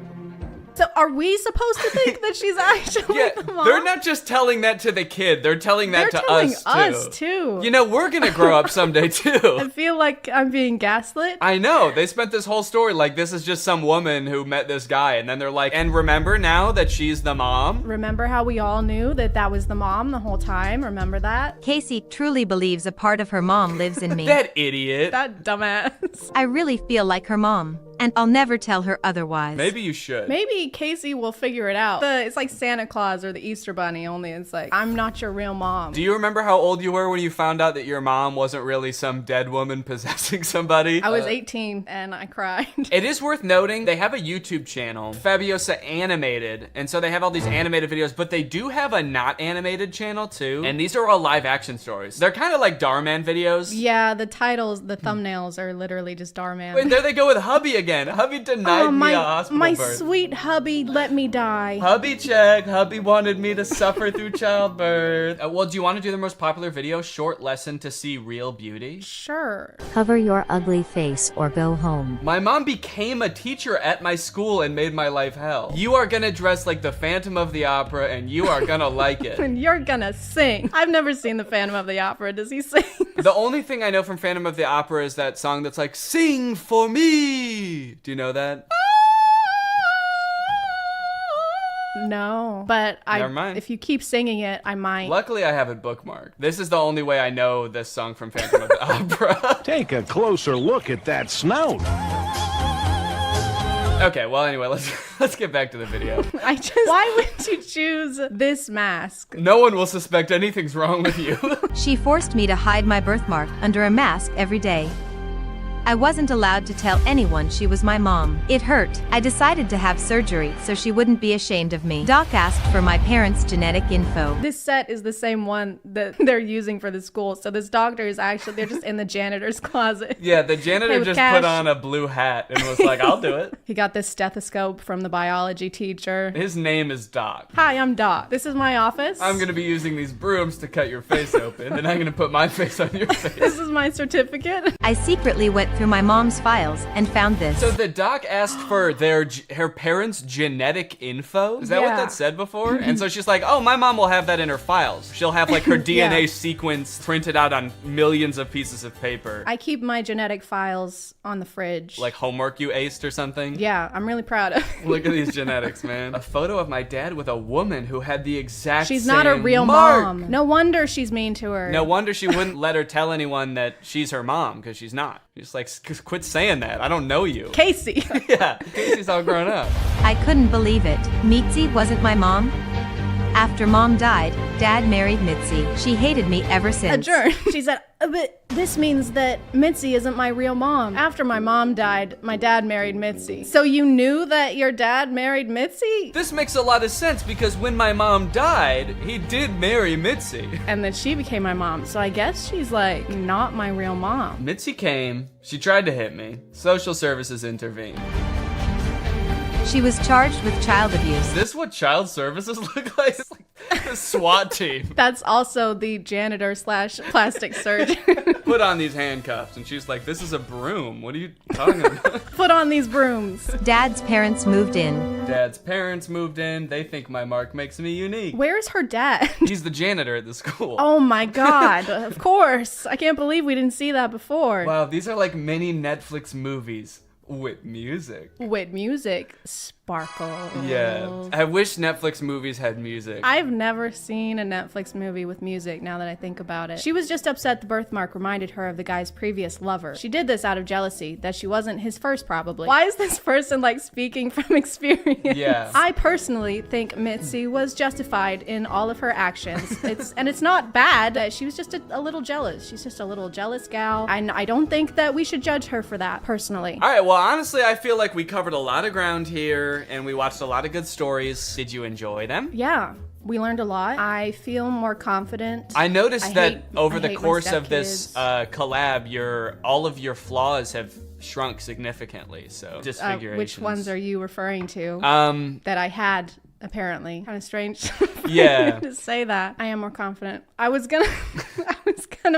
So are we supposed to think that she's actually the mom? They're not just telling that to the kid, they're telling that to us too. You know, we're gonna grow up someday too. I feel like I'm being gaslit. I know, they spent this whole story like this is just some woman who met this guy, and then they're like, and remember now that she's the mom? Remember how we all knew that that was the mom the whole time? Remember that? Casey truly believes a part of her mom lives in me. That idiot. That dumbass. I really feel like her mom, and I'll never tell her otherwise. Maybe you should. Maybe Casey will figure it out. It's like Santa Claus or the Easter Bunny, only it's like, I'm not your real mom. Do you remember how old you were when you found out that your mom wasn't really some dead woman possessing somebody? I was 18 and I cried. It is worth noting, they have a YouTube channel, Fabiosa Animated, and so they have all these animated videos, but they do have a not animated channel too, and these are all live action stories. They're kind of like Darman videos. Yeah, the titles, the thumbnails are literally just Darman. Wait, there they go with hubby again. Hubby denied me a hospital my birth. Sweet hubby let me die. Hubby check. Hubby wanted me to suffer through childbirth. Well, do you want to do the most popular video, short lesson to see real beauty? Sure. Cover your ugly face or go home. My mom became a teacher at my school and made my life hell. You are gonna dress like the Phantom of the Opera and you are gonna like it. And you're gonna sing. I've never seen the Phantom of the Opera. Does he sing? The only thing I know from Phantom of the Opera is that song that's like, sing for me. Do you know that? No, but Never mind. If you keep singing it, I might. Luckily, I have it bookmarked. This is the only way I know this song from Phantom of the Opera. Take a closer look at that snout. Okay, well, anyway, let's get back to the video. Why would you choose this mask? No one will suspect anything's wrong with you. She forced me to hide my birthmark under a mask every day. I wasn't allowed to tell anyone she was my mom. It hurt. I decided to have surgery so she wouldn't be ashamed of me. Doc asked for my parents' genetic info. This set is the same one that they're using for the school. So this doctor is actually, they're just in the janitor's closet. Yeah, the janitor Hey, just Cash. put on a blue hat and was like, I'll do it. He got this stethoscope from the biology teacher. His name is Doc. Hi, I'm Doc. This is my office. I'm gonna be using these brooms to cut your face open, and I'm gonna put my face on your face. This is my certificate. I secretly went through my mom's files and found this. So the doc asked for her parents' genetic info? Is that what that said before? And so she's like, oh, my mom will have that in her files. She'll have like her DNA sequence printed out on millions of pieces of paper. I keep my genetic files on the fridge. Like homework you aced or something? Yeah, I'm really proud of it. Look at these genetics, man. A photo of my dad with a woman who had the exact She's same not a real mark. mom. No wonder she's mean to her. No wonder she wouldn't let her tell anyone that she's her mom, because she's not. Just like, quit saying that. I don't know you. Casey. Yeah, Casey's all grown up. I couldn't believe it. Mitzi wasn't my mom. After mom died, dad married Mitzi. She hated me ever since. Adjourn. She said, but this means that Mitzi isn't my real mom. After my mom died, my dad married Mitzi. So you knew that your dad married Mitzi? This makes a lot of sense because when my mom died, he did marry Mitzi. And then she became my mom. So I guess she's like not my real mom. Mitzi came, she tried to hit me. Social services intervened. She was charged with child abuse. Is this what child services look like? It's like the SWAT team. That's also the janitor / plastic surgeon. Put on these handcuffs. And she's like, this is a broom. What are you talking about? Put on these brooms. Dad's parents moved in. Dad's parents moved in. They think my mark makes me unique. Where's her dad? He's the janitor at the school. Oh my God. Of course. I can't believe we didn't see that before. Wow, these are like mini Netflix movies with music. With music. Sparkle. Yeah. I wish Netflix movies had music. I've never seen a Netflix movie with music now that I think about it. She was just upset the birthmark reminded her of the guy's previous lover. She did this out of jealousy, that she wasn't his first probably. Why is this person like speaking from experience? Yeah. I personally think Mitzi was justified in all of her actions. It's not bad. She was just a little jealous. She's just a little jealous gal. I don't think that we should judge her for that, personally. All right, well, honestly, I feel like we covered a lot of ground here and we watched a lot of good stories. Did you enjoy them? Yeah. We learned a lot. I feel more confident. I noticed that over the course of this collab, all of your flaws have shrunk significantly. So disfigurations. Which ones are you referring to? That I had apparently. Kind of strange. Yeah. To say that. I am more confident. I was gonna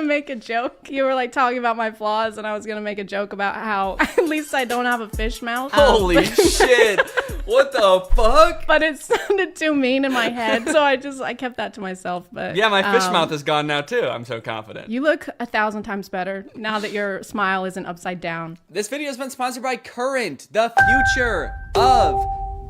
make a joke. You were like talking about my flaws, and I was gonna make a joke about how at least I don't have a fish mouth. Holy shit! What the fuck? But it sounded too mean in my head, so I kept that to myself. But yeah, my fish mouth is gone now too. I'm so confident. You look 1,000 times better now that your smile isn't upside down. This video has been sponsored by Current, the future of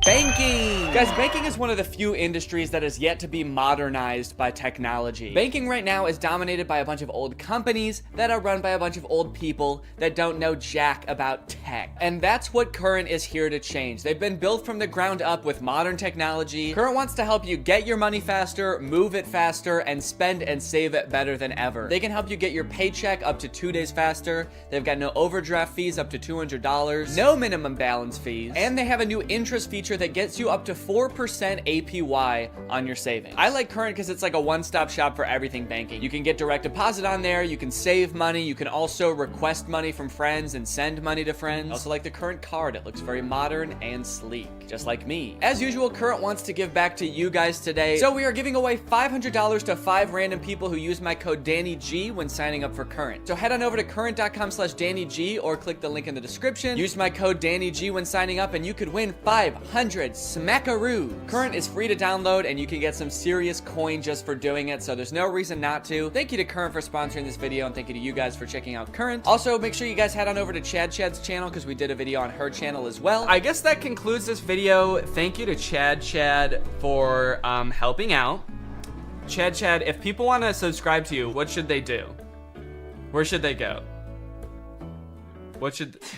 banking. Guys, banking is one of the few industries that has yet to be modernized by technology. Banking right now is dominated by a bunch of old companies that are run by a bunch of old people that don't know jack about tech. And that's what Current is here to change. They've been built from the ground up with modern technology. Current wants to help you get your money faster, move it faster, and spend and save it better than ever. They can help you get your paycheck up to 2 days faster. They've got no overdraft fees up to $200, no minimum balance fees, and they have a new interest feature that gets you up to 4% APY on your savings. I like Current because it's like a one-stop shop for everything banking. You can get direct deposit on there, you can save money, you can also request money from friends and send money to friends. Also like the Current card, it looks very modern and sleek, just like me. As usual, Current wants to give back to you guys today, so we are giving away $500 to 5 random people who use my code DannyG when signing up for Current. So head on over to current.com/DannyG or click the link in the description. Use my code DannyG when signing up and you could win 500 smackaroos. Current is free to download and you can get some serious coin just for doing it, so there's no reason not to. Thank you to Current for sponsoring this video and thank you to you guys for checking out Current. Also, make sure you guys head on over to Chad's channel because we did a video on her channel as well. I guess that concludes this video. Thank you to Chad for helping out. Chad, if people want to subscribe to you, what should they do? Where should they go?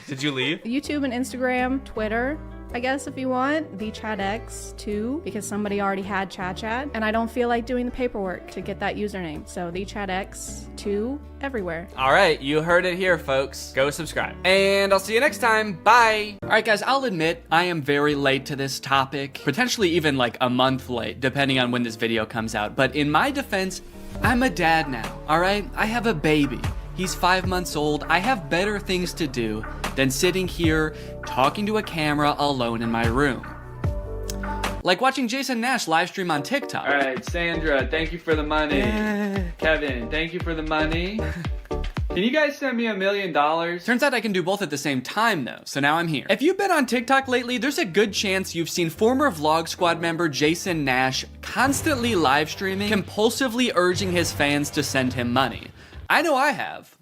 Did you leave? YouTube and Instagram, Twitter, I guess if you want, the ChadX too, because somebody already had Chad, and I don't feel like doing the paperwork to get that username. So the ChadX 2 everywhere. All right, you heard it here, folks. Go subscribe. And I'll see you next time. Bye. All right, guys, I'll admit I am very late to this topic, potentially even like a month late, depending on when this video comes out. But in my defense, I'm a dad now, all right? I have a baby. He's 5 months old. I have better things to do than sitting here talking to a camera alone in my room. Like watching Jason Nash live stream on TikTok. All right, Sandra, thank you for the money. Kevin, thank you for the money. Can you guys send me $1 million? Turns out I can do both at the same time though, so now I'm here. If you've been on TikTok lately, there's a good chance you've seen former Vlog Squad member Jason Nash constantly live streaming, compulsively urging his fans to send him money. I know I have.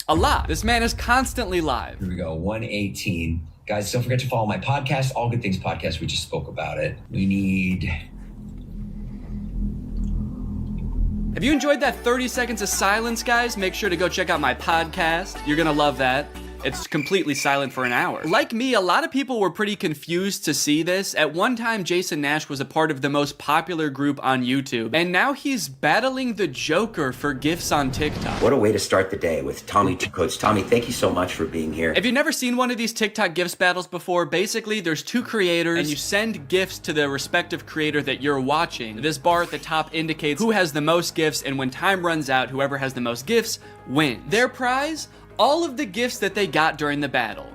A lot. This man is constantly live. Here we go, 118. Guys, don't forget to follow my podcast, All Good Things Podcast. We just spoke about it. We need... Have you enjoyed that 30 seconds of silence, guys? Make sure to go check out my podcast. You're gonna love that. It's completely silent for an hour. Like me, a lot of people were pretty confused to see this. At one time, Jason Nash was a part of the most popular group on YouTube, and now he's battling the Joker for gifts on TikTok. What a way to start the day with Tommy Coach. Tommy, thank you so much for being here. If you've never seen one of these TikTok gifts battles before, basically there's 2 creators and you send gifts to the respective creator that you're watching. This bar at the top indicates who has the most gifts, and when time runs out, whoever has the most gifts wins. Their prize? All of the gifts that they got during the battle.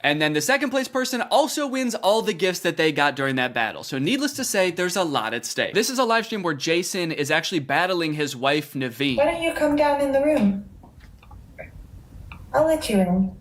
And then the second place person also wins all the gifts that they got during that battle. So needless to say, there's a lot at stake. This is a live stream where Jason is actually battling his wife, Naveen. Why don't you come down in the room? I'll let you in.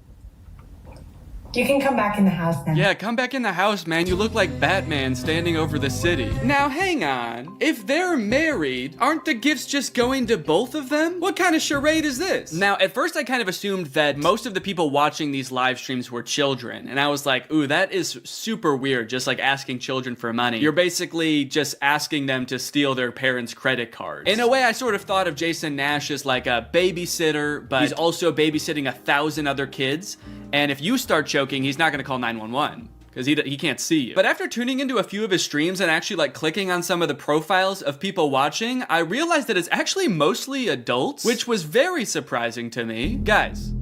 You can come back in the house now. Yeah, come back in the house, man. You look like Batman standing over the city. Now, hang on. If they're married, aren't the gifts just going to both of them? What kind of charade is this? Now, at first, I kind of assumed that most of the people watching these live streams were children. And I was like, ooh, that is super weird, just like asking children for money. You're basically just asking them to steal their parents' credit cards. In a way, I sort of thought of Jason Nash as like a babysitter, but he's also babysitting 1,000 other kids. And if you start choking, he's not gonna call 911 because he can't see you. But after tuning into a few of his streams and actually like clicking on some of the profiles of people watching, I realized that it's actually mostly adults, which was very surprising to me. Guys,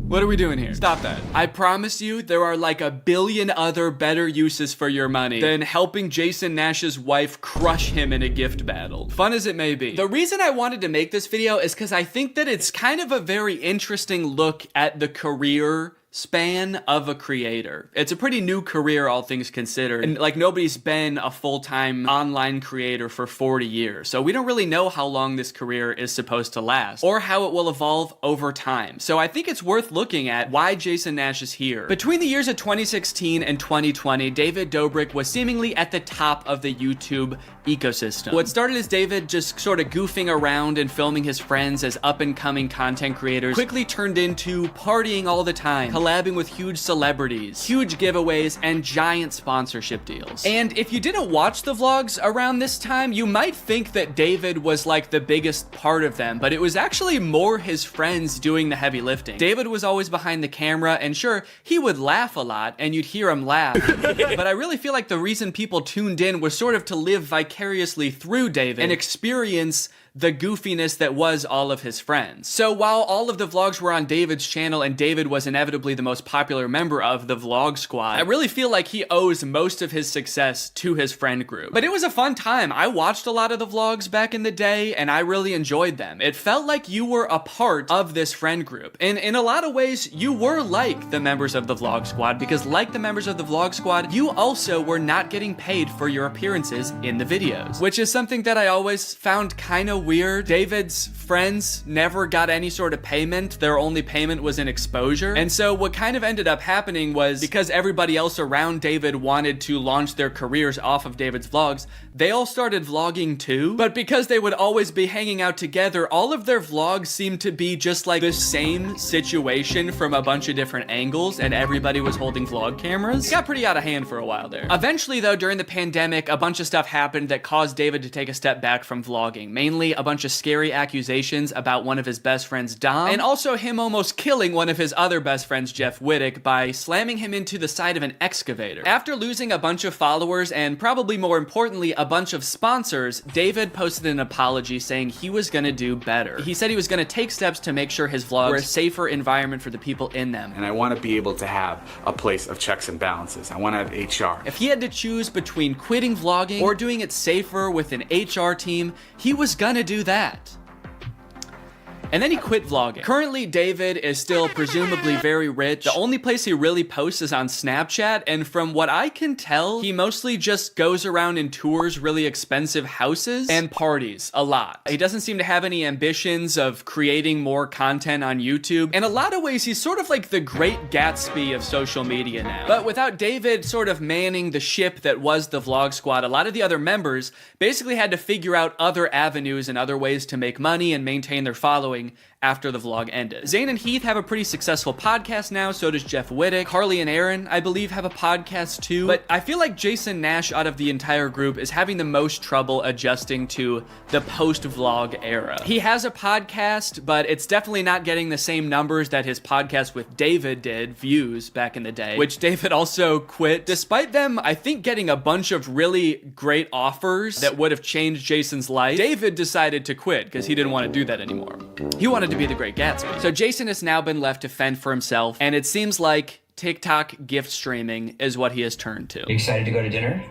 what are we doing here? Stop that. I promise you there are like 1 billion other better uses for your money than helping Jason Nash's wife crush him in a gift battle. Fun as it may be. The reason I wanted to make this video is because I think that it's kind of a very interesting look at the career span of a creator. It's a pretty new career, all things considered. And like nobody's been a full-time online creator for 40 years. So we don't really know how long this career is supposed to last or how it will evolve over time. So I think it's worth looking at why Jason Nash is here. Between the years of 2016 and 2020, David Dobrik was seemingly at the top of the YouTube ecosystem. What started as David just sort of goofing around and filming his friends as up-and-coming content creators quickly turned into partying all the time, collabing with huge celebrities, huge giveaways, and giant sponsorship deals. And if you didn't watch the vlogs around this time, you might think that David was like the biggest part of them, but it was actually more his friends doing the heavy lifting. David was always behind the camera, and sure, he would laugh a lot, and you'd hear him laugh. But I really feel like the reason people tuned in was sort of to live vicariously through David and experience the goofiness that was all of his friends. So while all of the vlogs were on David's channel and David was inevitably the most popular member of the vlog squad, I really feel like he owes most of his success to his friend group. But it was a fun time. I watched a lot of the vlogs back in the day and I really enjoyed them. It felt like you were a part of this friend group. And in a lot of ways, you were like the members of the vlog squad because like the members of the vlog squad, you also were not getting paid for your appearances in the videos, which is something that I always found kind of weird. David's friends never got any sort of payment. Their only payment was in exposure. And so what kind of ended up happening was because everybody else around David wanted to launch their careers off of David's vlogs, they all started vlogging too. But because they would always be hanging out together, all of their vlogs seemed to be just like the same situation from a bunch of different angles and everybody was holding vlog cameras. It got pretty out of hand for a while there. Eventually though, during the pandemic, a bunch of stuff happened that caused David to take a step back from vlogging. Mainly a bunch of scary accusations about one of his best friends, Dom, and also him almost killing one of his other best friends, Jeff Wittick, by slamming him into the side of an excavator. After losing a bunch of followers and probably more importantly, a bunch of sponsors, David posted an apology saying he was gonna do better. He said he was gonna take steps to make sure his vlogs were a safer environment for the people in them. And I want to be able to have a place of checks and balances. I want to have HR. If he had to choose between quitting vlogging or doing it safer with an HR team, he was gonna do that. And then he quit vlogging. Currently, David is still presumably very rich. The only place he really posts is on Snapchat, and from what I can tell, he mostly just goes around and tours really expensive houses and parties a lot. He doesn't seem to have any ambitions of creating more content on YouTube. In a lot of ways, he's sort of like the Great Gatsby of social media now. But without David sort of manning the ship that was the vlog squad, a lot of the other members basically had to figure out other avenues and other ways to make money and maintain their following after the vlog ended. Zane and Heath have a pretty successful podcast now, so does Jeff Wittick. Carly and Aaron, I believe, have a podcast too. But I feel like Jason Nash out of the entire group is having the most trouble adjusting to the post-vlog era. He has a podcast, but it's definitely not getting the same numbers that his podcast with David did, views, back in the day, which David also quit. Despite them, I think, getting a bunch of really great offers that would have changed Jason's life, David decided to quit because he didn't want to do that anymore. He wanted to be the Great Gatsby. So Jason has now been left to fend for himself, and it seems like TikTok gift streaming is what he has turned to. You excited to go to dinner?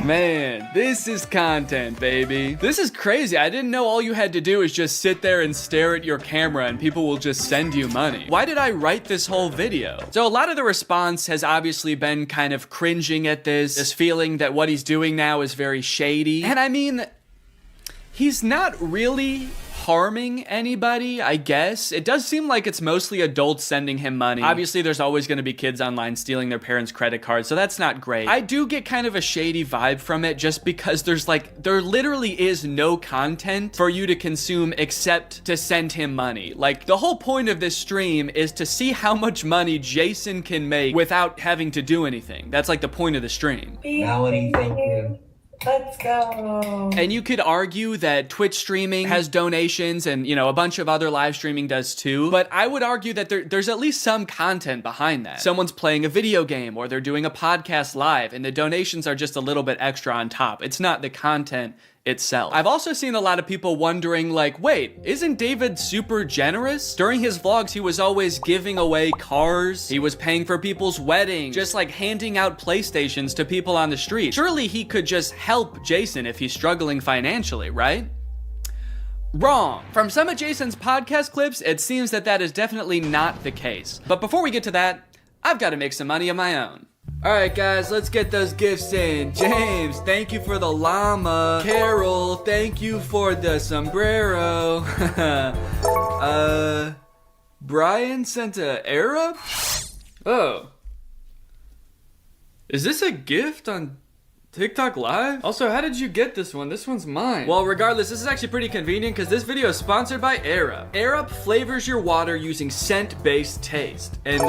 Man, this is content, baby. This is crazy. I didn't know all you had to do is just sit there and stare at your camera and people will just send you money. Why did I write this whole video? So a lot of the response has obviously been kind of cringing at this feeling that what he's doing now is very shady. And I mean, he's not really harming anybody, I guess. It does seem like it's mostly adults sending him money. Obviously, there's always going to be kids online stealing their parents' credit cards, so that's not great. I do get kind of a shady vibe from it just because there literally is no content for you to consume except to send him money. Like, the whole point of this stream is to see how much money Jason can make without having to do anything. That's like the point of the stream. Melanie, thank you. Let's go. And you could argue that Twitch streaming has donations and, you know, a bunch of other live streaming does too. But I would argue that there's at least some content behind that. Someone's playing a video game or they're doing a podcast live and the donations are just a little bit extra on top. It's not the content itself. I've also seen a lot of people wondering like, wait, isn't David super generous? During his vlogs, he was always giving away cars. He was paying for people's weddings, just like handing out PlayStations to people on the street. Surely he could just help Jason if he's struggling financially, right? Wrong. From some of Jason's podcast clips, it seems that that is definitely not the case. But before we get to that, I've got to make some money of my own. Alright guys, let's get those gifts in. James, thank you for the llama. Carol, thank you for the sombrero. Brian sent a Arab? Oh. Is this a gift on TikTok Live? Also, how did you get this one? This one's mine. Well, regardless, this is actually pretty convenient because this video is sponsored by Arab. Arab flavors your water using scent-based taste. And,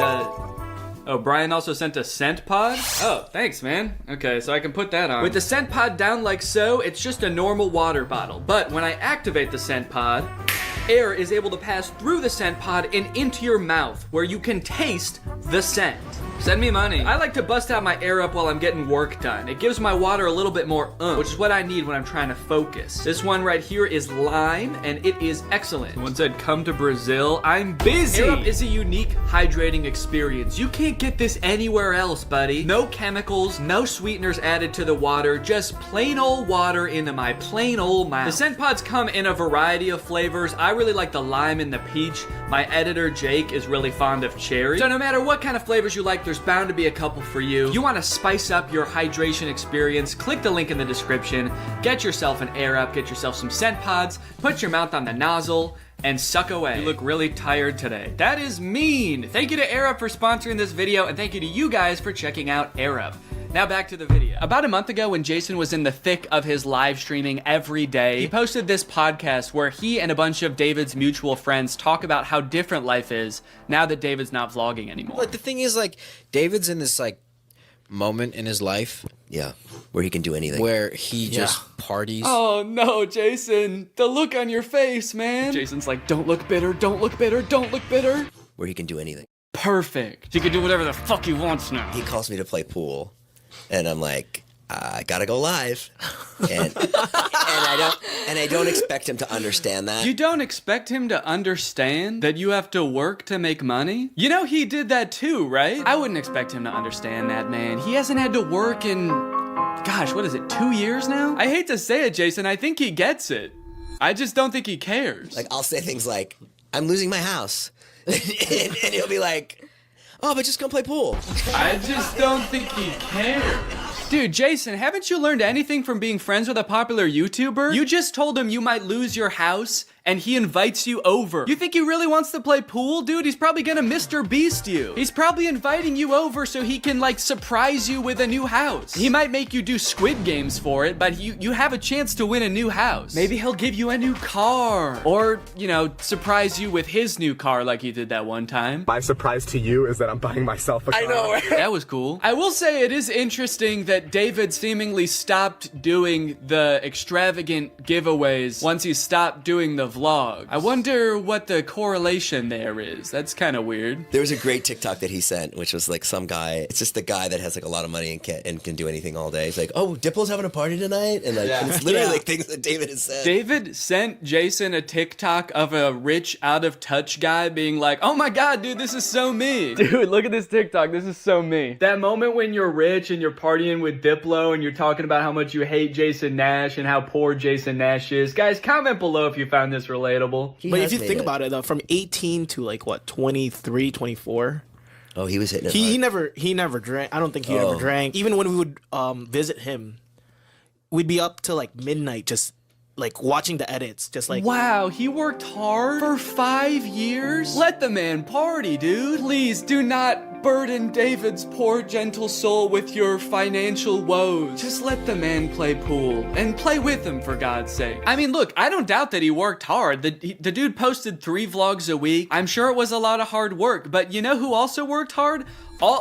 oh, Brian also sent a scent pod? Oh, thanks, man. Okay, so I can put that on. With the scent pod down like so, it's just a normal water bottle. But when I activate the scent pod, air is able to pass through the scent pod and into your mouth, where you can taste the scent. Send me money. I like to bust out my air up while I'm getting work done. It gives my water a little bit more which is what I need when I'm trying to focus. This one right here is lime, and it is excellent. Someone said, come to Brazil. I'm busy. Air up is a unique hydrating experience. You can't get this anywhere else, buddy. No chemicals, no sweeteners added to the water, just plain old water into my plain old mouth. The scent pods come in a variety of flavors. I really like the lime and the peach. My editor, Jake, is really fond of cherry. So no matter what kind of flavors you like, there's bound to be a couple for you. You want to spice up your hydration experience, click the link in the description, get yourself an Air Up, get yourself some scent pods, put your mouth on the nozzle, and suck away. You look really tired today. That is mean. Thank you to Air Up for sponsoring this video, and thank you to you guys for checking out Air Up. Now back to the video. About a month ago when Jason was in the thick of his live streaming every day, he posted this podcast where he and a bunch of David's mutual friends talk about how different life is now that David's not vlogging anymore. But the thing is, like, David's in this, like, moment in his life. Yeah, where he can do anything. Where he just parties. Oh no, Jason. The look on your face, man. Jason's like, don't look bitter, don't look bitter, don't look bitter. Where he can do anything. Perfect. He can do whatever the fuck he wants now. He calls me to play pool. And I'm like, I gotta go live, and I don't expect him to understand that. You don't expect him to understand that you have to work to make money? You know he did that too, right? I wouldn't expect him to understand that, man. He hasn't had to work in, gosh, what is it, 2 years now? I hate to say it, Jason. I think he gets it. I just don't think he cares. Like, I'll say things like, I'm losing my house, and he'll be like, oh, but just come play pool. I just don't think he cares. Dude, Jason, haven't you learned anything from being friends with a popular YouTuber? You just told him you might lose your house, and he invites you over. You think he really wants to play pool? Dude, he's probably gonna Mr. Beast you. He's probably inviting you over so he can, like, surprise you with a new house. He might make you do Squid Games for it, but you have a chance to win a new house. Maybe he'll give you a new car. Or, you know, surprise you with his new car like he did that one time. My surprise to you is that I'm buying myself a car. I know. That was cool. I will say it is interesting that David seemingly stopped doing the extravagant giveaways once he stopped doing the vlog. I wonder what the correlation there is. That's kind of weird. There was a great TikTok that he sent, which was like some guy. It's just the guy that has like a lot of money and can do anything all day. He's like, "Oh, Diplo's having a party tonight," and like it's literally like things that David has said. David sent Jason a TikTok of a rich, out of touch guy being like, "Oh my god, dude, this is so me." Dude, look at this TikTok. This is so me. That moment when you're rich and you're partying with Diplo and you're talking about how much you hate Jason Nash and how poor Jason Nash is. Guys, comment below if you found this relatable. But if you think about it though, from 18 to like what, 23, 24. Oh, he was hitting it he never drank. I don't think he ever drank. Even when we would visit him, we'd be up till like midnight just like watching the edits, just like, wow, he worked hard for 5 years? Let the man party, dude. Please do not burden David's poor gentle soul with your financial woes. Just let the man play pool and play with him, for God's sake. I mean, look, I don't doubt that he worked hard. The dude posted 3 vlogs a week. I'm sure it was a lot of hard work, but you know who also worked hard?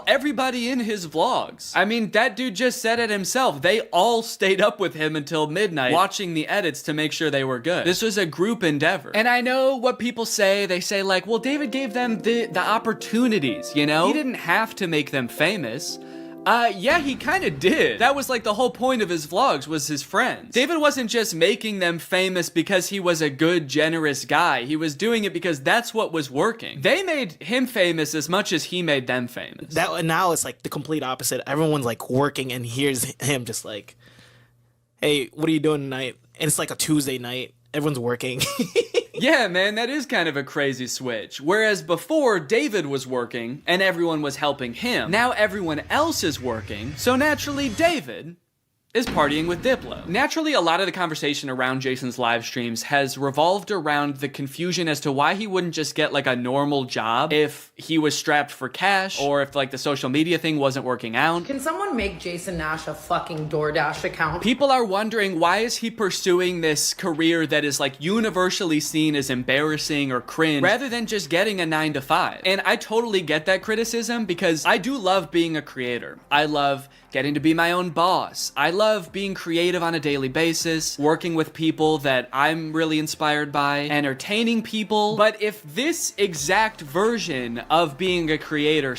Everybody in his vlogs. I mean, that dude just said it himself. They all stayed up with him until midnight watching the edits to make sure they were good. This was a group endeavor. And I know what people say. They say like, well, David gave them the opportunities, you know? He didn't have to make them famous. Yeah, he kind of did. That was like the whole point of his vlogs, was his friends. David wasn't just making them famous because he was a good, generous guy. He was doing it because that's what was working. They made him famous as much as he made them famous. Now it's like the complete opposite. Everyone's like working, and here's him just like, hey, what are you doing tonight? And it's like a Tuesday night. Everyone's working. Yeah, man, that is kind of a crazy switch. Whereas before, David was working and everyone was helping him. Now everyone else is working, so naturally David is partying with Diplo. Naturally, a lot of the conversation around Jason's live streams has revolved around the confusion as to why he wouldn't just get like a normal job if he was strapped for cash, or if like the social media thing wasn't working out. Can someone make Jason Nash a fucking DoorDash account? People are wondering, why is he pursuing this career that is like universally seen as embarrassing or cringe rather than just getting a 9 to 5? And I totally get that criticism, because I do love being a creator. I love getting to be my own boss. I love being creative on a daily basis, working with people that I'm really inspired by, entertaining people. But if this exact version of being a creator